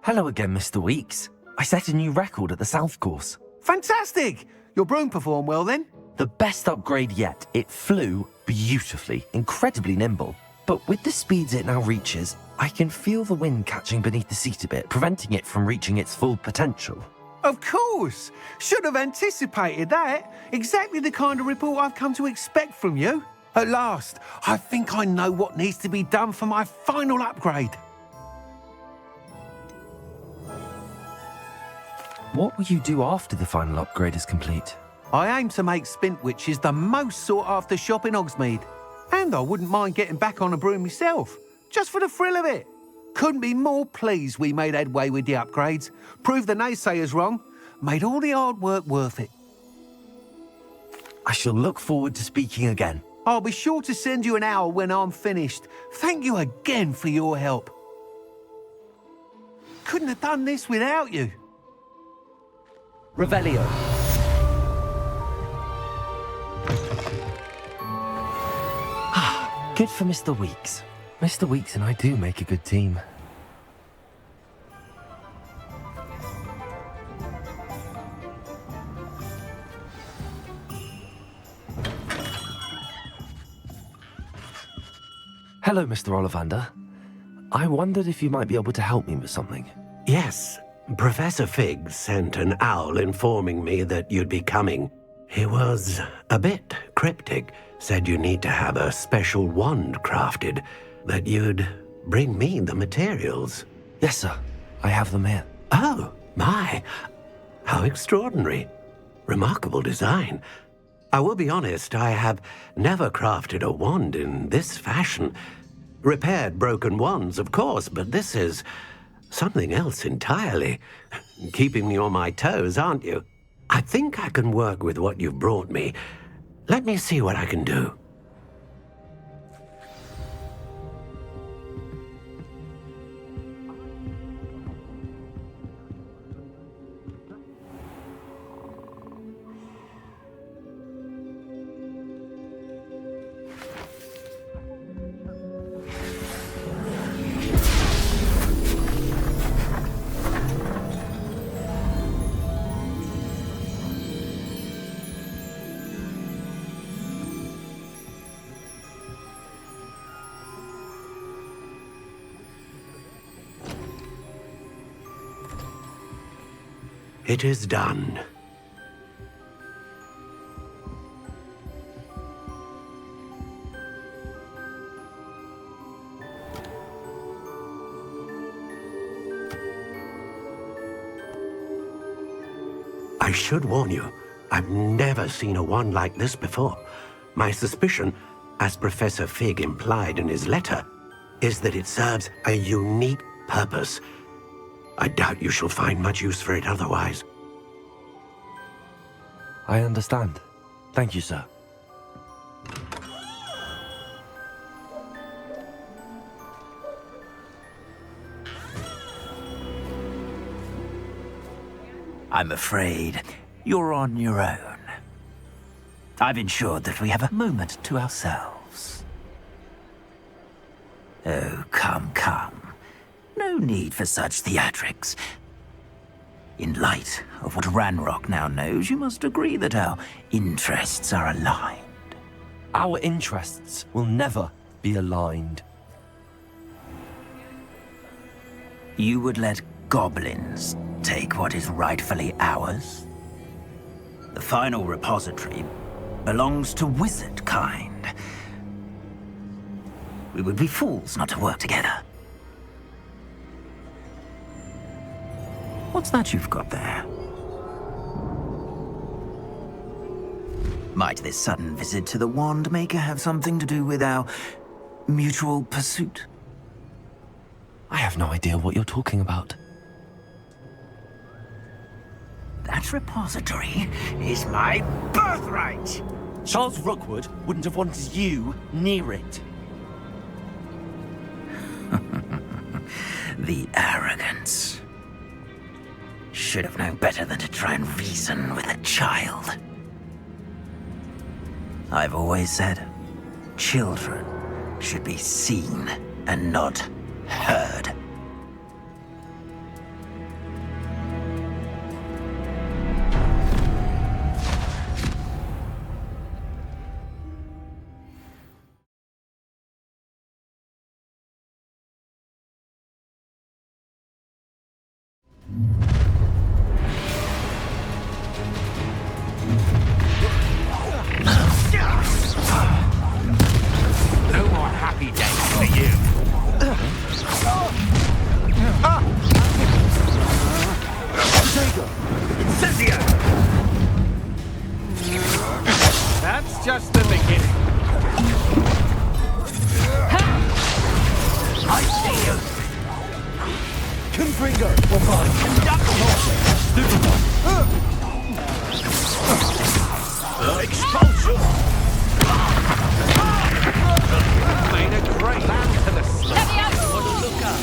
Hello again, Mr. Weeks. I set a new record at the South Course. Fantastic! Your broom performed well then? The best upgrade yet. It flew beautifully, incredibly nimble. But with the speeds it now reaches, I can feel the wind catching beneath the seat a bit, preventing it from reaching its full potential. Of course! Should have anticipated that. Exactly the kind of report I've come to expect from you. At last, I think I know what needs to be done for my final upgrade. What will you do after the final upgrade is complete? I aim to make Spintwitches the most sought-after shop in Hogsmeade. And I wouldn't mind getting back on a broom myself, just for the thrill of it. Couldn't be more pleased we made headway with the upgrades, proved the naysayers wrong, made all the hard work worth it. I shall look forward to speaking again. I'll be sure to send you an owl when I'm finished. Thank you again for your help. Couldn't have done this without you. Revelio. Good for Mr. Weeks. Mr. Weeks and I do make a good team. Hello, Mr. Ollivander. I wondered if you might be able to help me with something. Yes, Professor Figg sent an owl informing me that you'd be coming. He was a bit cryptic, said you need to have a special wand crafted, that you'd bring me the materials. Yes, sir. I have them here. Oh, my. How extraordinary. Remarkable design. I will be honest, I have never crafted a wand in this fashion. Repaired broken wands, of course, but this is something else entirely. Keeping me on my toes, aren't you? I think I can work with what you've brought me. Let me see what I can do. It is done. I should warn you, I've never seen a wand like this before. My suspicion, as Professor Figg implied in his letter, is that it serves a unique purpose. I doubt you shall find much use for it otherwise. I understand. Thank you, sir. I'm afraid you're on your own. I've ensured that we have a moment to ourselves. Oh, come, come. No need for such theatrics. In light of what Ranrock now knows, you must agree that our interests are aligned. Our interests will never be aligned. You would let goblins take what is rightfully ours? The final repository belongs to wizard kind. We would be fools not to work together. What's that you've got there? Might this sudden visit to the Wand Maker have something to do with our mutual pursuit? I have no idea what you're talking about. That repository is my birthright! Charles Rookwood wouldn't have wanted you near it. The arrogance. Should have known better than to try and reason with a child. I've always said, children should be seen and not heard. No more happy days for you. Incendio! That's just the beginning. I see you. Confringo! Expulsion! Made a great land to the slip. What a looker.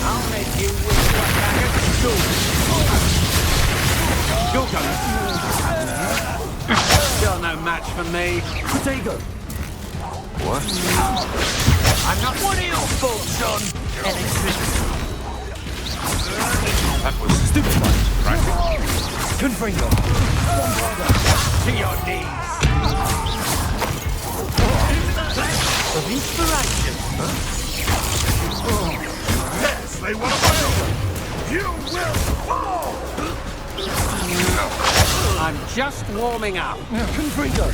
I'll make you wish you were back at school. You're going. Still no match for me. Potato! What? I'm not one of your fault, son. Electricity. That was stupid, right? Confringo! To your knees. Of inspiration, huh? Yes, they want to fail. You will fall! I'm just warming up. Confringo!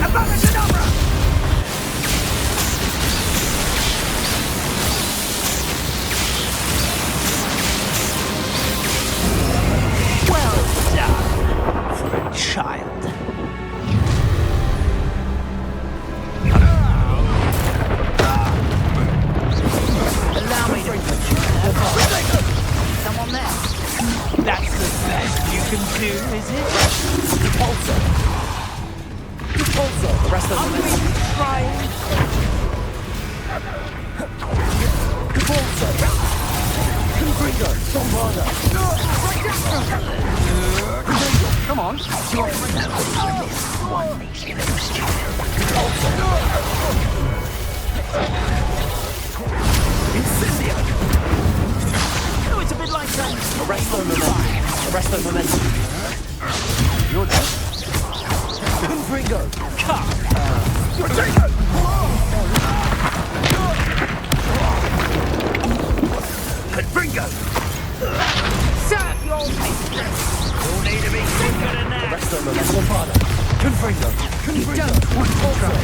Abracadabra! Well done for a child. Allow me to someone there. That's the best you can do, is it? Repulsor! Repulsor! The rest of them is trying. Repulsor! Confringo! Bombarda! Come on. One makes you look stupid. Incendio! Oh, it's a bit like that. Arrest the momentum. Arrest the momentum. You're done. Confringo! Come! Potato! Confringo! Serve your mistress! You'll need to be quicker than that! Arrest the momentum. Bombarda! Confringo! Confringo! You don't want to try that,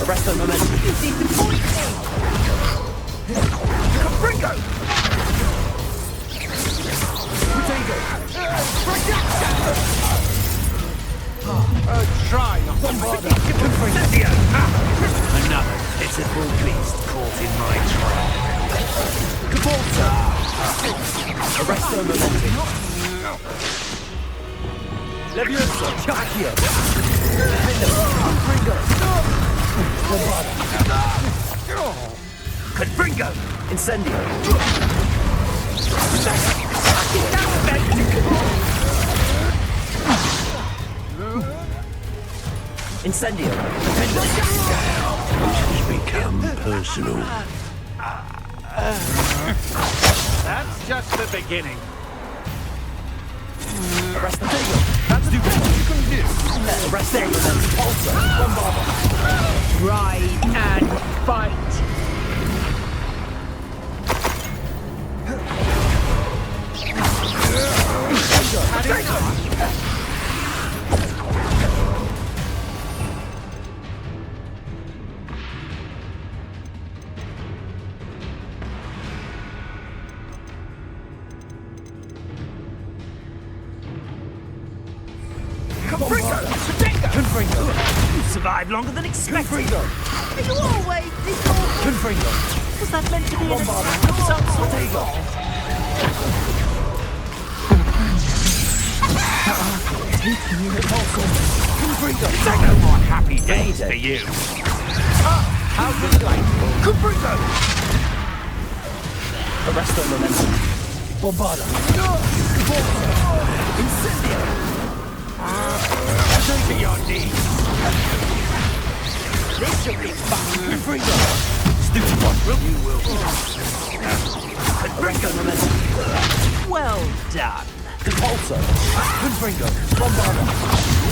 Arrest the momentum. you disappoint me! Confringo! Potato! Try not to Bombarda! Incendio! Another pitiful beast caught in my trap. Repulsor! Arrest the momentum. Leviosa! Accio! Confringo! Confringo! Incendio! Incendio! This has become personal. That's just the beginning. Arrest the table! That's the best you can do! Arrest the table, then Pulsar! Bombarder! Ride and fight. Confringo! You survived longer than expected! Confringo! Are you always this awful? Confringo! Was that meant to be an Bombarder! attack? Table! Confringo! No more happy days for you! How delightful! Confringo! Arresto momentum! Bombarder! Incendio! To your knees! This should be fun. Confringo! Stupid one, you will. Arresto momentum! Well done. Depulso! Confringo! Bombarder!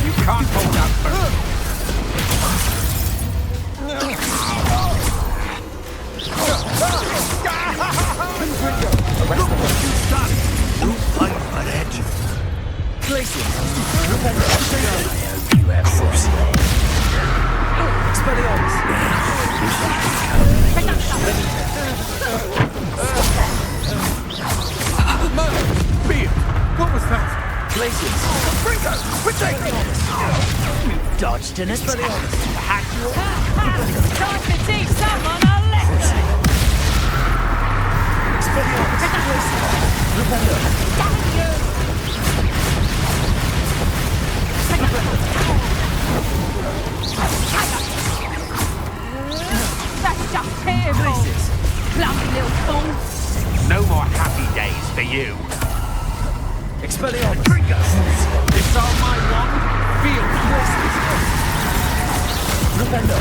You can't hold up first. Confringo! Arresto momentum! You fight for that. Glacier! Flipendo! I hope you have foresight. Expelliarmus! Merlin! Beard! What was that? Glaciers! Confringo! Expelliarmus! You dodged an attack. Had you? Time to teach someone a lesson. Expelliarmus! Glacier! Flipendo! That's just terrible. Plump little fool. No more happy days for you. Expelliarmus! Disarm my wand. Feel Flipendo!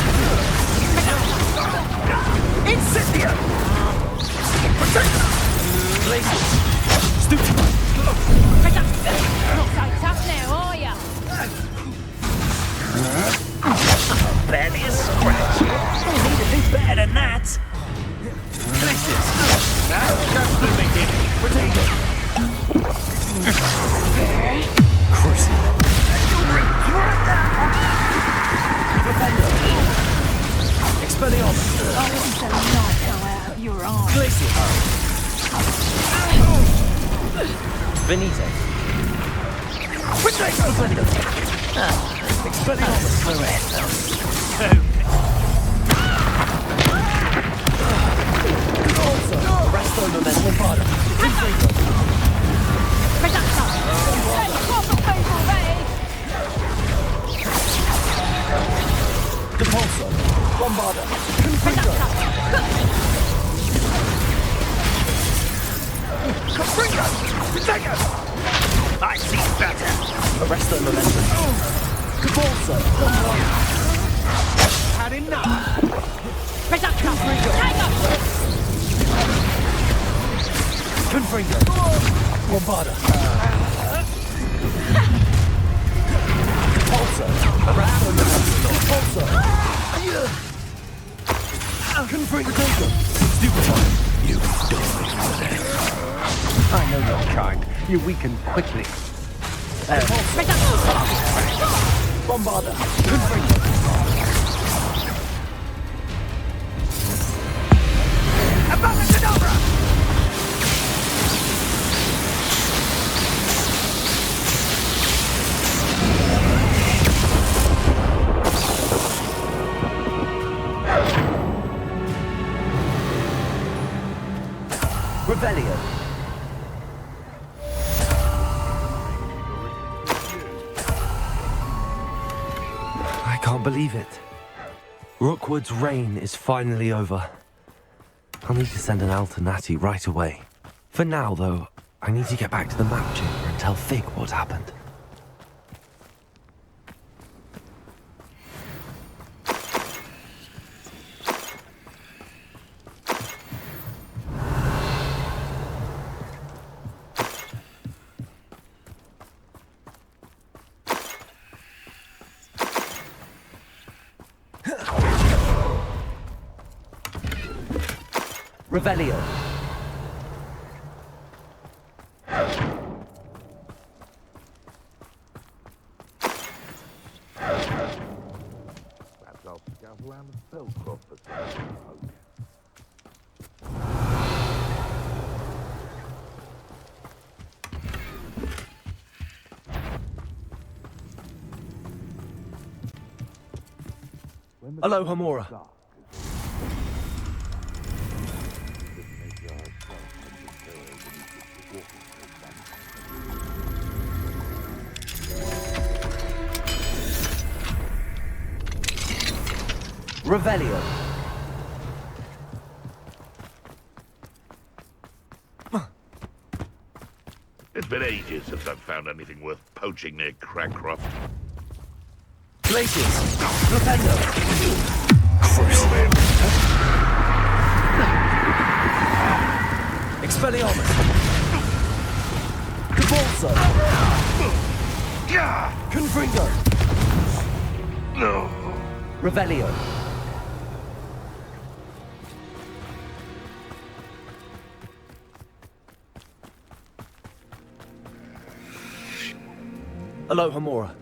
Incendio! Glaciers! Stupefy! Not so tough now, are ya? Barely a scratch. You need to do better than that. Glaciers! That's just the beginning. Potato! Cruising! You'll regret that. Flipendo! Expelliarmus! I want the light go out of your eyes. Glaciers! Benito! Potato! Expelliarmus! Resto momentum bombarder! Confringo! Depulso! Bombarder! Confringo! Confringo! Potato! I see better. Arresto momentum! Depulso! Bombarder! Had enough. Confringo! Confringo! Bombarder! Depulso! Arresto momentum! Depulso! Confringo! Stupefy! You die for that. I know your kind. You weaken quickly. Bombarder! Confringo! Abacadabra! Rebellion! can't believe it. Rookwood's reign is finally over. I'll need to send an Al to Natty right away. For now, though, I need to get back to the map chamber and tell Figg what happened. Revelio. Perhaps I'll scout around the Spellcroft for some. Aloha Mora. Revelio. It's been ages since I've found anything worth poaching near Cragcroft. Glaciers. Flipendo. Expelliarmus. Cabalso. Confringo. Revelio. Aloha Mora.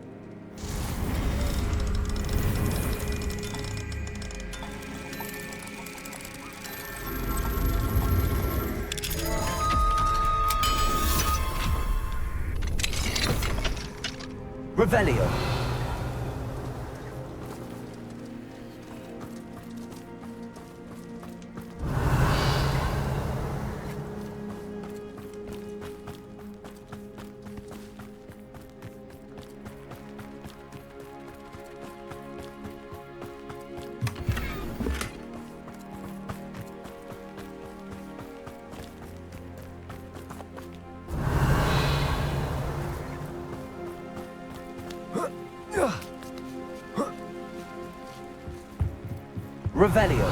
Revelio. Revelio.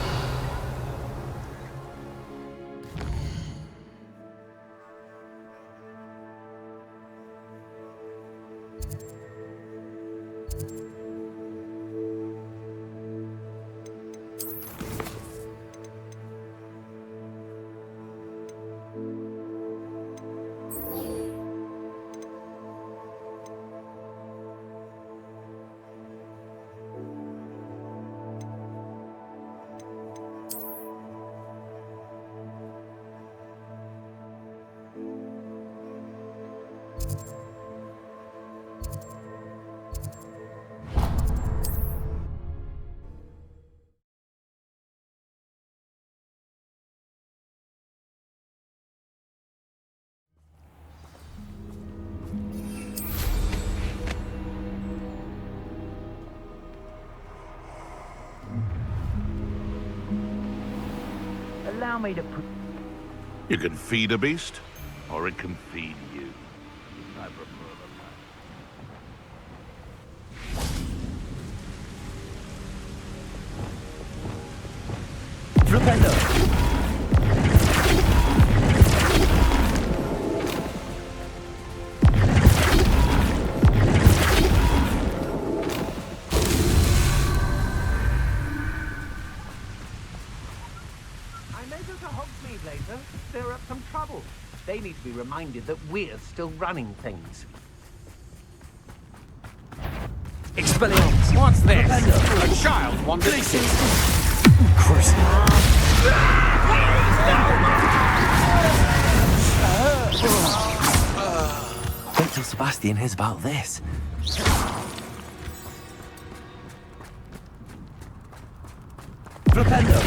Allow me to... You can feed a beast, or it can feed you. I prefer the Flipendo. Stir up some trouble. They need to be reminded that we're still running things. Expelliarmus. What's this? Flipendo. A child wanted... Wait till Sebastian hears about this. Flipendo.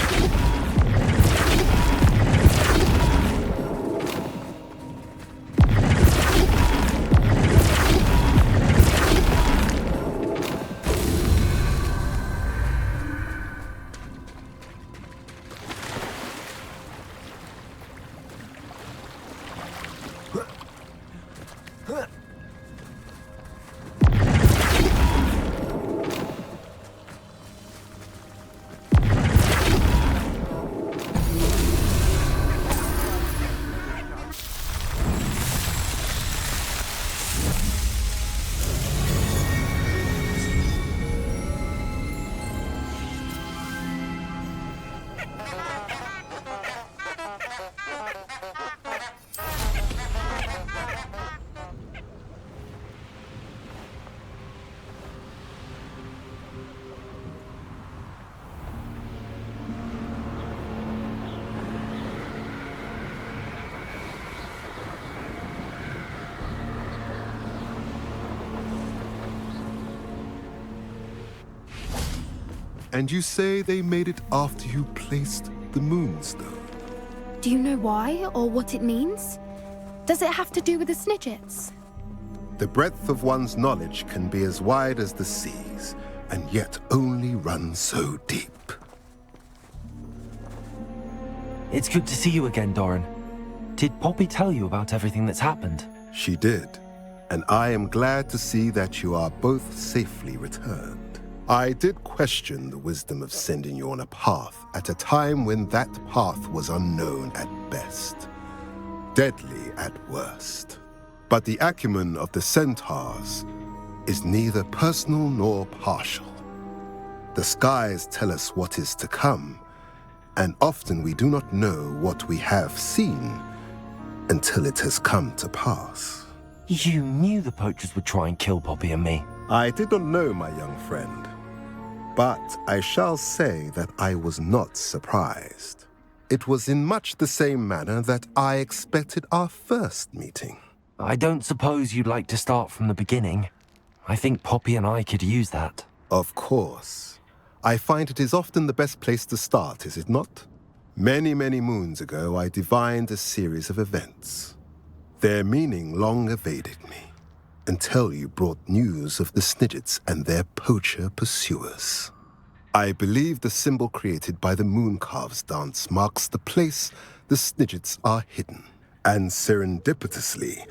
And you say they made it after you placed the Moonstone? Do you know why or what it means? Does it have to do with the Snidgets? The breadth of one's knowledge can be as wide as the seas, and yet only run so deep. It's good to see you again, Doran. Did Poppy tell you about everything that's happened? She did, and I am glad to see that you are both safely returned. I did question the wisdom of sending you on a path at a time when that path was unknown at best, deadly at worst. But the acumen of the centaurs is neither personal nor partial. The skies tell us what is to come, and often we do not know what we have seen until it has come to pass. You knew the poachers would try and kill Poppy and me. I did not know, my young friend, but I shall say that I was not surprised. It was in much the same manner that I expected our first meeting. I don't suppose you'd like to start from the beginning. I think Poppy and I could use that. Of course. I find it is often the best place to start, is it not? Many, many moons ago, I divined a series of events. Their meaning long evaded me, until you brought news of the Snidgets and their poacher pursuers. I believe the symbol created by the Mooncalves dance marks the place the Snidgets are hidden. And serendipitously,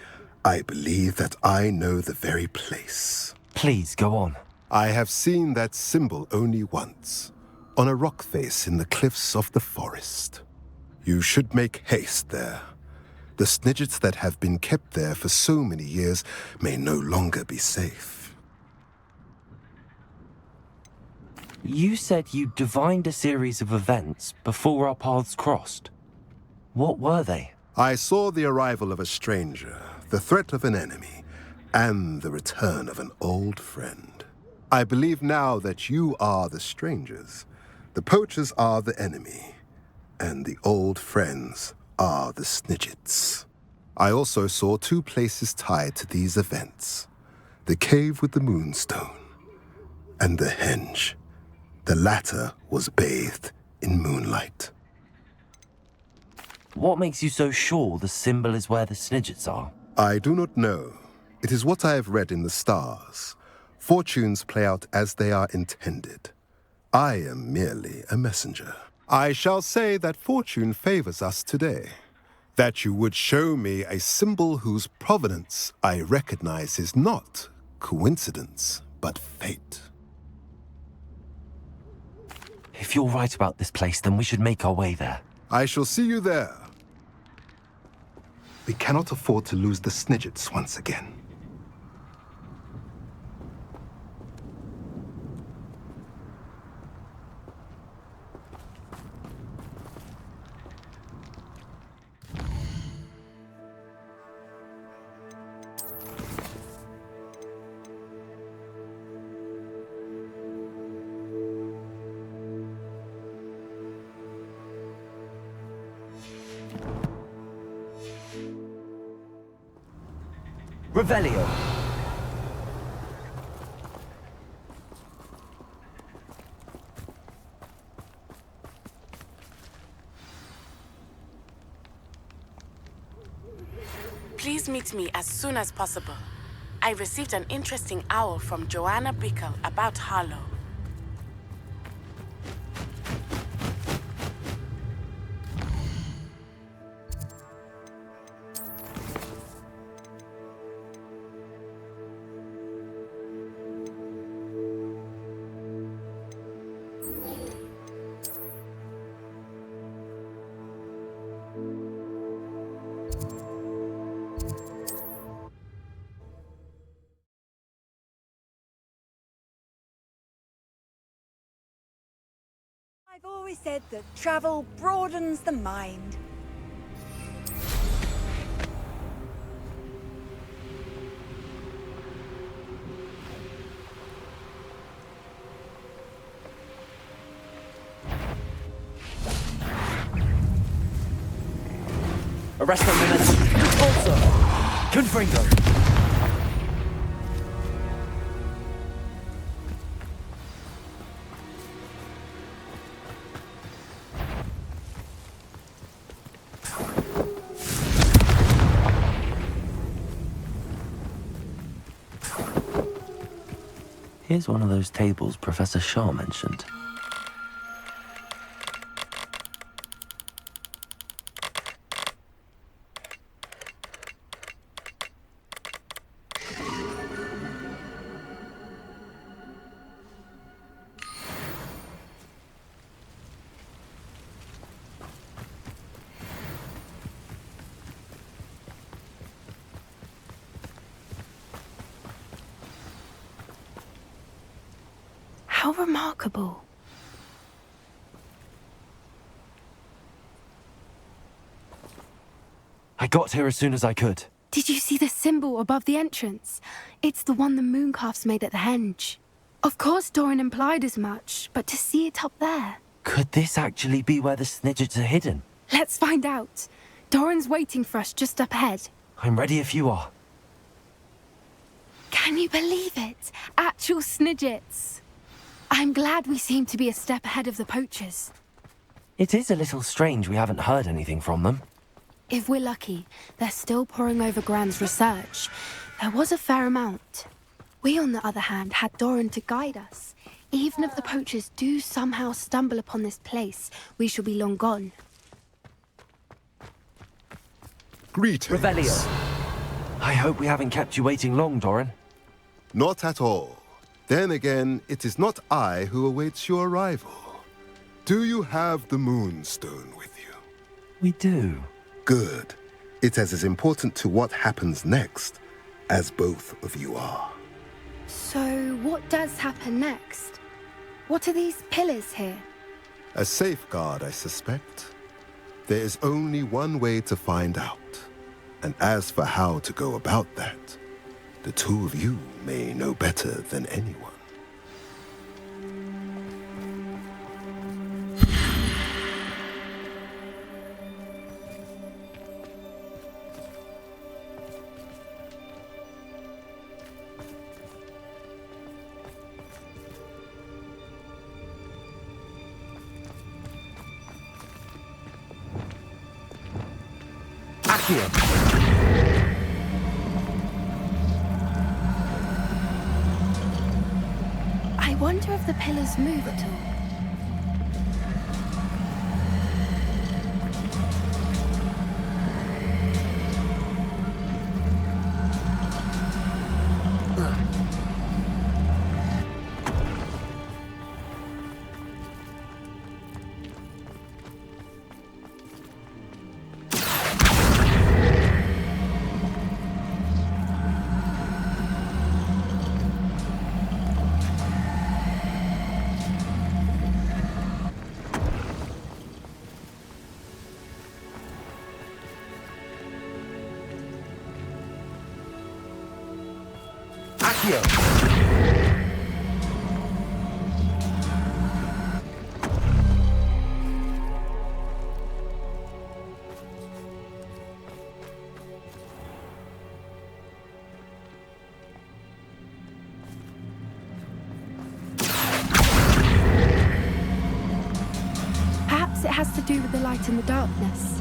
I believe that I know the very place. Please, go on. I have seen that symbol only once, on a rock face in the cliffs of the forest. You should make haste there. The Snidgets that have been kept there for so many years may no longer be safe. You said you divined a series of events before our paths crossed. What were they? I saw the arrival of a stranger, the threat of an enemy, and the return of an old friend. I believe now that you are the strangers, the poachers are the enemy, and the old friends are the Snidgets. I also saw two places tied to these events: the cave with the Moonstone and the henge. The latter was bathed in moonlight. What makes you so sure the symbol is where the Snidgets are? I do not know. It is what I have read in the stars. Fortunes play out as they are intended. I am merely a messenger. I shall say that fortune favors us today. That you would show me a symbol whose provenance I recognize is not coincidence, but fate. If you're right about this place, then we should make our way there. I shall see you there. We cannot afford to lose the Snidgets once again. Revelio. Please meet me as soon as possible. I received an interesting owl from Joanna Brickell about Harlow. I've always said that travel broadens the mind. Arrest them, minutes. Also, Confringo. Here's one of those tables Professor Shah mentioned. How remarkable. I got here as soon as I could. Did you see the symbol above the entrance? It's the one the mooncalves made at the henge. Of course Doran implied as much, but to see it up there... Could this actually be where the Snidgets are hidden? Let's find out. Doran's waiting for us just up ahead. I'm ready if you are. Can you believe it? Actual Snidgets. I'm glad we seem to be a step ahead of the poachers. It is a little strange we haven't heard anything from them. If we're lucky, they're still poring over Gran's research. There was a fair amount. We, on the other hand, had Doran to guide us. Even if the poachers do somehow stumble upon this place, we shall be long gone. Greetings. Revelio. I hope we haven't kept you waiting long, Doran. Not at all. Then again, it is not I who awaits your arrival. Do you have the Moonstone with you? We do. Good. It is as important to what happens next as both of you are. So, what does happen next? What are these pillars here? A safeguard, I suspect. There is only one way to find out. And as for how to go about that, the two of you may know better than anyone. I wonder if the pillars move at all. Perhaps it has to do with the light and the darkness.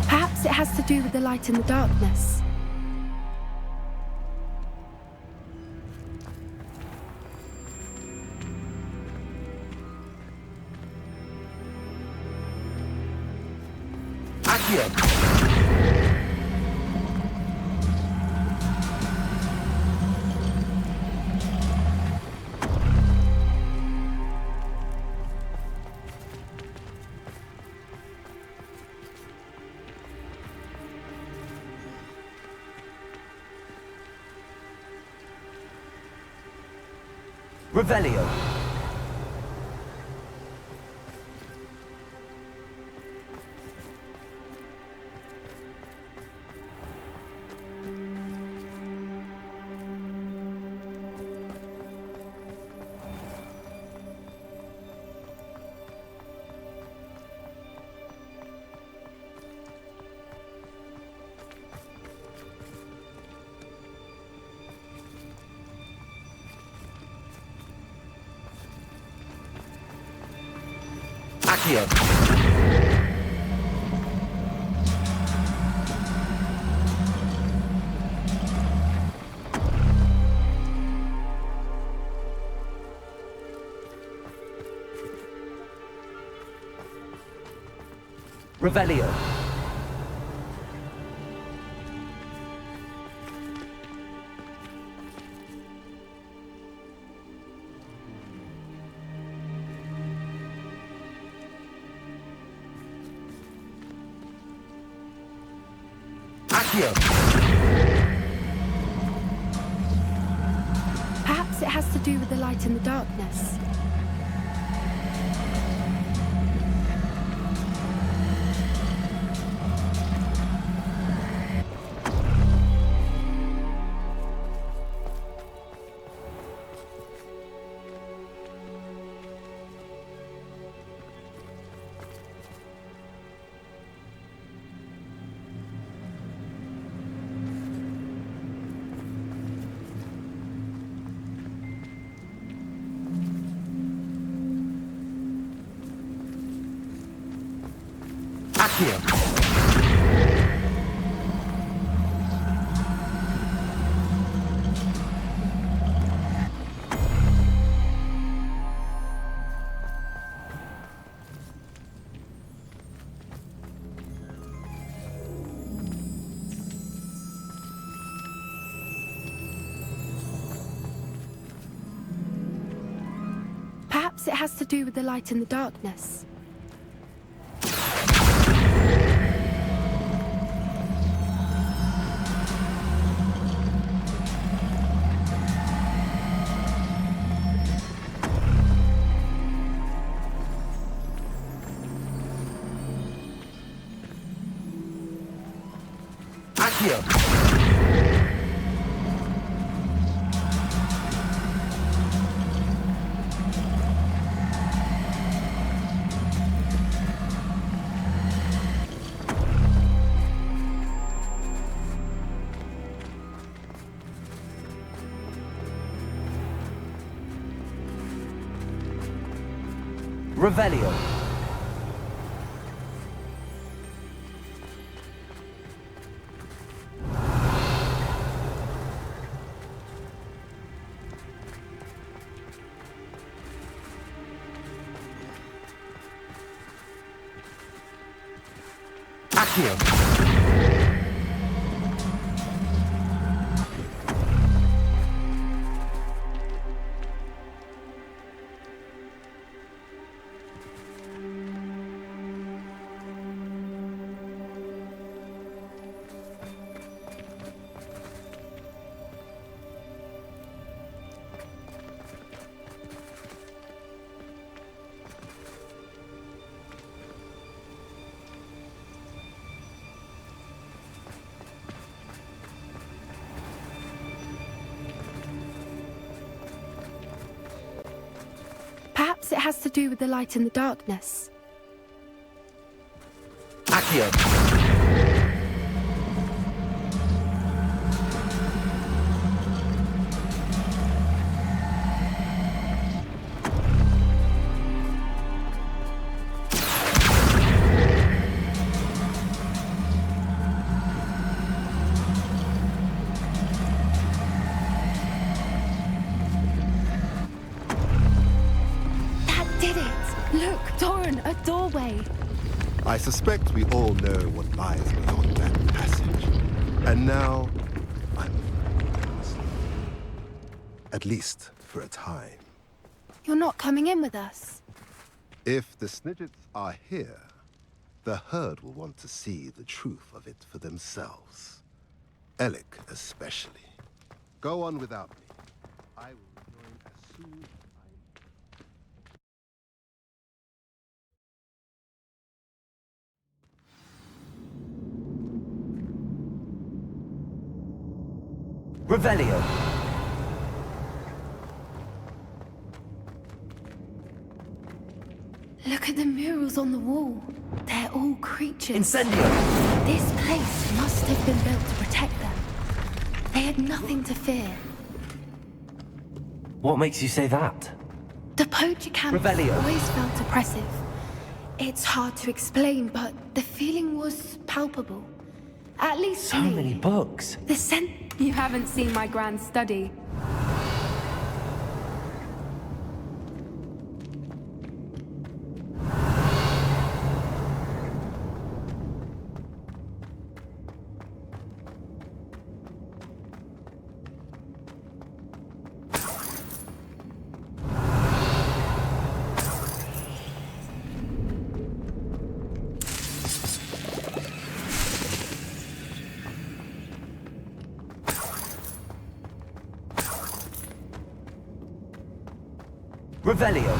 Perhaps it has to do with the light and the darkness. Revelio. Accio. Revelio. Perhaps it has to do with the light and the darkness. Perhaps it has to do with the light and the darkness. Revelio. Accio. Perhaps it has to do with the light and the darkness. Accio. I suspect we all know what lies beyond that passage. And now, I'm at least for a time. You're not coming in with us? If the Snidgets are here, the herd will want to see the truth of it for themselves. Alec especially. Go on without me. I will rejoin as soon Revelio. Look at the murals on the wall. They're all creatures. Incendio. This place must have been built to protect them. They had nothing to fear. What makes you say that? The poacher camp Revelio. always felt oppressive. It's hard to explain, but the feeling was palpable. At least So many books. The scent... You haven't seen my grand study. Revelio.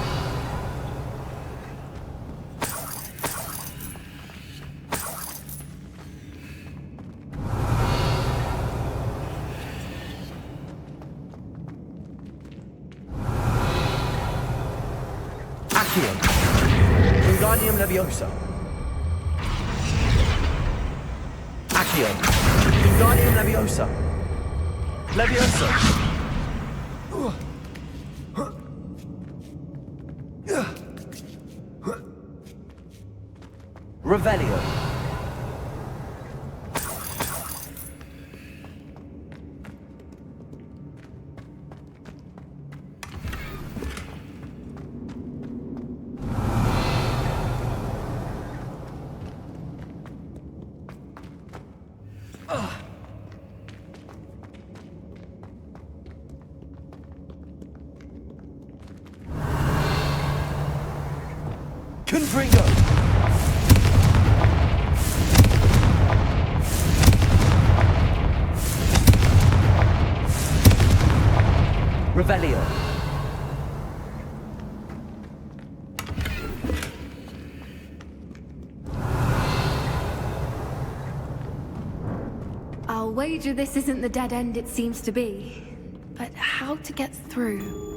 Accio. Wingardium Leviosa. Accio. Wingardium Leviosa. Leviosa. Revelio. Confringo. Revelio. I'll wager this isn't the dead end it seems to be. But how to get through?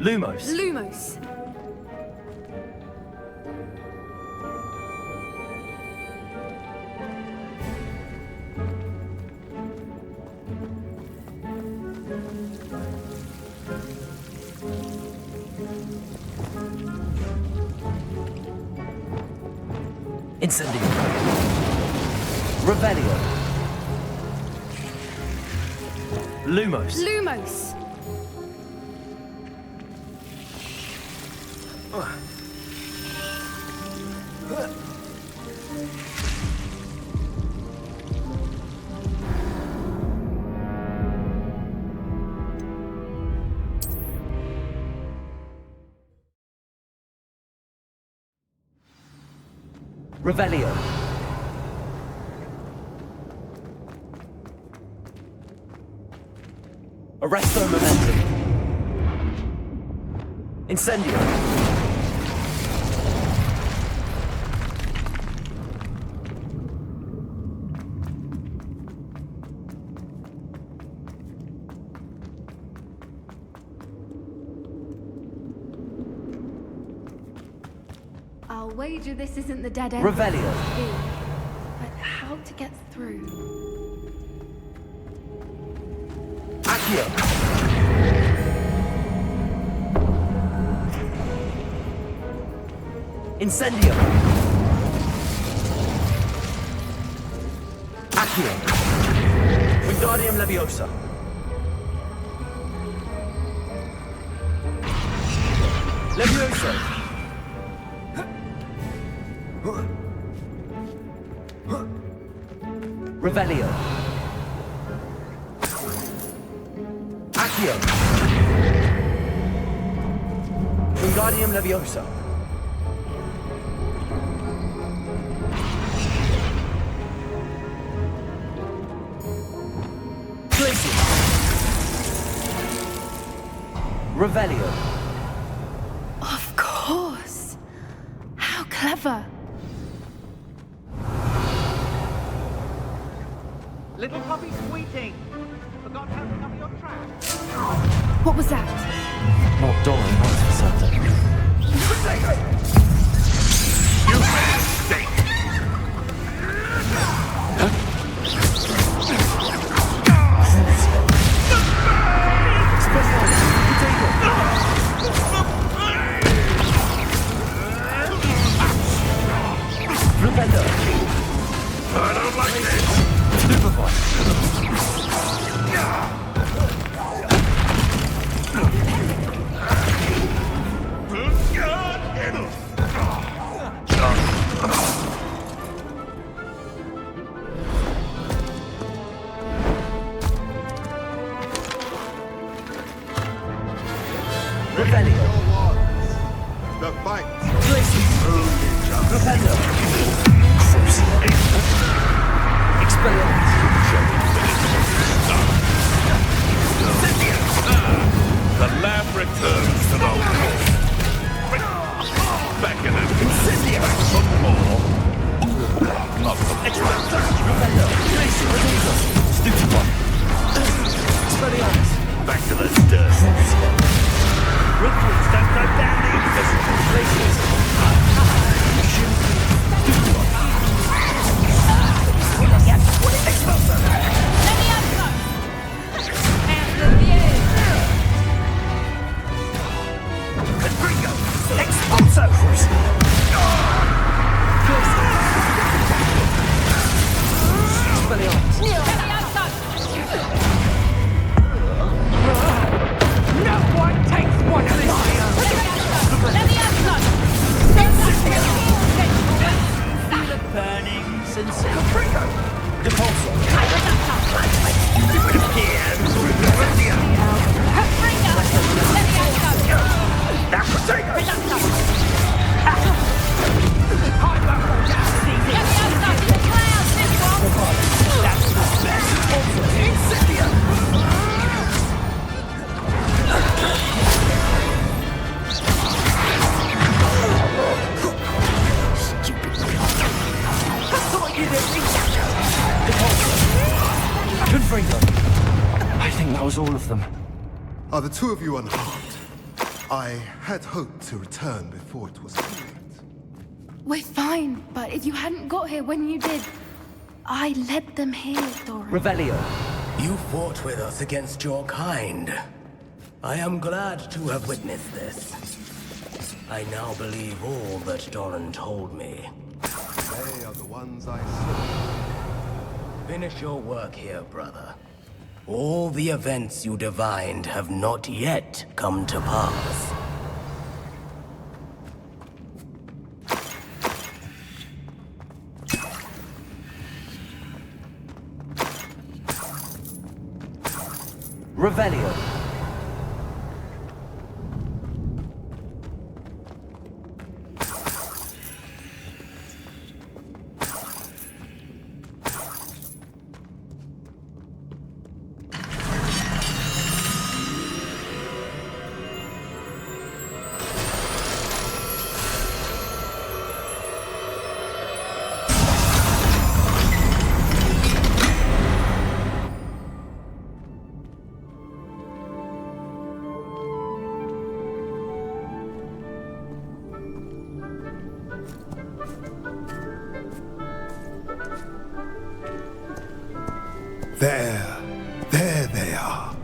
Lumos. Lumos. Incendio. Revelio. Lumos. Lumos. Revelio. Arresto momentum. Incendio. I'll wager this isn't the dead end. Revelio. But how to get through? Accio. Incendio. Accio. Wingardium Leviosa. Leviosa. Revelio. Accio. Accio. Wingardium Leviosa. Glacius. Revelio. Of course. How clever. Little puppy squeaking. Forgot something on your track. What was that? Not Doran, that's for certain. You made a mistake. Flipendo. I don't like this. Revelio. The fight. Flipendo. Expelliarmus. The lab returns to the home. Back in it. Back for more. Not for Revelio. Stupid one. Expelliarmus. back to the dirt. Ricketts, don't go down the invisible places. Confringo! Expulso! Expelliarmus! No one takes one of this! Feel it burning, sincere. Confringo! Depulso! It would appear. Confringo. I think that was all of them. Are the two of you unharmed? I had hoped to return before it was too late. We're fine, but if you hadn't got here when you did, I led them here, Doran. Revelio. You fought with us against your kind. I am glad to have witnessed this. I now believe all that Doran told me. They are the ones I saw. Finish your work here, brother. All the events you divined have not yet come to pass. Revelio. There they are.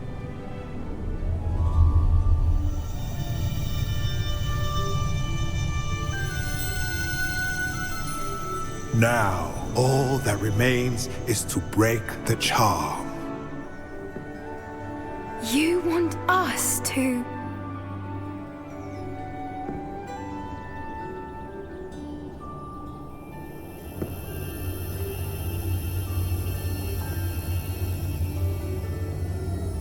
Now, all that remains is to break the charm. You want us to...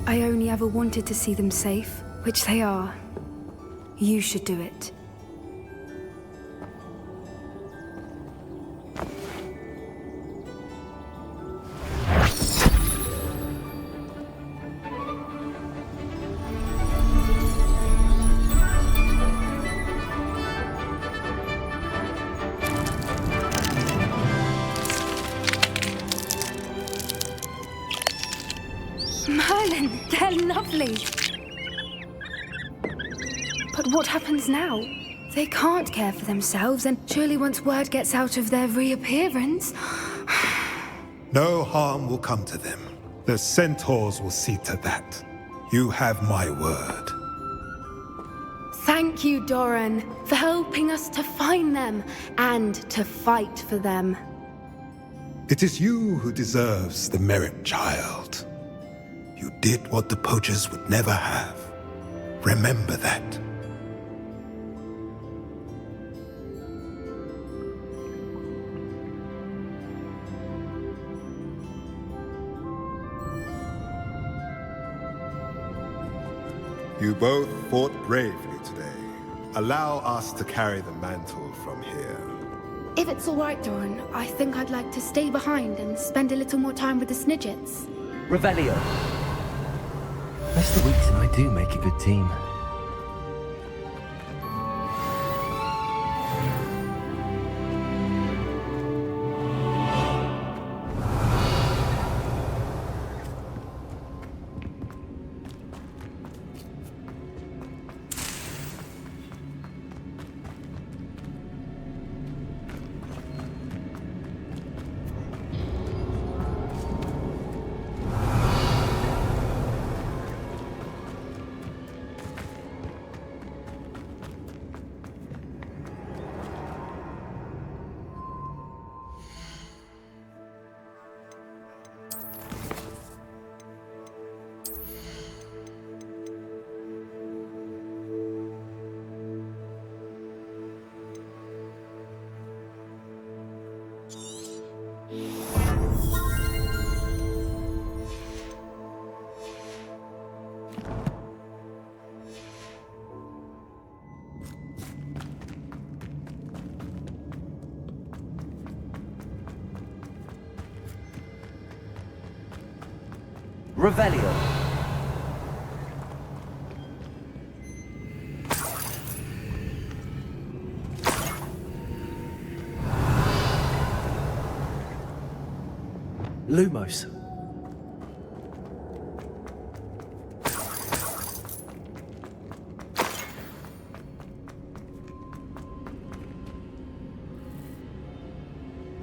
I I only ever wanted to see them safe, which they are. You should do it. Merlin, they're lovely. But what happens now? They can't care for themselves, and surely once word gets out of their reappearance... No harm will come to them. The centaurs will see to that. You have my word. Thank you, Doran, for helping us to find them and to fight for them. It is you who deserves the merit, child. You did what the poachers would never have. Remember that. You both fought bravely today. Allow us to carry the mantle from here. If it's all right, Doran, I think I'd like to stay behind and spend a little more time with the Snidgets. Revelio. Mr. Weeks and I do make a good team. Revelio. Lumos.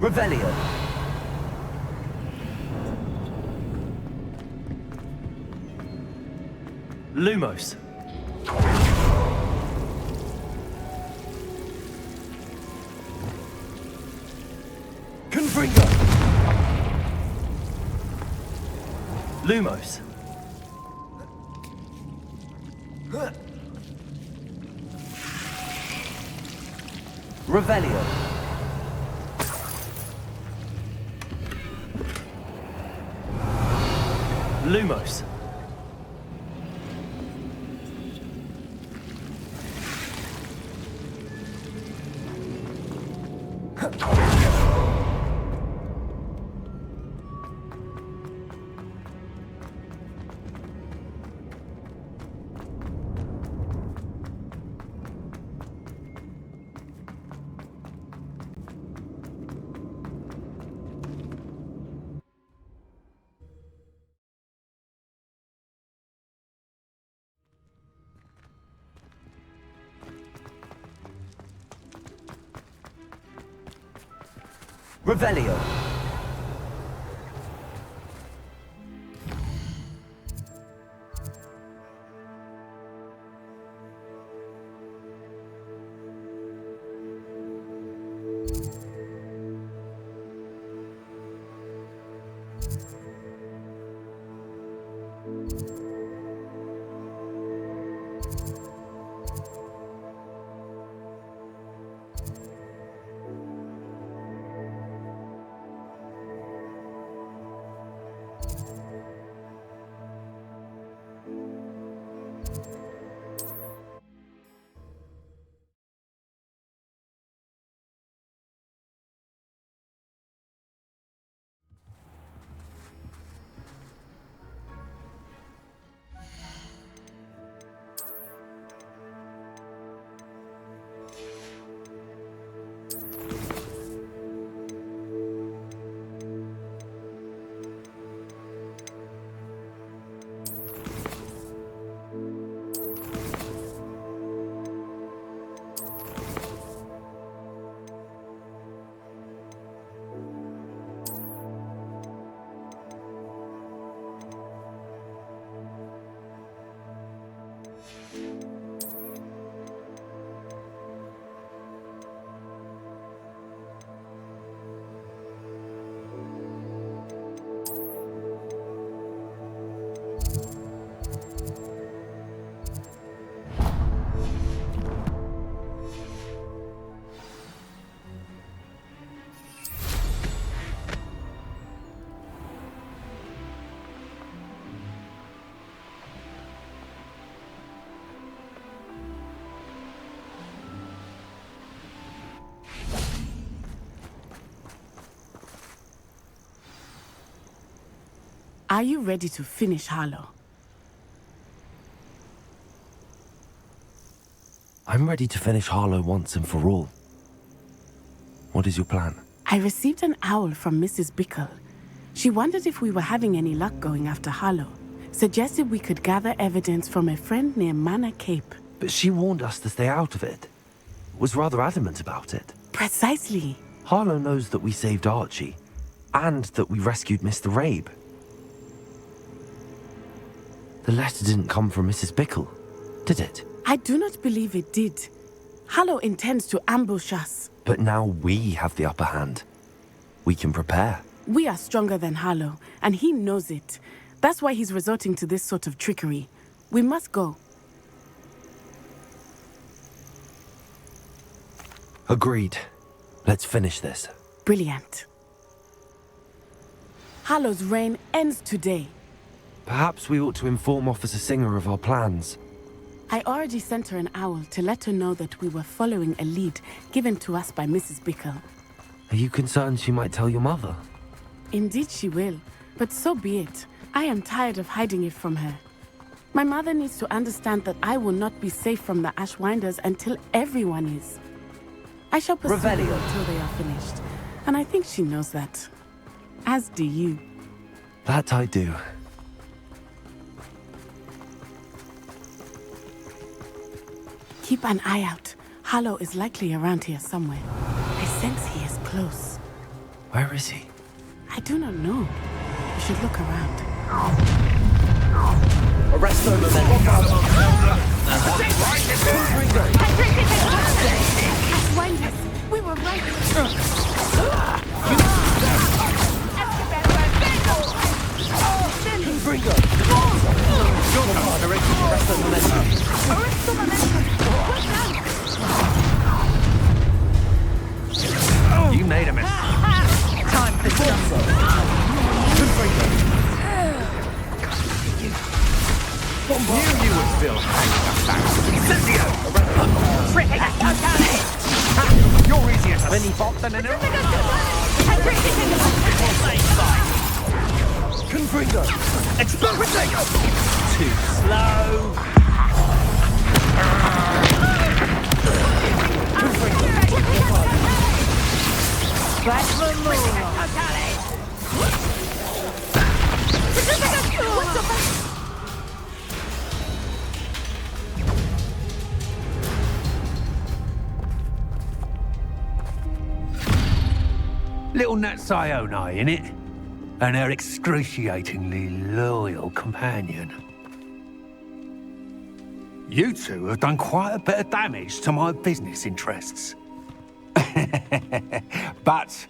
Revelio. Lumos. Confringo. Lumos. Revelio. Lumos. Revelio. Are you ready to finish Harlow? I'm ready to finish Harlow once and for all. What is your plan? I received an owl from Mrs. Bickle. She wondered if we were having any luck going after Harlow. Suggested we could gather evidence from a friend near Manor Cape. But she warned us to stay out of it. Was rather adamant about it. Precisely. Harlow knows that we saved Archie, and that we rescued Mr. Rabe. The letter didn't come from Mrs. Bickle, did it? I do not believe it did. Harlow intends to ambush us. But now we have the upper hand. We can prepare. We are stronger than Harlow, and he knows it. That's why he's resorting to this sort of trickery. We must go. Agreed. Let's finish this. Brilliant. Harlow's reign ends today. Perhaps we ought to inform Officer Singer of our plans. I already sent her an owl to let her know that we were following a lead given to us by Mrs. Bickle. Are you concerned she might tell your mother? Indeed she will, but so be it. I am tired of hiding it from her. My mother needs to understand that I will not be safe from the Ashwinders until everyone is. I shall pursue them until they are finished, and I think she knows that. As do you. That I do. Keep an eye out. Harlow is likely around here somewhere. I sense he is close. Where is he? I do not know. You should look around. Arrest them and then... We were right. Confringo! Your card, arrest the momentum. Arrest the momentum! You made a mistake. Time for this. Knew you would still hang Incendio! You're easier to any bot than an Confringo! Explode! Too slow! That's the moon! Little Natsai Onai, innit? And her excruciatingly loyal companion. You two have done quite a bit of damage to my business interests. But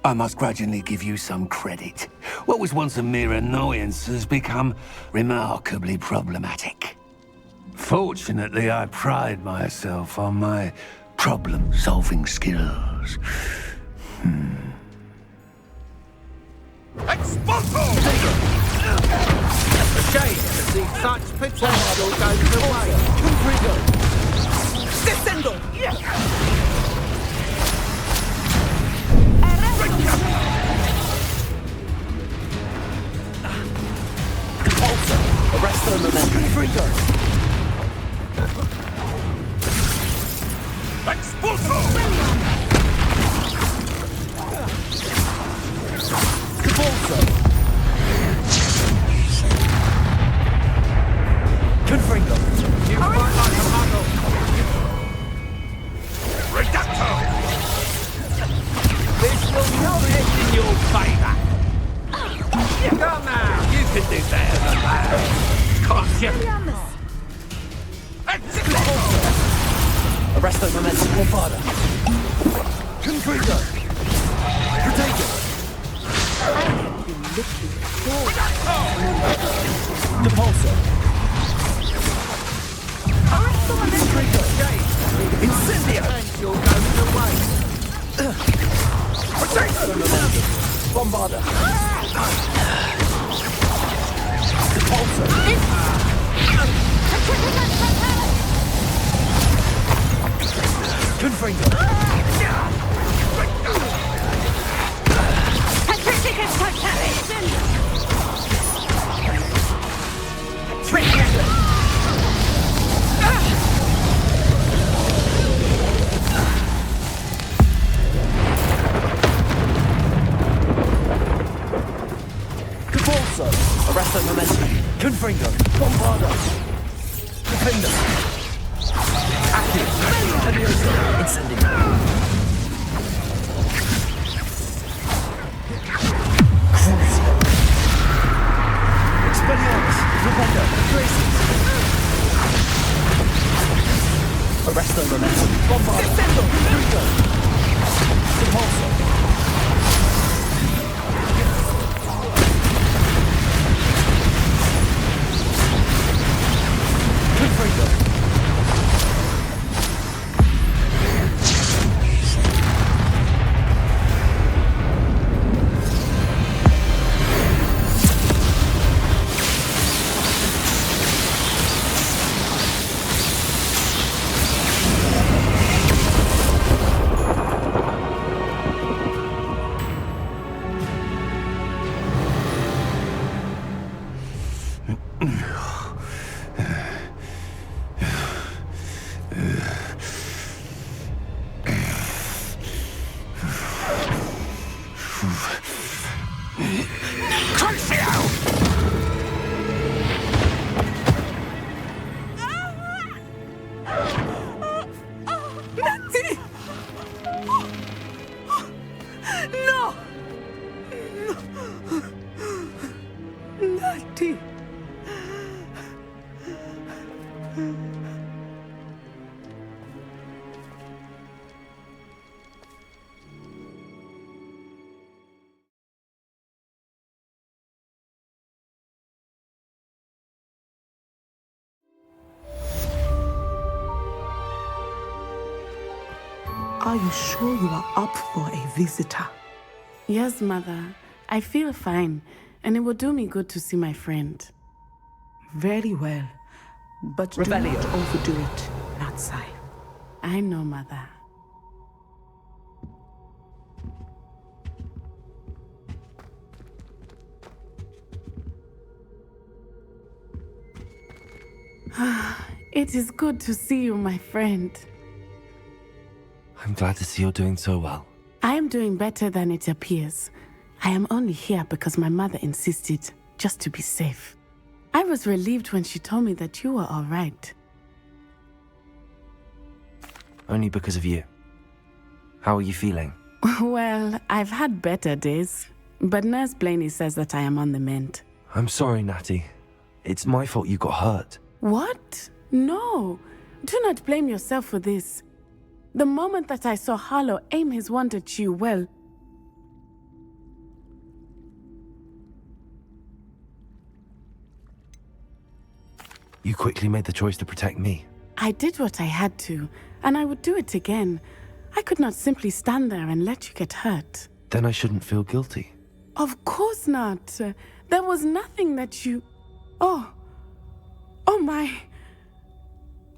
I must grudgingly give you some credit. What was once a mere annoyance has become remarkably problematic. Fortunately, I pride myself on my problem-solving skills. Expulso! That's a shame to see such potential go to the way. Confringo! Descendo! Arrest the momentum. Confringo! Expulso! Confringo! You fight like a muggle! Reducto! This will not end in your favour! Come now! You can do better than that! Can't you? Arrest the momentum, Warfather! Confringo! Protect it! Depulso! Incendio! You're going away! Protect the Bombarder! Depulso! Confringo! harder. Flipendo. Active. Incendiary. Expelliarmus. Flipendo. Traces. Arresto momentum. Bombard. Descendo. Ludo. Impulso. Confringo. Are you sure you are up for a visitor? Yes, Mother. I feel fine, and it will do me good to see my friend. Very well. But do not overdo it, Natsai. I know, Mother. It is good to see you, my friend. I'm glad to see you're doing so well. I am doing better than it appears. I am only here because my mother insisted, just to be safe. I was relieved when she told me that you were all right. Only because of you. How are you feeling? Well, I've had better days, but Nurse Blaney says that I am on the mend. I'm sorry, Natty. It's my fault you got hurt. What? No. Do not blame yourself for this. The moment that I saw Harlow aim his wand at you, well... You quickly made the choice to protect me. I did what I had to, and I would do it again. I could not simply stand there and let you get hurt. Then I shouldn't feel guilty. Of course not. There was nothing that you... Oh my...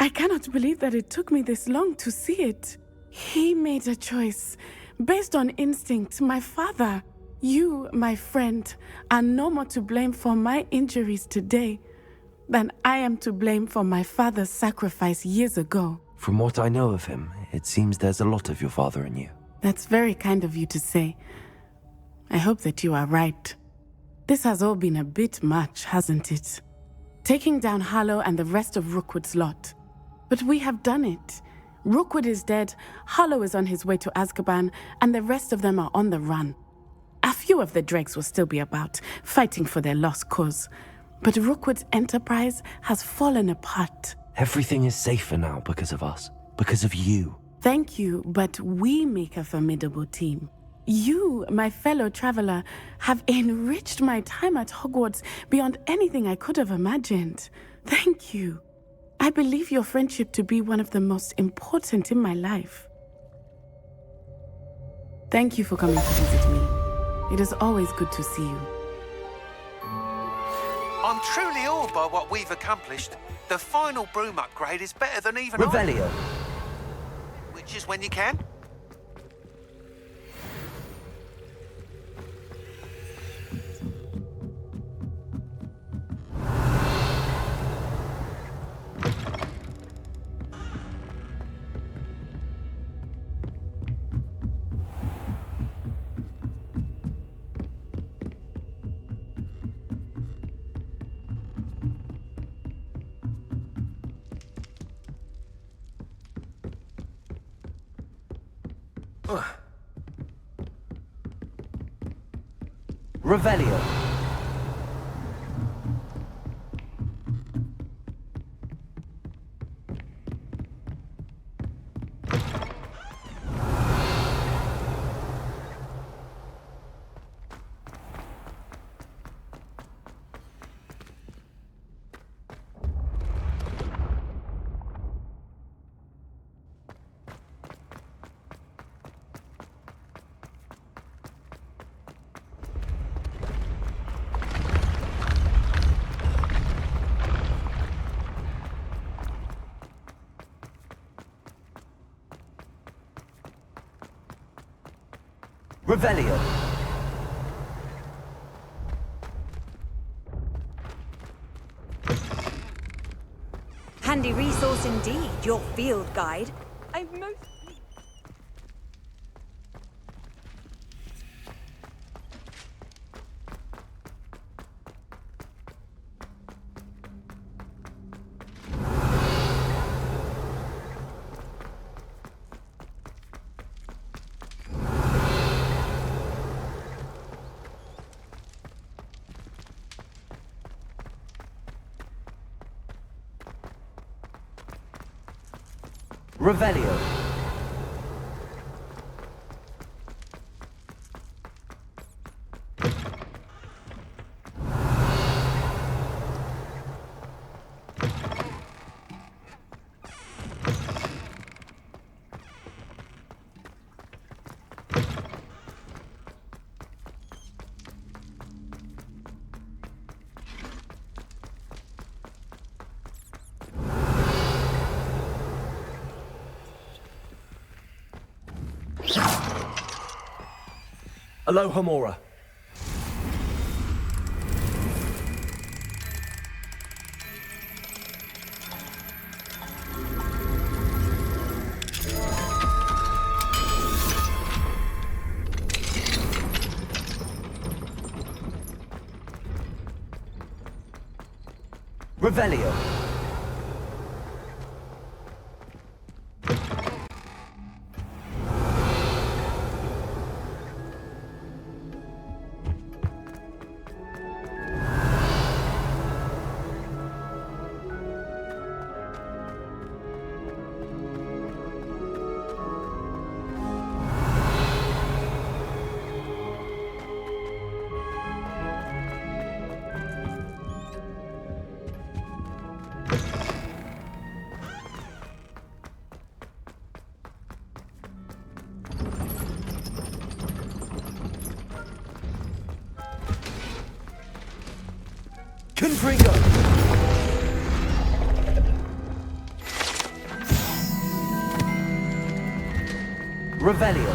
I cannot believe that it took me this long to see it. He made a choice based on instinct. My father, you, my friend, are no more to blame for my injuries today than I am to blame for my father's sacrifice years ago. From what I know of him, it seems there's a lot of your father in you. That's very kind of you to say. I hope that you are right. This has all been a bit much, hasn't it? Taking down Harlow and the rest of Rookwood's lot. But we have done it. Rookwood is dead, Harlow is on his way to Azkaban, and the rest of them are on the run. A few of the dregs will still be about, fighting for their lost cause. But Rookwood's enterprise has fallen apart. Everything is safer now because of us. Because of you. Thank you, but we make a formidable team. You, my fellow traveler, have enriched my time at Hogwarts beyond anything I could have imagined. Thank you. I believe your friendship to be one of the most important in my life. Thank you for coming to visit me. It is always good to see you. I'm truly awed by what we've accomplished. The final broom upgrade is better than even Revelio. Which is when you can. Revelio. Revelio. Handy resource indeed, your field guide. I've most... Revelio. Aloha Mora. Revelio. Confringo. Revelio.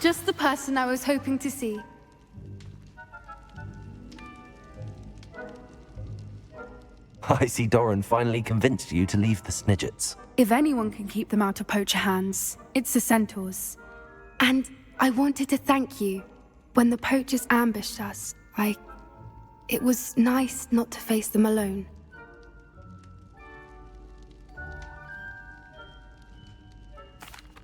Just the person I was hoping to see. I see Doran finally convinced you to leave the Snidgets. If anyone can keep them out of poacher hands, it's the centaurs. And I wanted to thank you. When the poachers ambushed us, it was nice not to face them alone.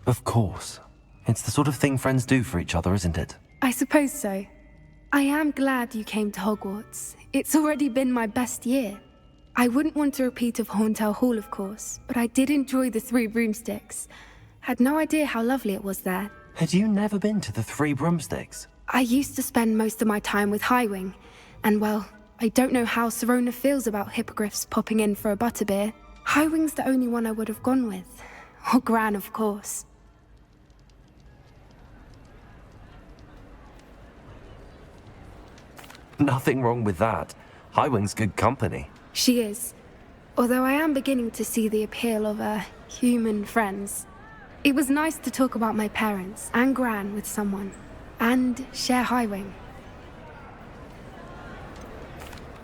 Of course. It's the sort of thing friends do for each other, isn't it? I suppose so. I am glad you came to Hogwarts. It's already been my best year. I wouldn't want a repeat of Horntail Hall, of course, but I did enjoy the 3 broomsticks. Had no idea how lovely it was there. Had you never been to the 3 broomsticks? I used to spend most of my time with Highwing, and well, I don't know how Serona feels about hippogriffs popping in for a butterbeer. Highwing's the only one I would have gone with. Or Gran, of course. Nothing wrong with that. Highwing's good company. She is. Although I am beginning to see the appeal of human friends. It was nice to talk about my parents and Gran with someone. And share Highwing.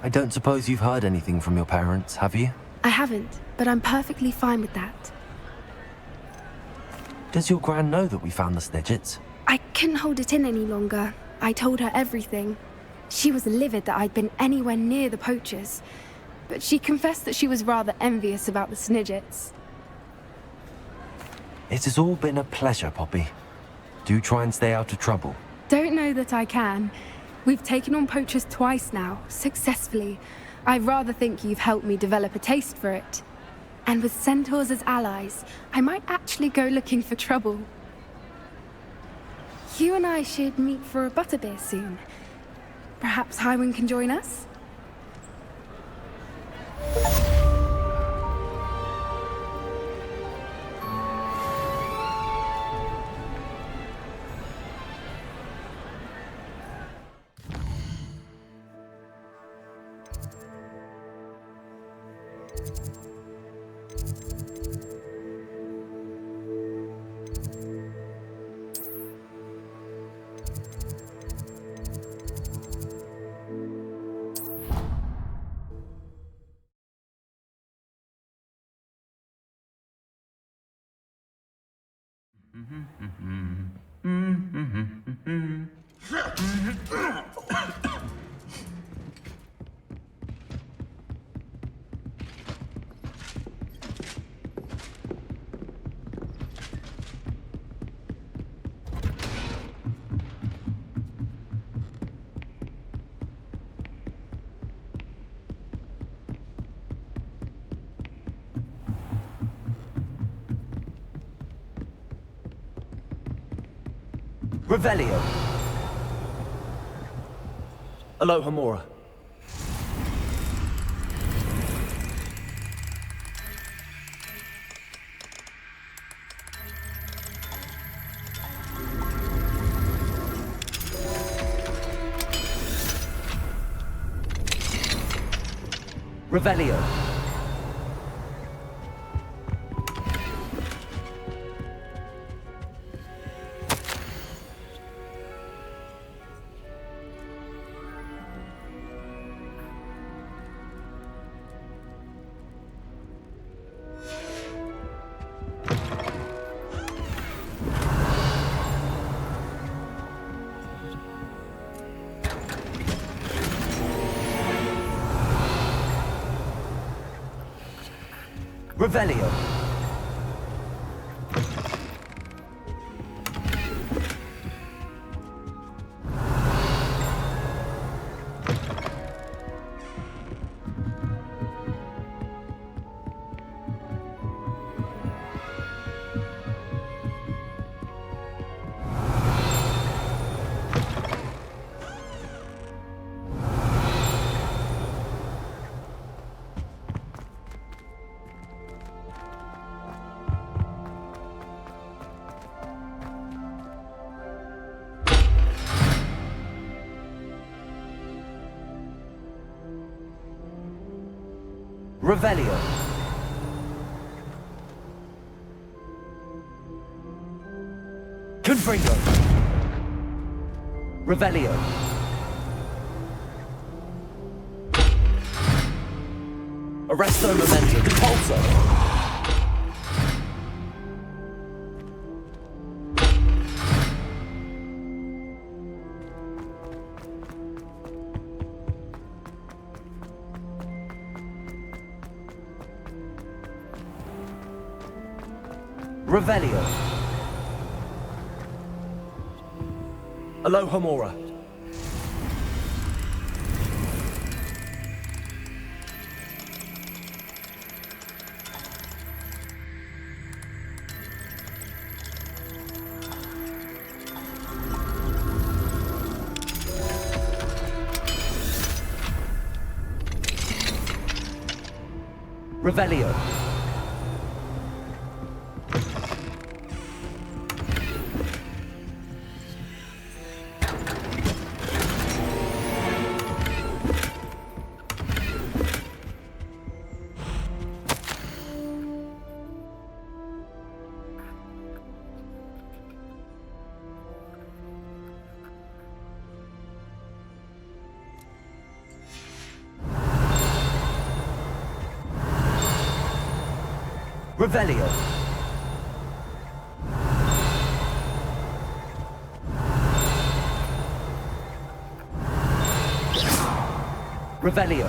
I don't suppose you've heard anything from your parents, have you? I haven't, but I'm perfectly fine with that. Does your Gran know that we found the Snidgets? I couldn't hold it in any longer. I told her everything. She was livid that I'd been anywhere near the poachers, but she confessed that she was rather envious about the Snidgets. It has all been a pleasure, Poppy. Do try and stay out of trouble. Don't know that I can. We've taken on poachers twice now, successfully. I rather think you've helped me develop a taste for it. And with centaurs as allies, I might actually go looking for trouble. You and I should meet for a butterbeer soon. Perhaps Highwing can join us? Revelio. Aloha Mora. Revelio. Revelio. Revelio. Confringo. Revelio. Arresto Memento. Compulso. Revelio. Aloha Mora. Revelio. Revelio. Revelio.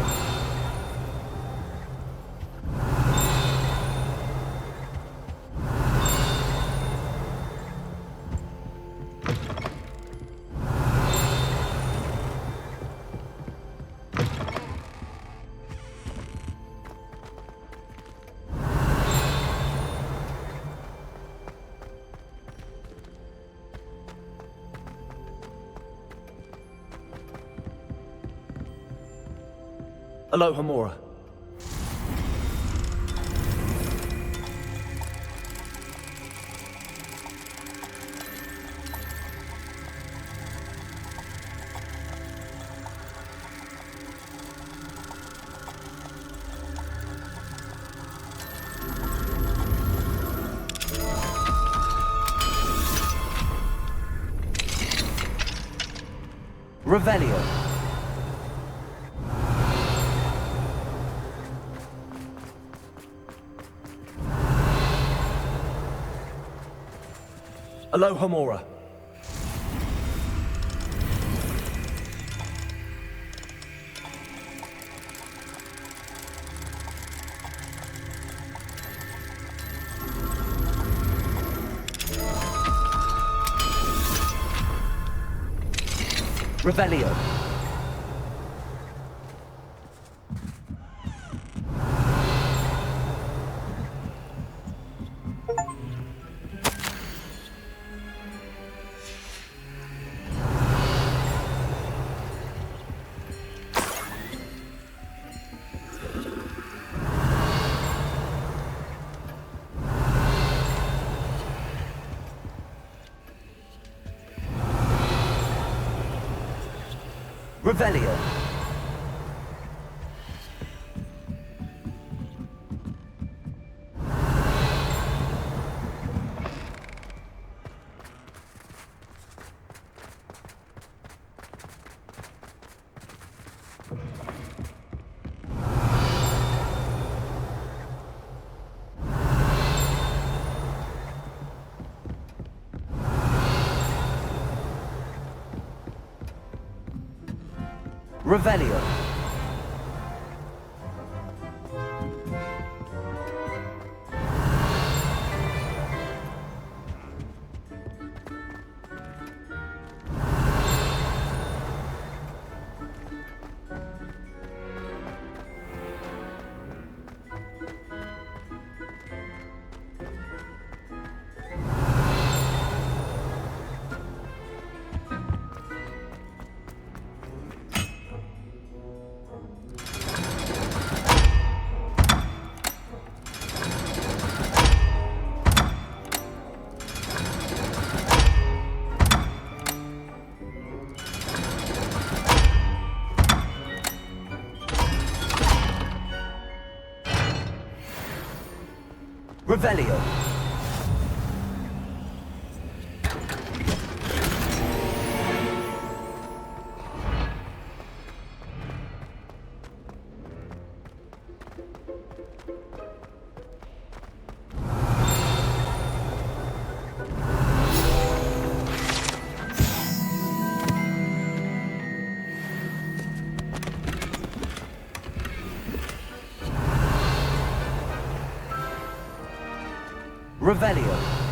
Aloha Mora. Revelio. Aloha Mora. Revelio. Revelio. Revelio. Revelio. Revelio.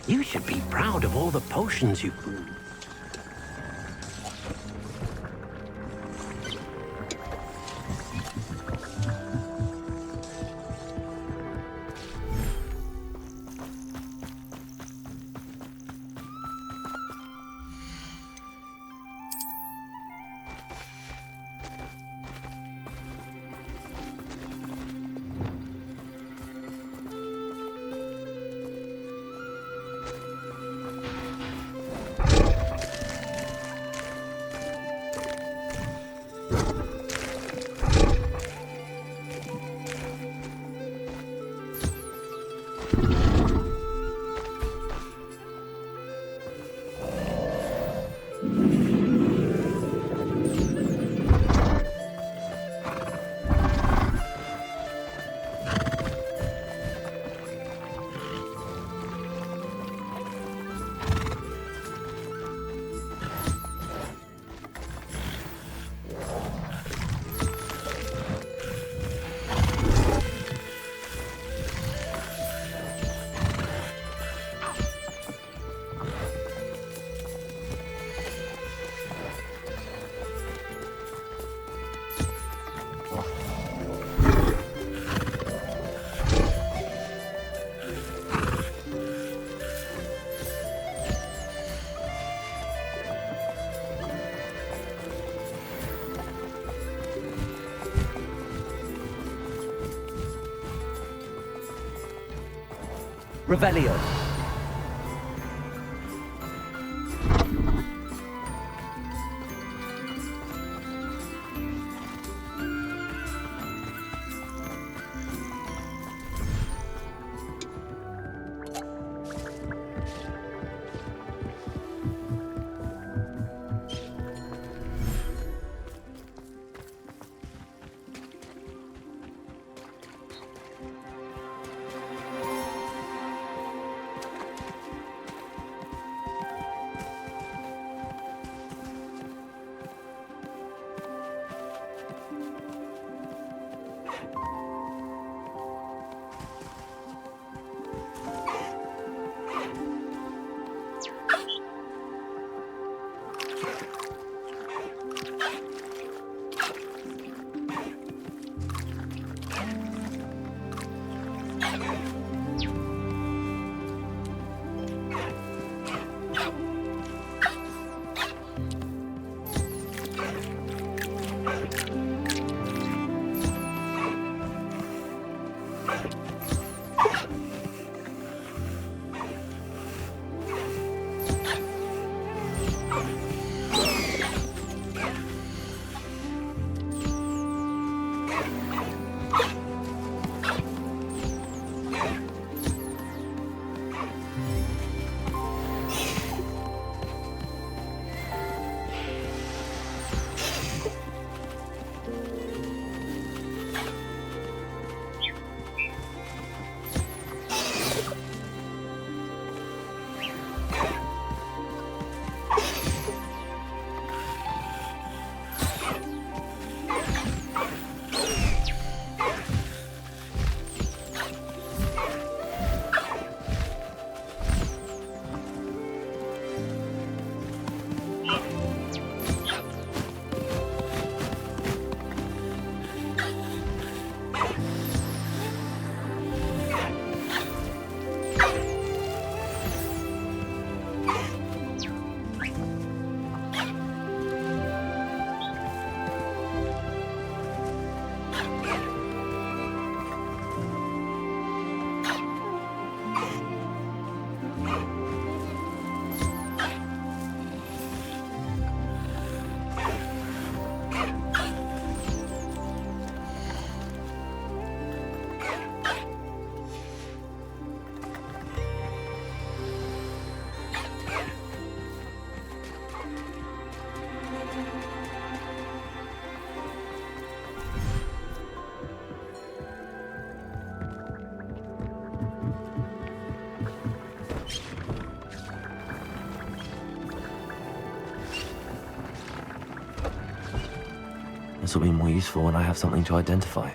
You should be proud of all the potions you've... Revelio. This will be more useful when I have something to identify.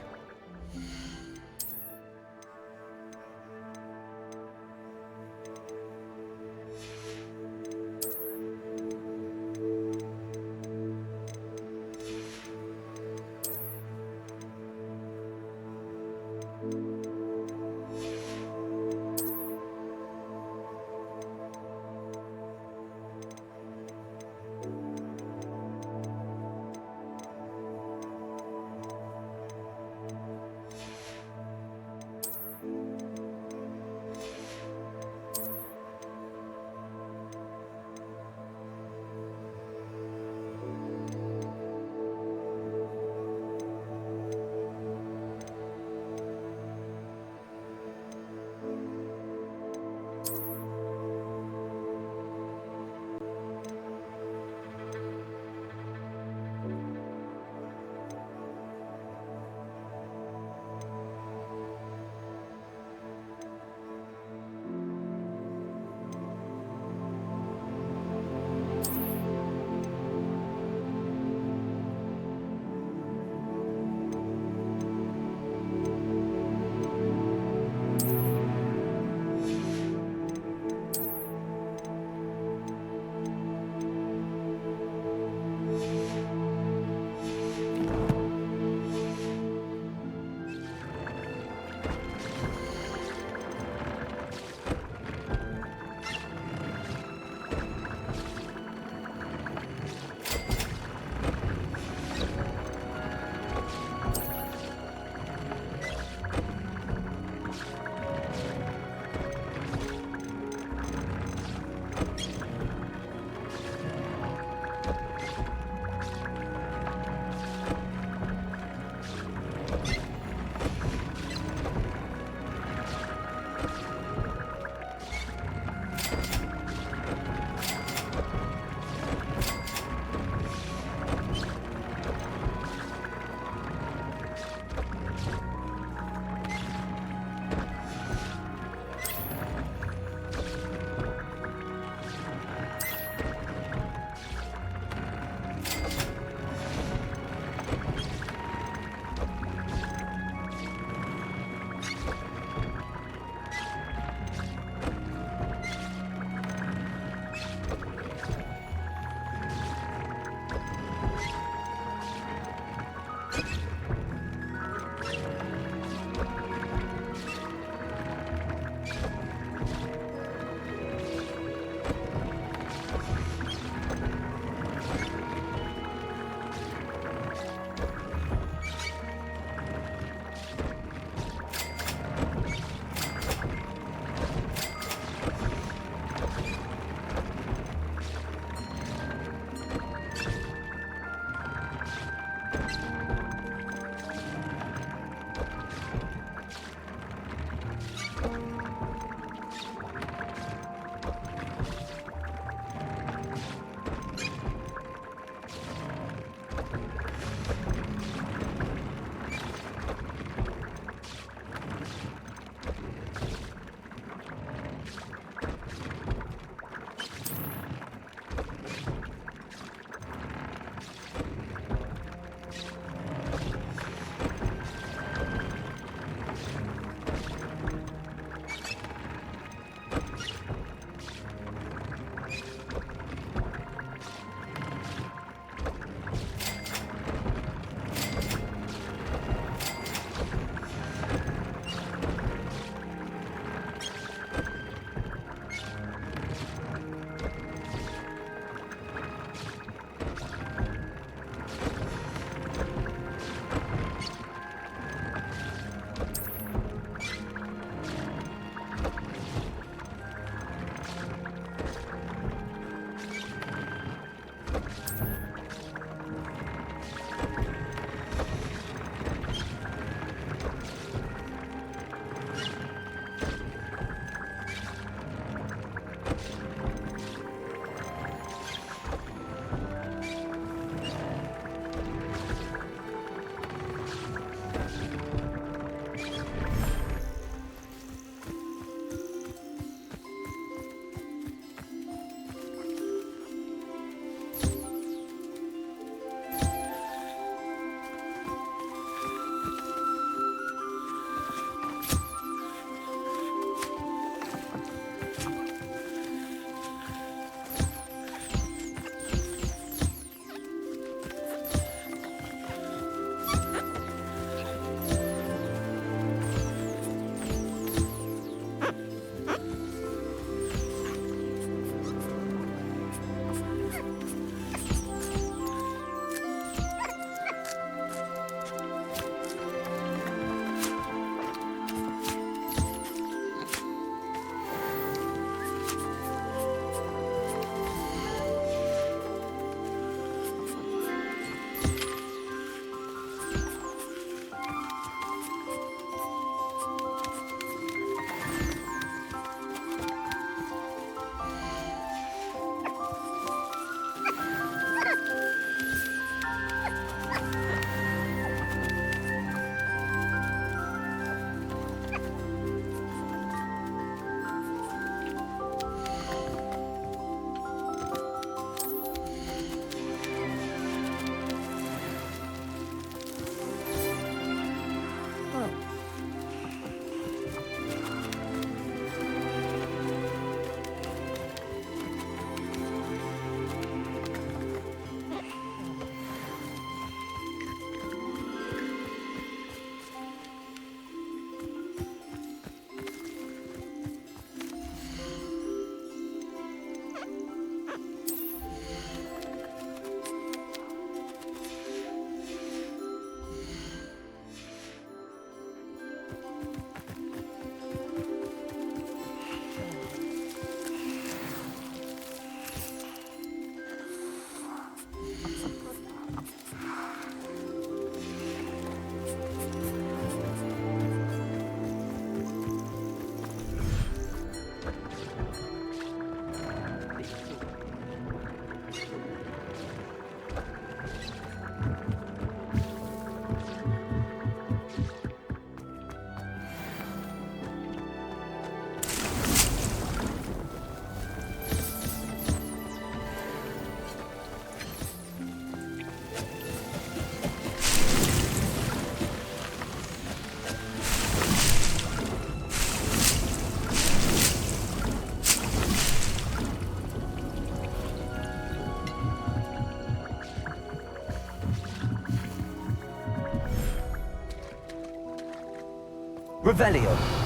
Revelio.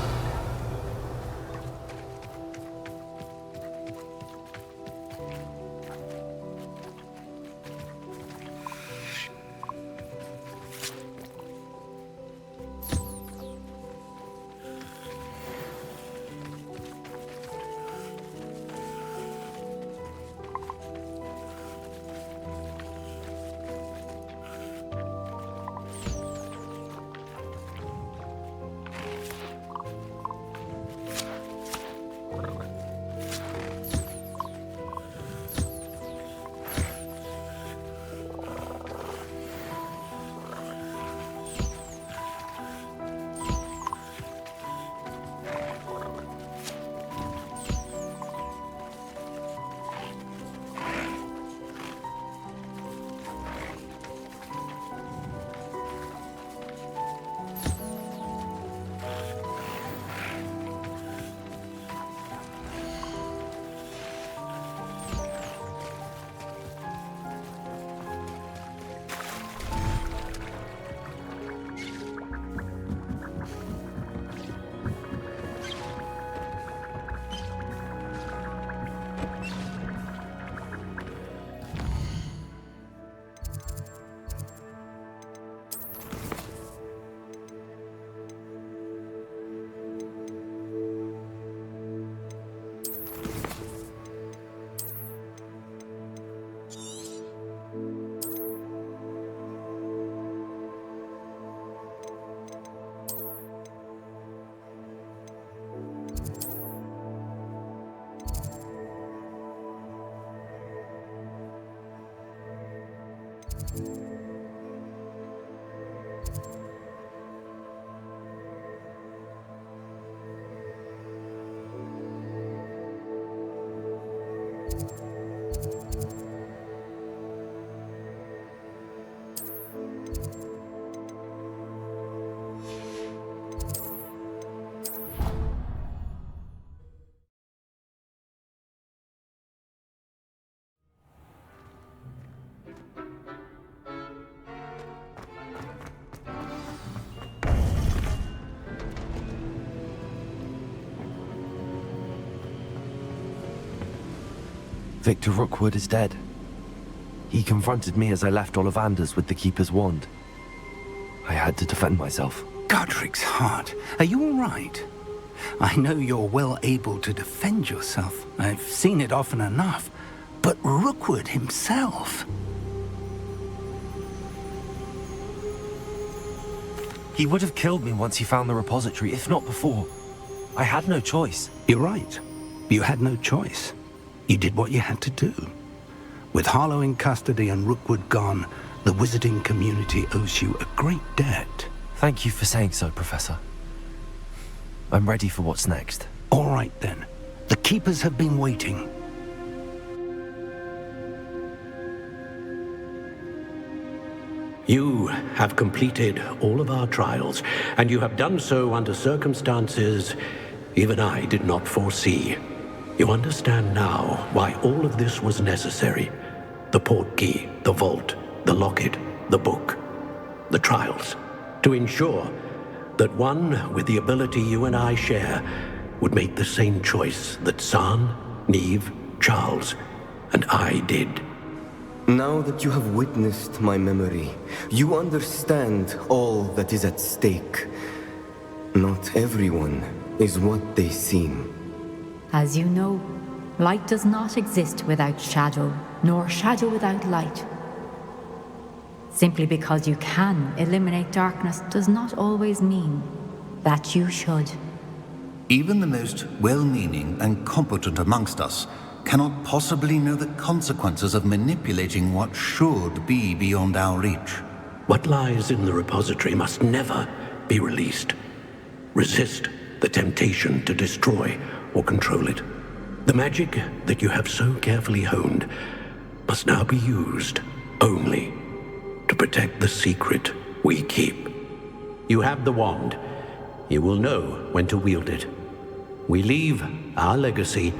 Victor Rookwood is dead. He confronted me as I left Ollivander's with the Keeper's wand. I had to defend myself. Godric's heart. Are you all right? I know you're well able to defend yourself. I've seen it often enough. But Rookwood himself... He would have killed me once he found the repository, if not before. I had no choice. You're right. You had no choice. You did what you had to do. With Harlow in custody and Rookwood gone, the wizarding community owes you a great debt. Thank you for saying so, Professor. I'm ready for what's next. All right, then. The Keepers have been waiting. You have completed all of our trials, and you have done so under circumstances even I did not foresee. You understand now why all of this was necessary. The portkey, the vault, the locket, the book, the trials. To ensure that one with the ability you and I share would make the same choice that San, Neve, Charles, and I did. Now that you have witnessed my memory, you understand all that is at stake. Not everyone is what they seem. As you know, light does not exist without shadow, nor shadow without light. Simply because you can eliminate darkness does not always mean that you should. Even the most well-meaning and competent amongst us cannot possibly know the consequences of manipulating what should be beyond our reach. What lies in the repository must never be released. Resist the temptation to destroy or control it. The magic that you have so carefully honed must now be used only to protect the secret we keep. You have the wand. You will know when to wield it. We leave our legacy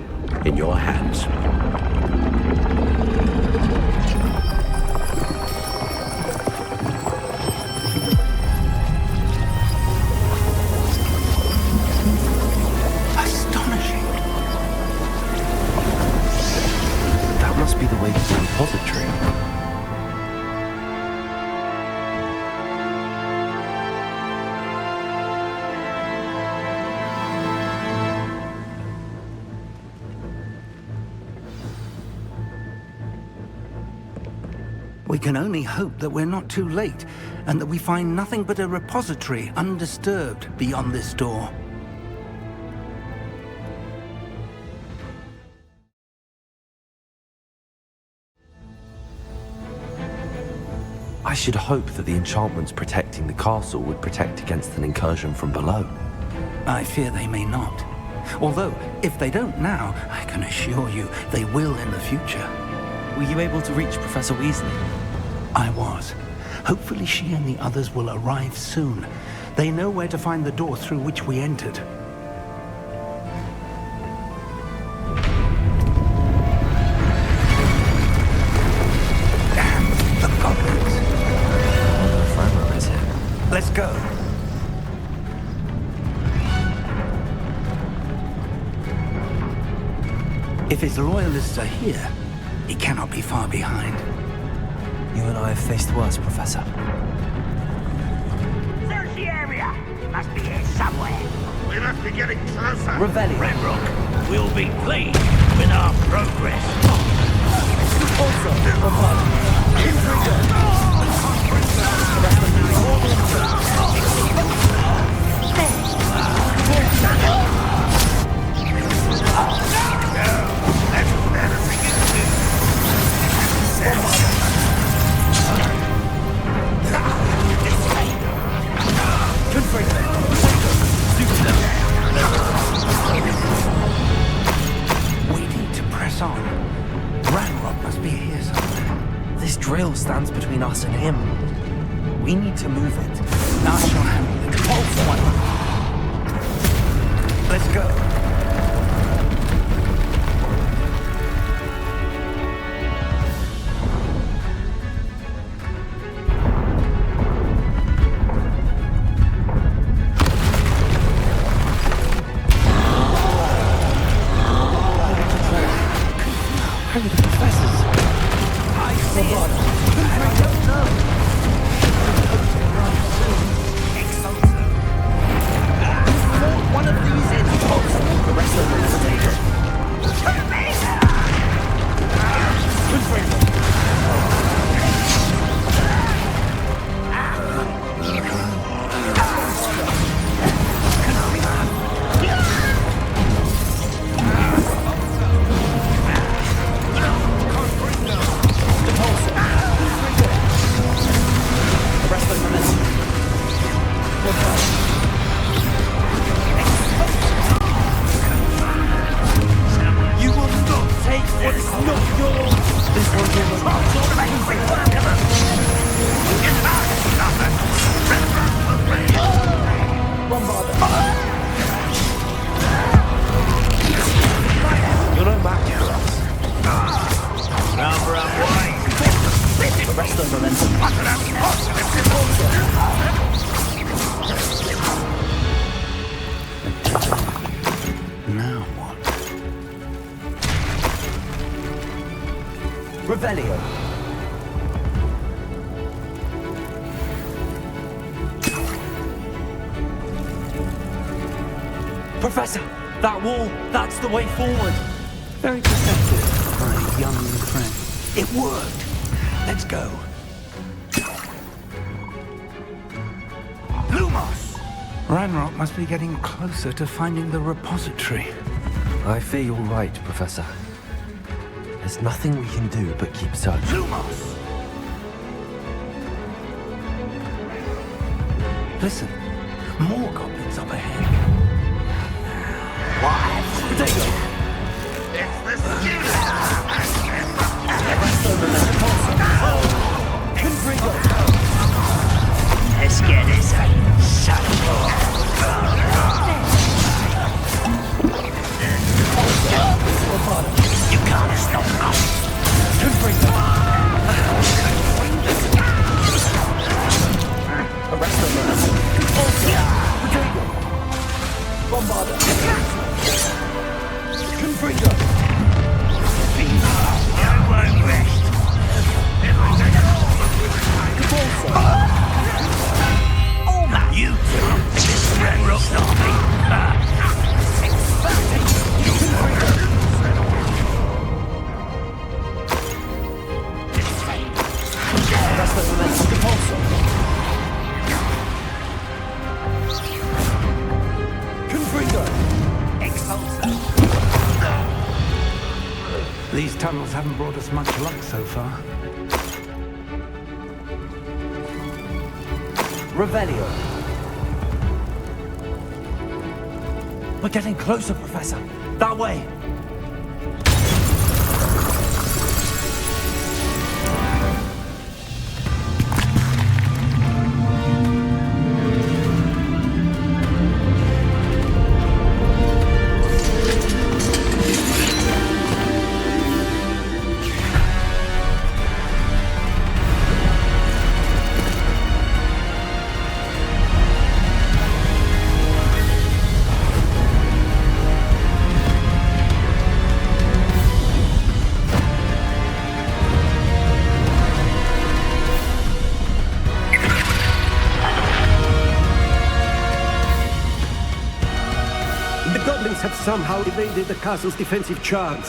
in your hands. be the way to the repository. We can only hope that we're not too late, and that we find nothing but a repository undisturbed beyond this door. I should hope that the enchantments protecting the castle would protect against an incursion from below. I fear they may not. Although, if they don't now, I can assure you they will in the future. Were you able to reach Professor Weasley? I was. Hopefully she and the others will arrive soon. They know where to find the door through which we entered. Damn, the goblins. Franco is here. Let's go. If his loyalists are here, he cannot be far behind. You and I have faced worse, Professor. Search the area! Must be here somewhere. We must be getting closer. Revelio. Redrock will be pleased with our progress. Also, We need to press on. Ranrock must be here somewhere. This drill stands between us and him. We need to move it. I shall handle it. Let's go. Professor, that wall, that's the way forward. Very perceptive, my young friend. It worked. Let's go. Lumos! Ranrock must be getting closer to finding the repository. I fear you're right, Professor. There's nothing we can do but keep searching. Lumos! Listen, more goblins up ahead. What? Potato! It's the student! Confringo! Let's get this son of You can't stop us! Confringo! Arrest them, Potato! Bombarder! Confringo! These tunnels haven't brought us much luck so far. Revelio. We're getting closer, Professor. That way. Have somehow evaded the castle's defensive charge.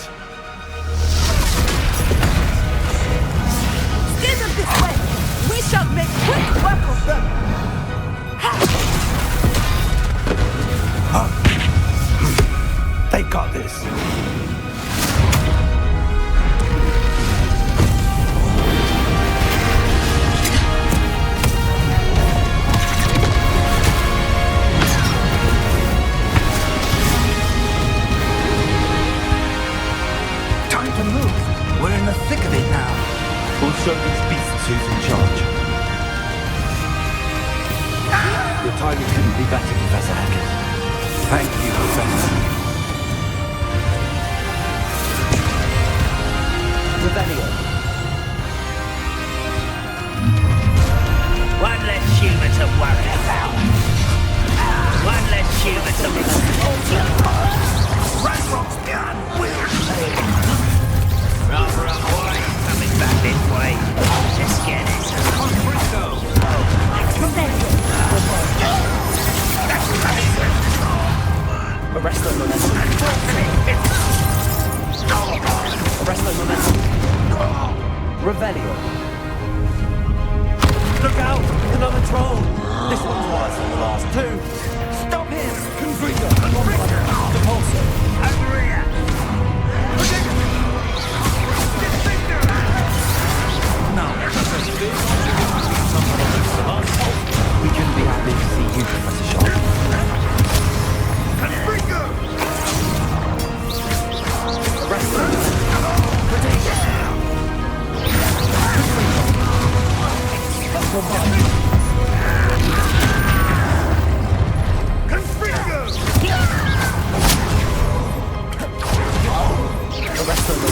Steer them this way! We shall make quick work of them! They got this. Show these beasts who's in charge. Your timing couldn't be better, Professor Hackett. Thank you, Professor. Revelio. One less human to worry about. One less human to Ragnarok's gun will play. Rather avoid coming back this way. Let's get it. Confringo. Arrest the momentum. Arrest the momentum. Revelio. Look out! Another troll! This one's worse than the last two. Stop him! Confringo. Depulso. Agria. We couldn't be happy to see you, Professor Sharp. Confringo! Arrest them! Confringo! Arrest them!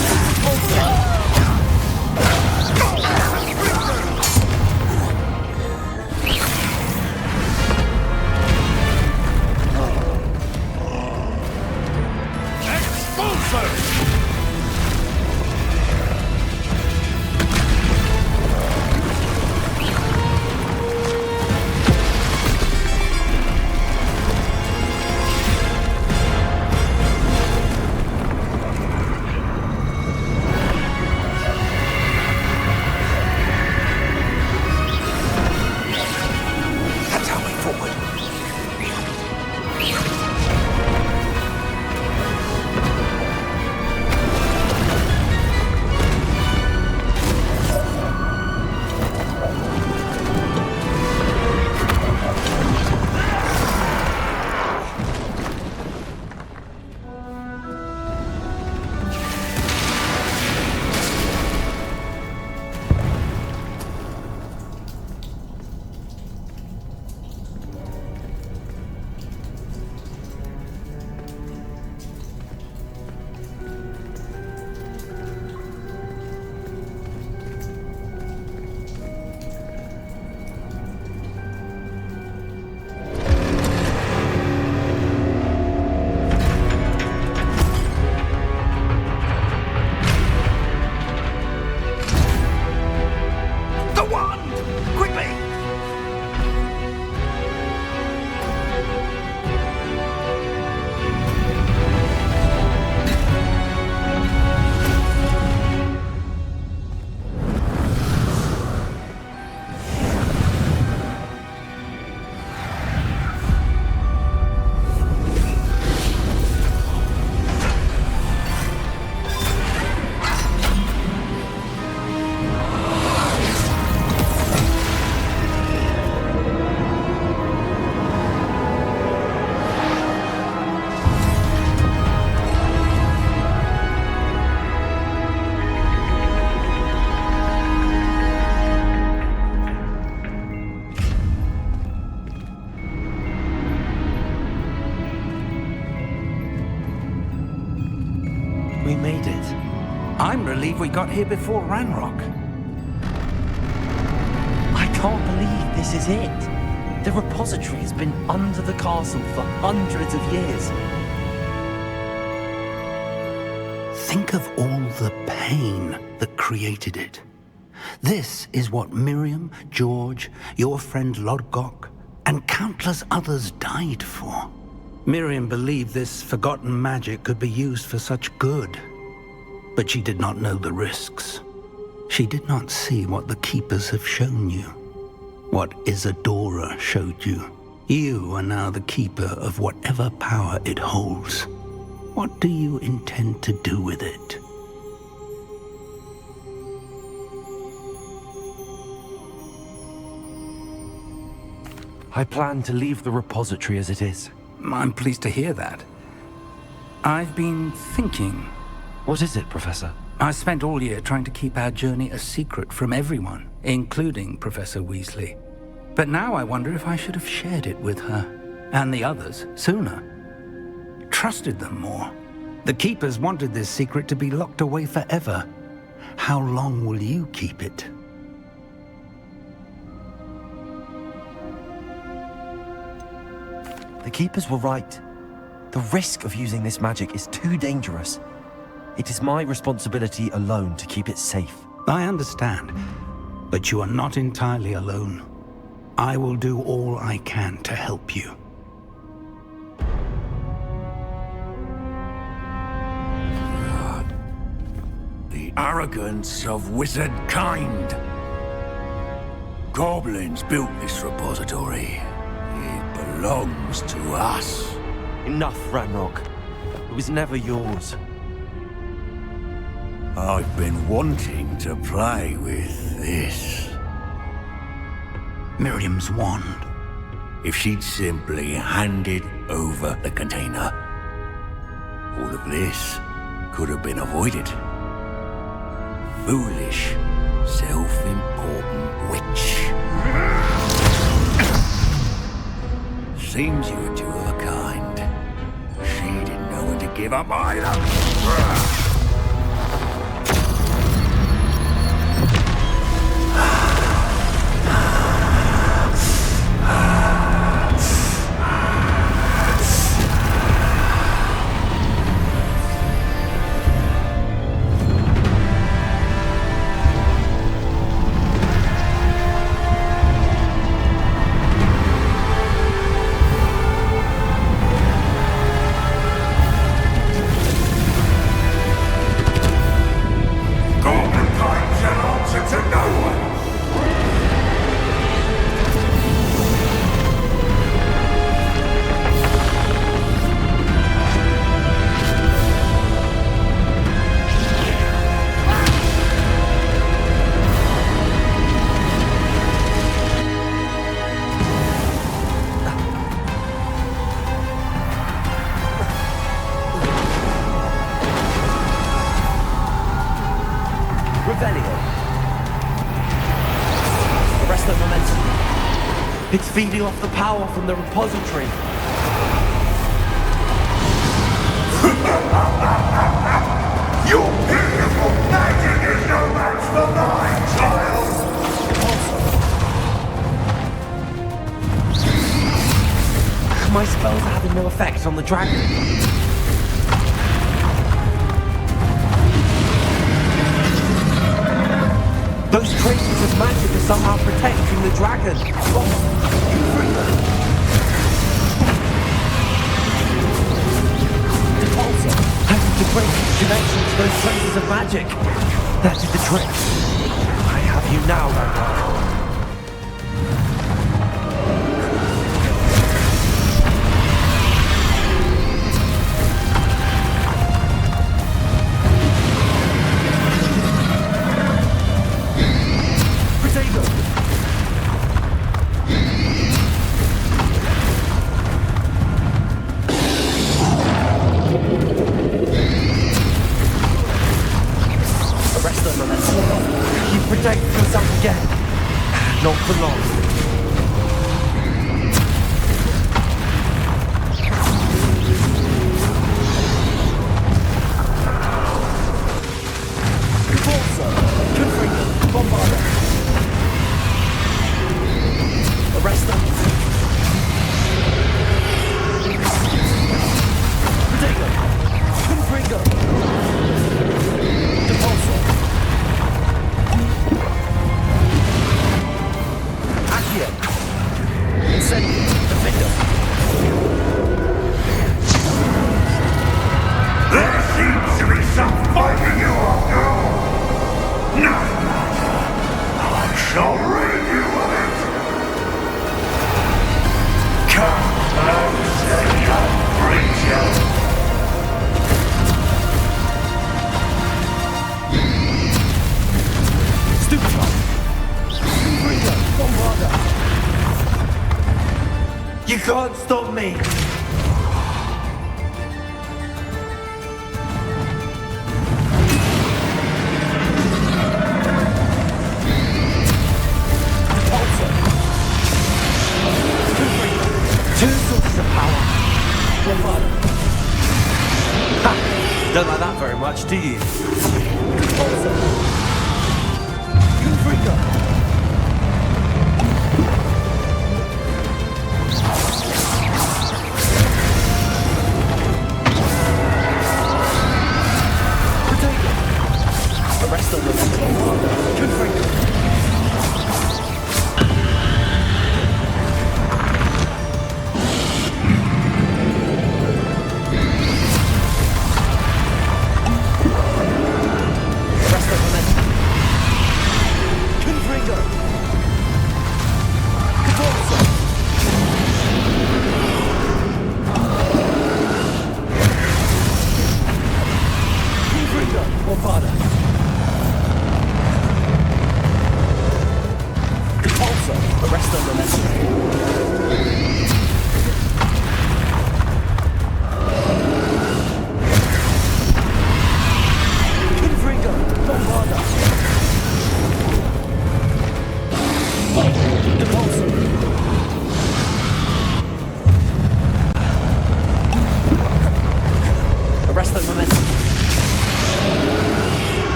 believe we got here before Ranrock. I can't believe this is it. The repository has been under the castle for hundreds of years. Think of all the pain that created it. This is what Miriam, George, your friend Lodgok, and countless others died for. Miriam believed this forgotten magic could be used for such good, but she did not know the risks. She did not see what the Keepers have shown you, what Isadora showed you. You are now the Keeper of whatever power it holds. What do you intend to do with it? I plan to leave the repository as it is. I'm pleased to hear that. I've been thinking. What is it, Professor? I spent all year trying to keep our journey a secret from everyone, including Professor Weasley. But now I wonder if I should have shared it with her, and the others, sooner. Trusted them more. The Keepers wanted this secret to be locked away forever. How long will you keep it? The Keepers were right. The risk of using this magic is too dangerous. It is my responsibility alone to keep it safe. I understand, but you are not entirely alone. I will do all I can to help you. The arrogance of wizard kind. Goblins built this repository. It belongs to us. Enough, Ranrock. It was never yours. I've been wanting to play with this. Miriam's wand. If she'd simply handed over the container, all of this could have been avoided. Foolish, self-important witch. Seems you were two of a kind. She didn't know when to give up either. It's feeding off the power from the repository. Your beautiful magic is no match for mine, child! My spells are having no effect on the dragon. Those traces of magic are somehow protecting the dragon. I need to break the connection to those traces of magic. That did the trick. I have you now, Ranrock. Not for long. can't stop me! Two sources of power. Ha! Don't like that very much, do you? Confringo. Arrest them. Confringo.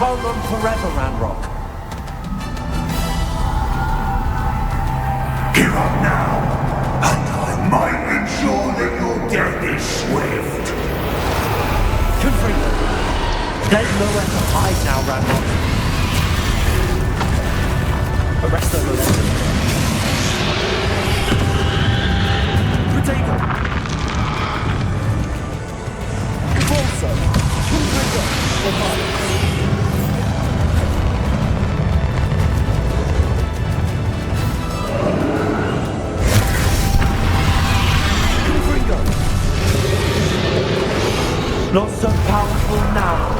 Can't run forever, Ranrock. Give up now, and I might ensure that your death is swift. Confringo. There's nowhere to hide now, Ranrock. Arrest the momentum. Protego. Convulso. Confringo. Not so powerful now,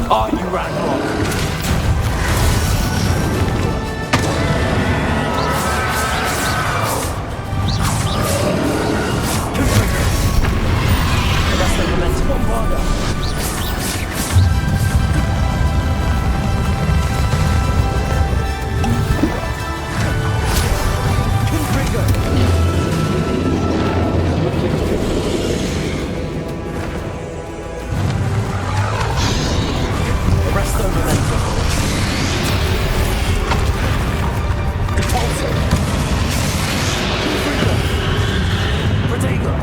are you, Ranrock? Confringo. Arrest the momentum. Bombarda. Confringo. Arresto momentum. Repulso. Confringo. Protego.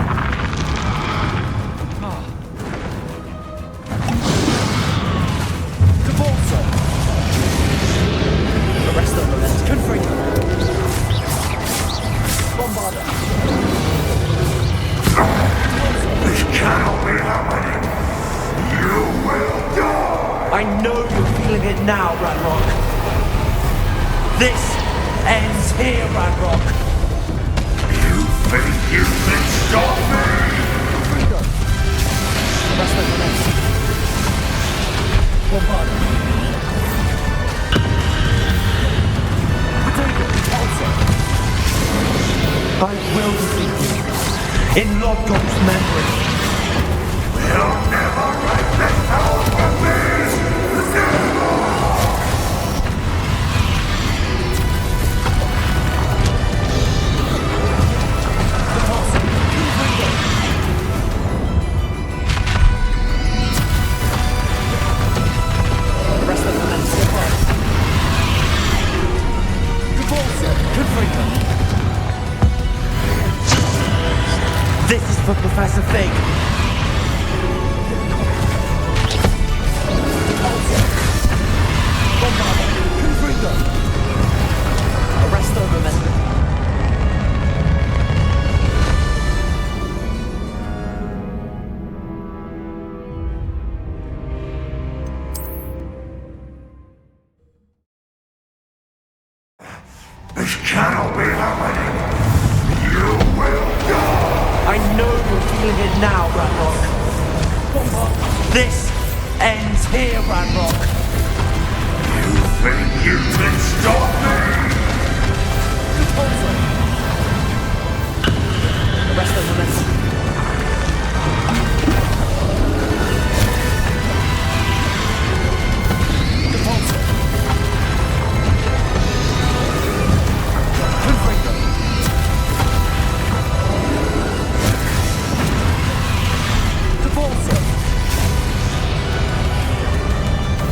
Repulso. Arresto momentum. Confringo. Bombarda. This cannot be happening. You will die. I know you're feeling it now, Ranrock. This ends here, Ranrock. You think you can stop me? Freedom. Arrest the momentum. Bombarda. Potato. Also. I will defeat you. In Lodgok's memory. We'll never get this power from me! This is for Professor Figg. Confringo. Arresto momentum. This cannot be happening. You will die. I know you're feeling it now, Ranrock. This ends here, Ranrock. You think you can stop me? Arrest the momentum.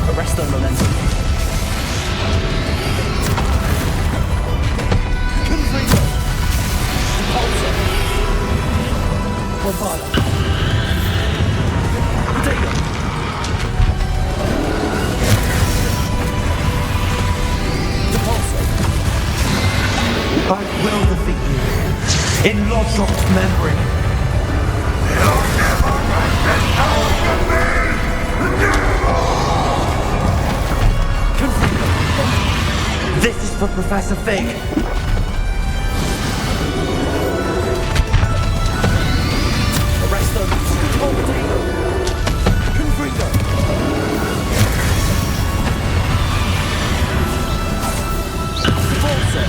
Arrest the momentum. Confringo. Repulsor. Bombala. Potato. Repulsor. I will defeat you. In Lodrock's memory. You'll never get this power from me! Never! This is for Professor Figg. Arrest them. Potato. Confringo. Repulsor.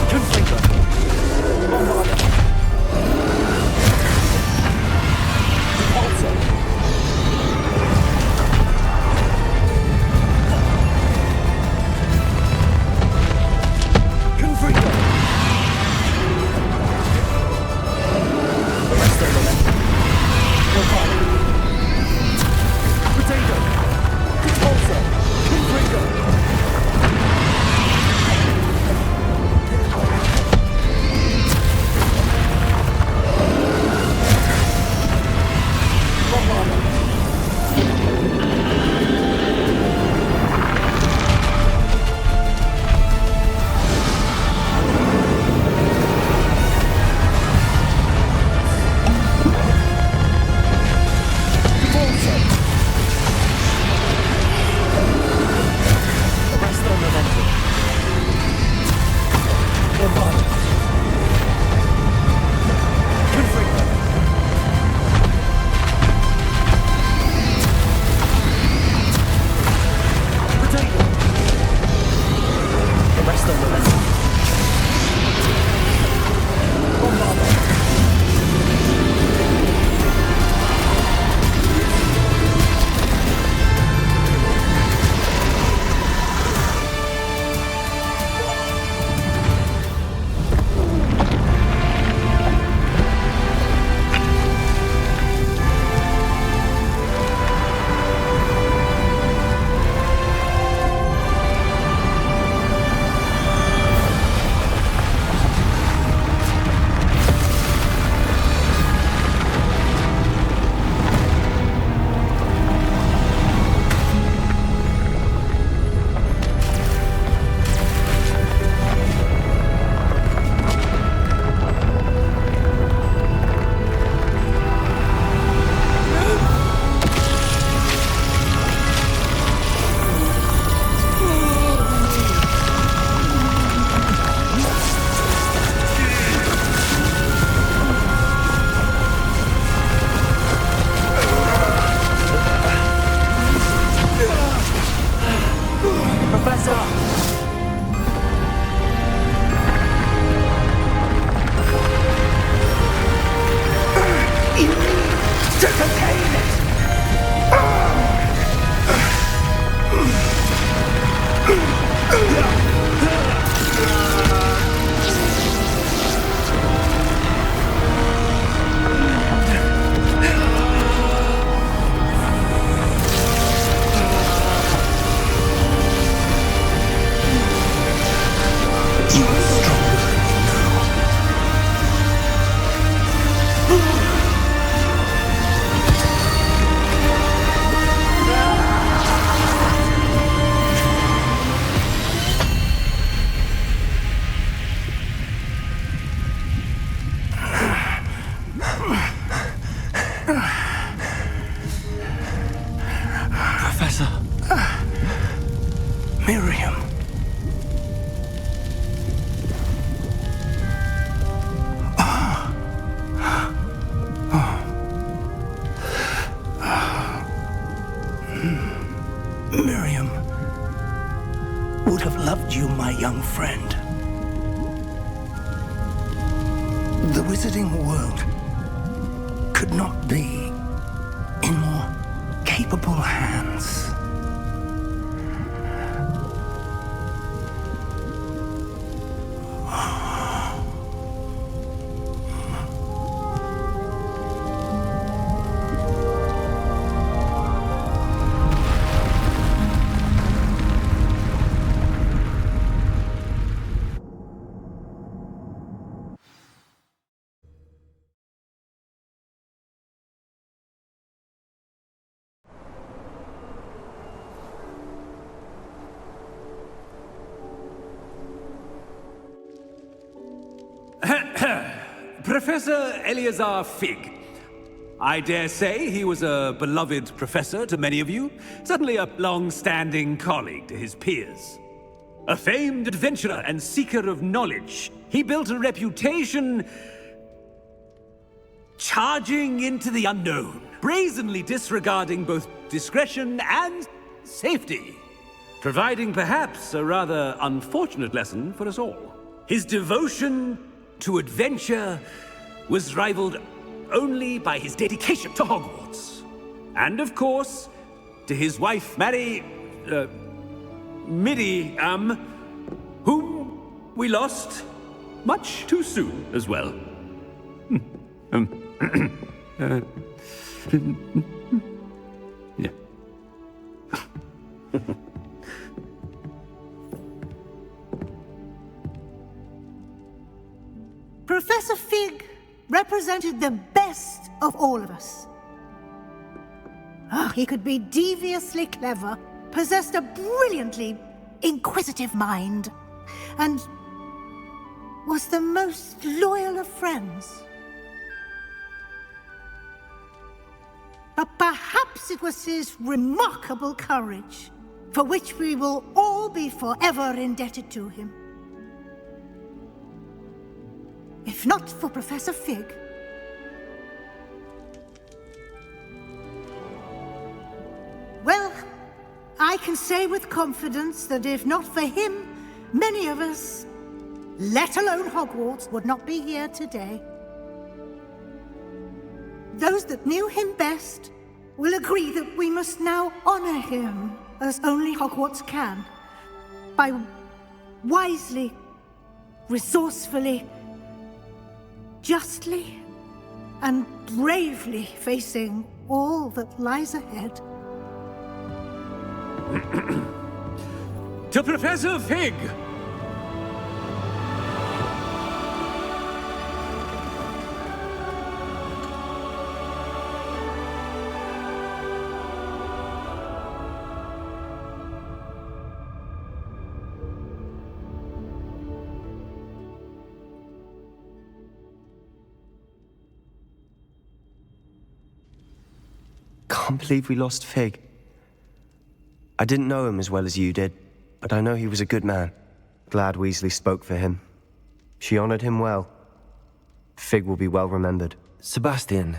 Confringo. Bombardier. Repulsor. trusted you, my young friend. The wizarding world could not be in more capable hands. Professor Eleazar Figg. I dare say he was a beloved professor to many of you, certainly a long-standing colleague to his peers. A famed adventurer and seeker of knowledge, he built a reputation charging into the unknown, brazenly disregarding both discretion and safety, providing perhaps a rather unfortunate lesson for us all. His devotion to adventure was rivaled only by his dedication to Hogwarts. And of course, to his wife, Middy, whom we lost much too soon as well. Yeah. Professor Figg represented the best of all of us. He could be deviously clever, possessed a brilliantly inquisitive mind, and was the most loyal of friends. But perhaps it was his remarkable courage, for which we will all be forever indebted to him. If not for Professor Figg, well, I can say with confidence that if not for him, many of us, let alone Hogwarts, would not be here today. Those that knew him best will agree that we must now honor him as only Hogwarts can, by wisely, resourcefully, justly and bravely facing all that lies ahead. To Professor Figg! Can't believe we lost Figg. I didn't know him as well as you did, but I know he was a good man. Glad Weasley spoke for him. She honored him well. Figg will be well remembered. Sebastian,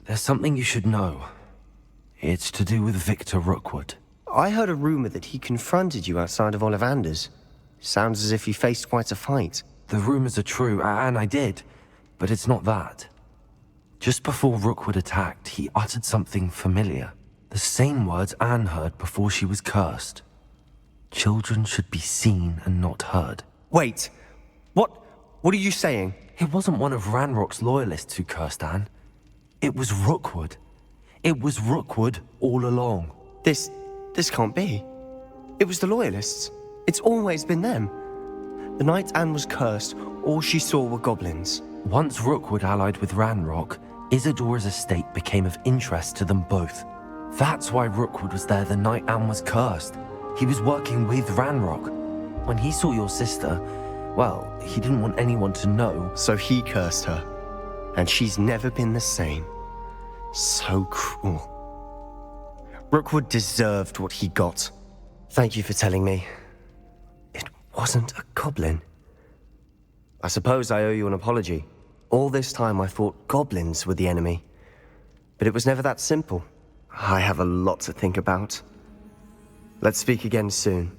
there's something you should know. It's to do with Victor Rookwood. I heard a rumor that he confronted you outside of Ollivander's. Sounds as if he faced quite a fight. The rumors are true, and I did, but it's not that. Just before Rookwood attacked, he uttered something familiar. The same words Anne heard before she was cursed. Children should be seen and not heard. Wait, what are you saying? It wasn't one of Ranrock's loyalists who cursed Anne. It was Rookwood. It was Rookwood all along. This can't be. It was the loyalists. It's always been them. The night Anne was cursed, all she saw were goblins. Once Rookwood allied with Ranrock, Isadora's estate became of interest to them both. That's why Rookwood was there the night Anne was cursed. He was working with Ranrock. When he saw your sister, well, he didn't want anyone to know. So he cursed her. And she's never been the same. So cruel. Rookwood deserved what he got. Thank you for telling me. It wasn't a goblin. I suppose I owe you an apology. All this time I thought goblins were the enemy. But it was never that simple. I have a lot to think about. Let's speak again soon.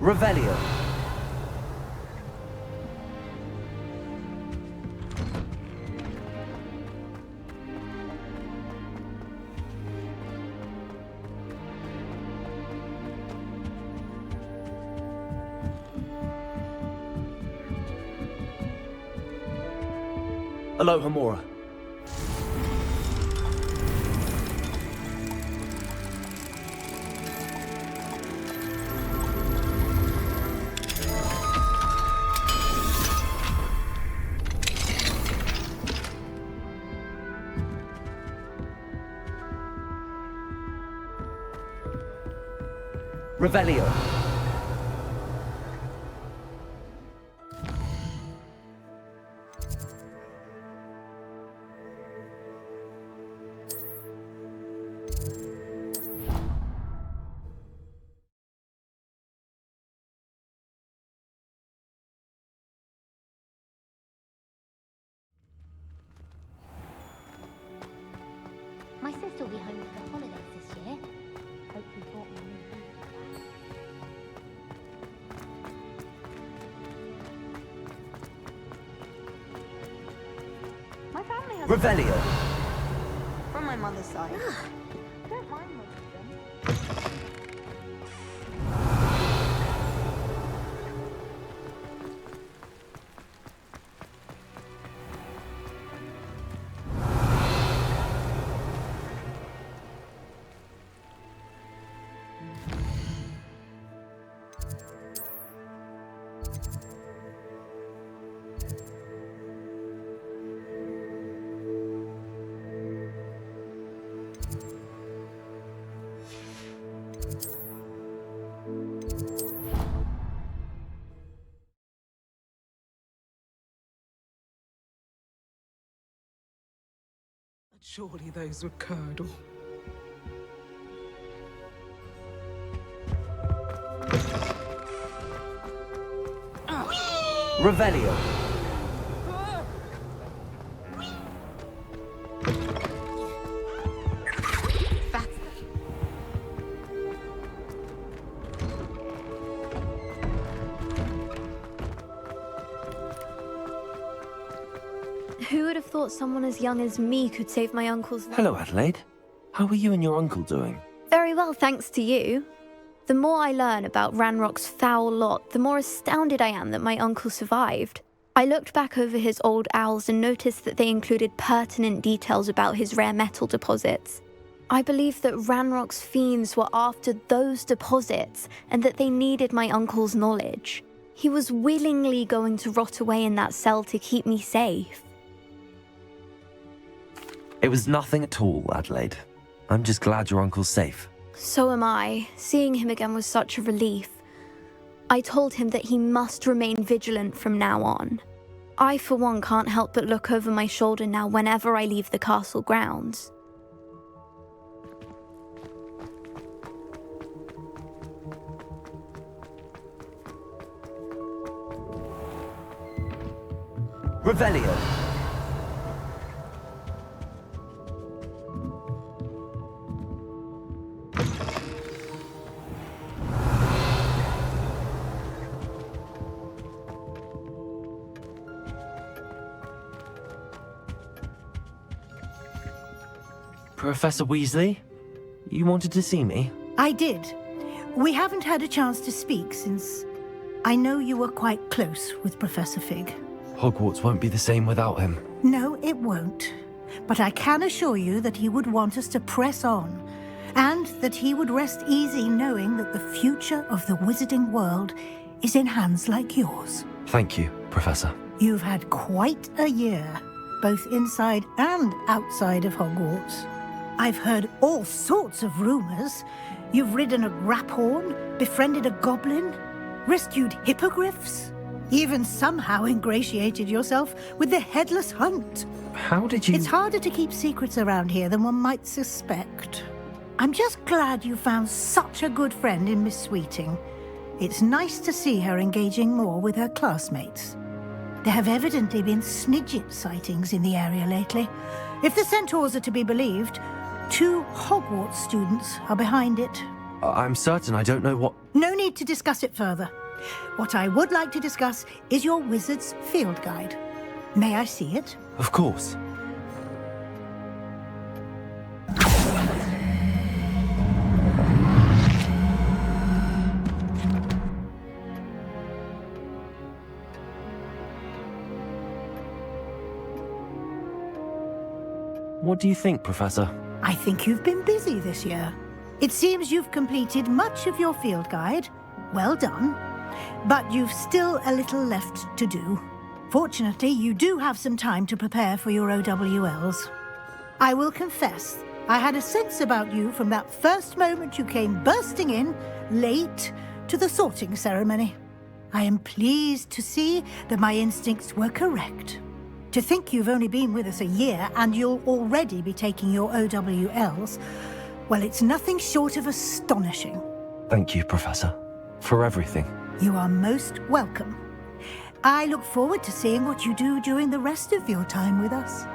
Revelio. Aloha Mora. Revelio. My sister will be home for the holidays this year. Hope you bought me a My family has Revelio. From my mother's side. Don't mind most of them. Surely those were curdle. Revelio. Who would have thought someone as young as me could save my uncle's life? Hello, Adelaide. How are you and your uncle doing? Very well, thanks to you. The more I learn about Ranrock's foul lot, the more astounded I am that my uncle survived. I looked back over his old owls and noticed that they included pertinent details about his rare metal deposits. I believe that Ranrock's fiends were after those deposits and that they needed my uncle's knowledge. He was willingly going to rot away in that cell to keep me safe. It was nothing at all, Adelaide. I'm just glad your uncle's safe. So am I. Seeing him again was such a relief. I told him that he must remain vigilant from now on. I, for one, can't help but look over my shoulder now whenever I leave the castle grounds. Revelio. Professor Weasley, you wanted to see me? I did. We haven't had a chance to speak since I know you were quite close with Professor Figg. Hogwarts won't be the same without him. No, it won't. But I can assure you that he would want us to press on, and that he would rest easy knowing that the future of the wizarding world is in hands like yours. Thank you, Professor. You've had quite a year, both inside and outside of Hogwarts. I've heard all sorts of rumors. You've ridden a Graphorn, befriended a goblin, rescued hippogriffs, even somehow ingratiated yourself with the Headless Hunt. How did you... It's harder to keep secrets around here than one might suspect. I'm just glad you found such a good friend in Miss Sweeting. It's nice to see her engaging more with her classmates. There have evidently been Snidget sightings in the area lately. If the centaurs are to be believed, 2 Hogwarts students are behind it. I'm certain I don't know what... No need to discuss it further. What I would like to discuss is your wizard's field guide. May I see it? Of course. What do you think, Professor? I think you've been busy this year. It seems you've completed much of your field guide. Well done. But you've still a little left to do. Fortunately, you do have some time to prepare for your OWLs. I will confess, I had a sense about you from that first moment you came bursting in, late, to the sorting ceremony. I am pleased to see that my instincts were correct. To think you've only been with us a year and you'll already be taking your OWLs, well, it's nothing short of astonishing. Thank you, Professor, for everything. You are most welcome. I look forward to seeing what you do during the rest of your time with us.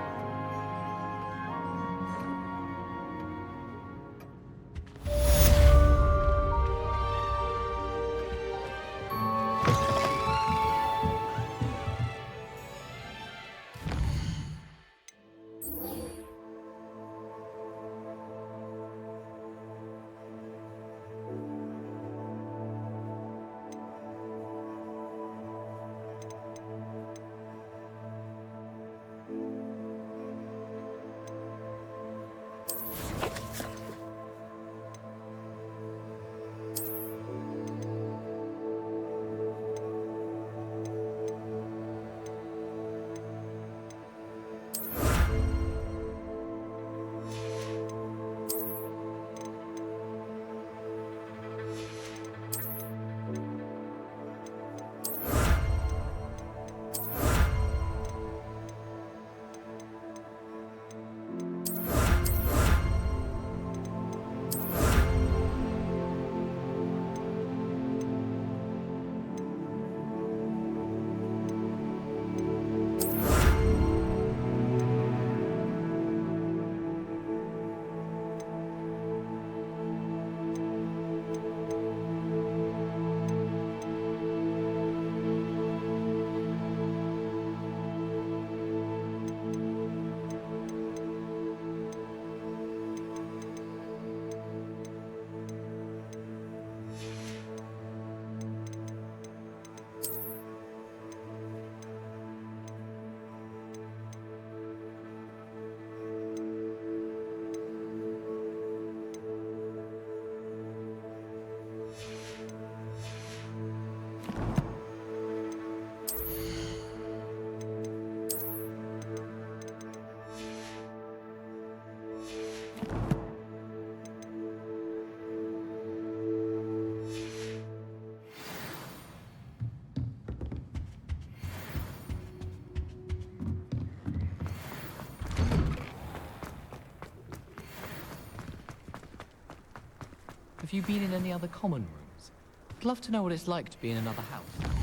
Have you been in any other common rooms? I'd love to know what it's like to be in another house.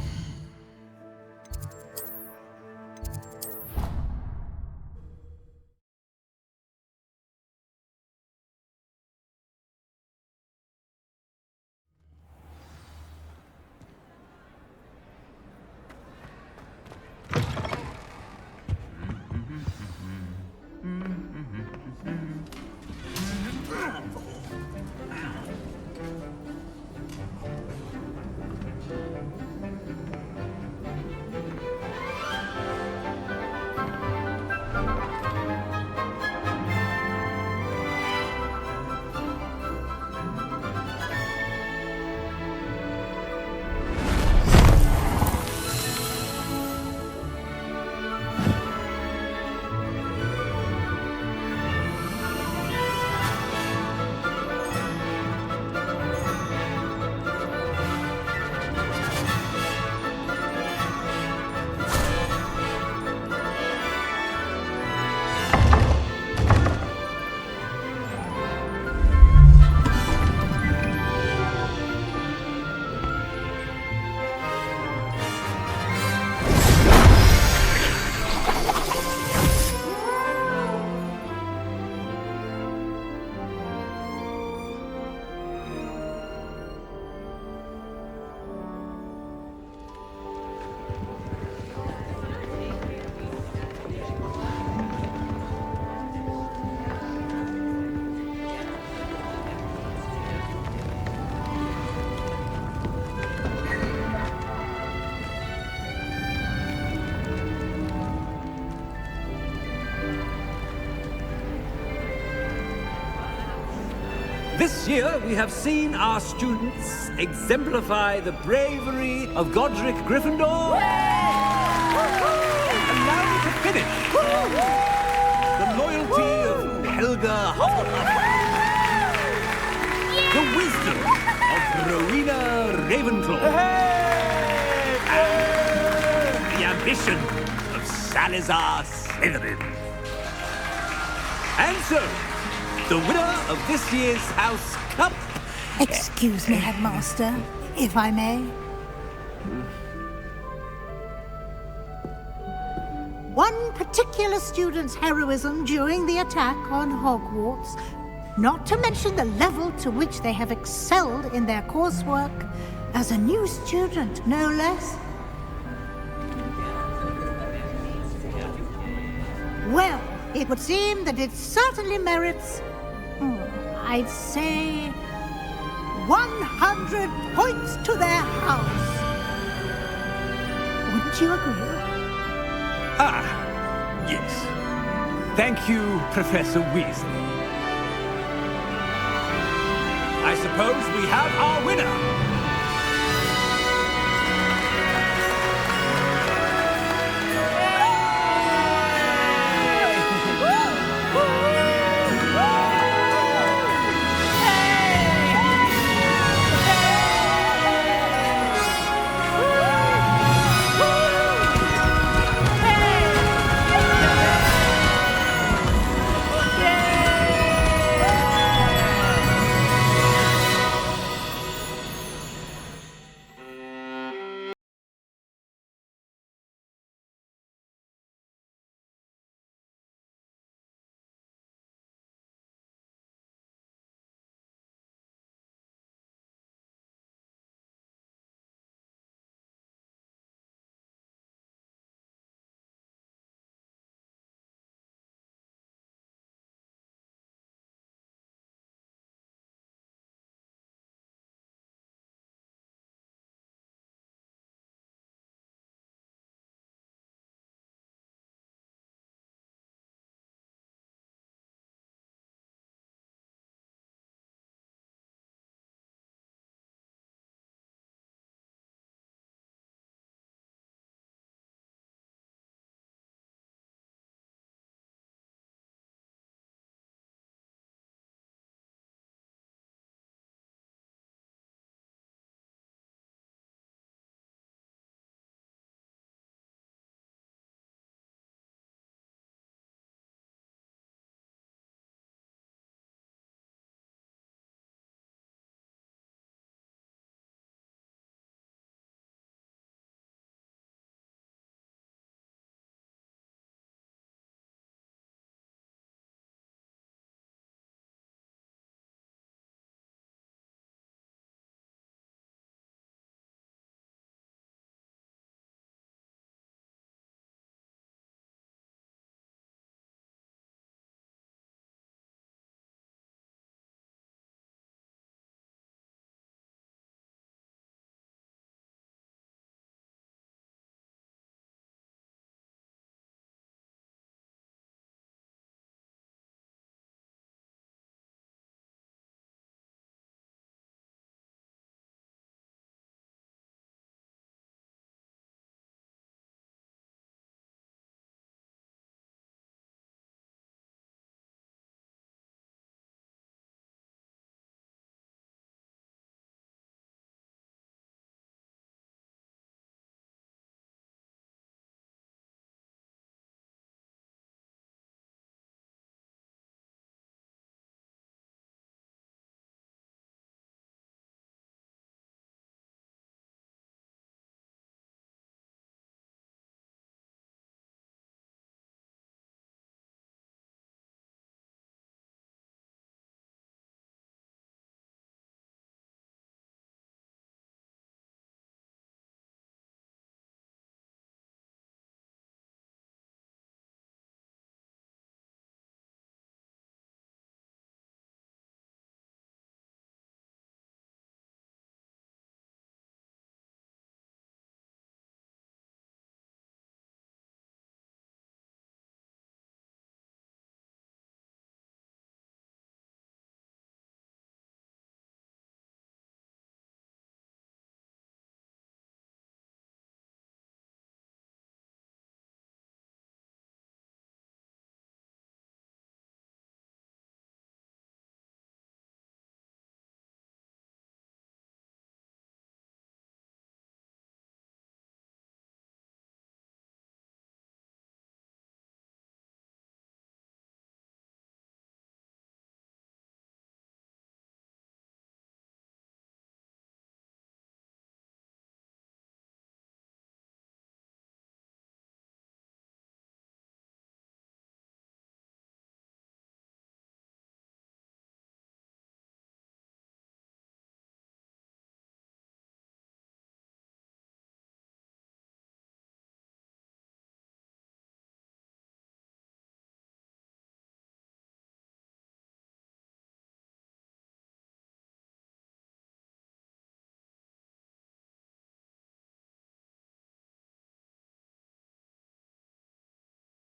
This year, we have seen our students exemplify the bravery of Godric Gryffindor. And now to finish, the loyalty of Helga Hufflepuff. The wisdom of Rowena Ravenclaw. And the ambition of Salazar Slytherin. And so, the winner of this year's House Cup... Excuse me, Headmaster, if I may. One particular student's heroism during the attack on Hogwarts, not to mention the level to which they have excelled in their coursework, as a new student, no less. Well, it would seem that it certainly merits, I'd say, 100 points to their house. Wouldn't you agree? Ah, yes. Thank you, Professor Weasley. I suppose we have our winner.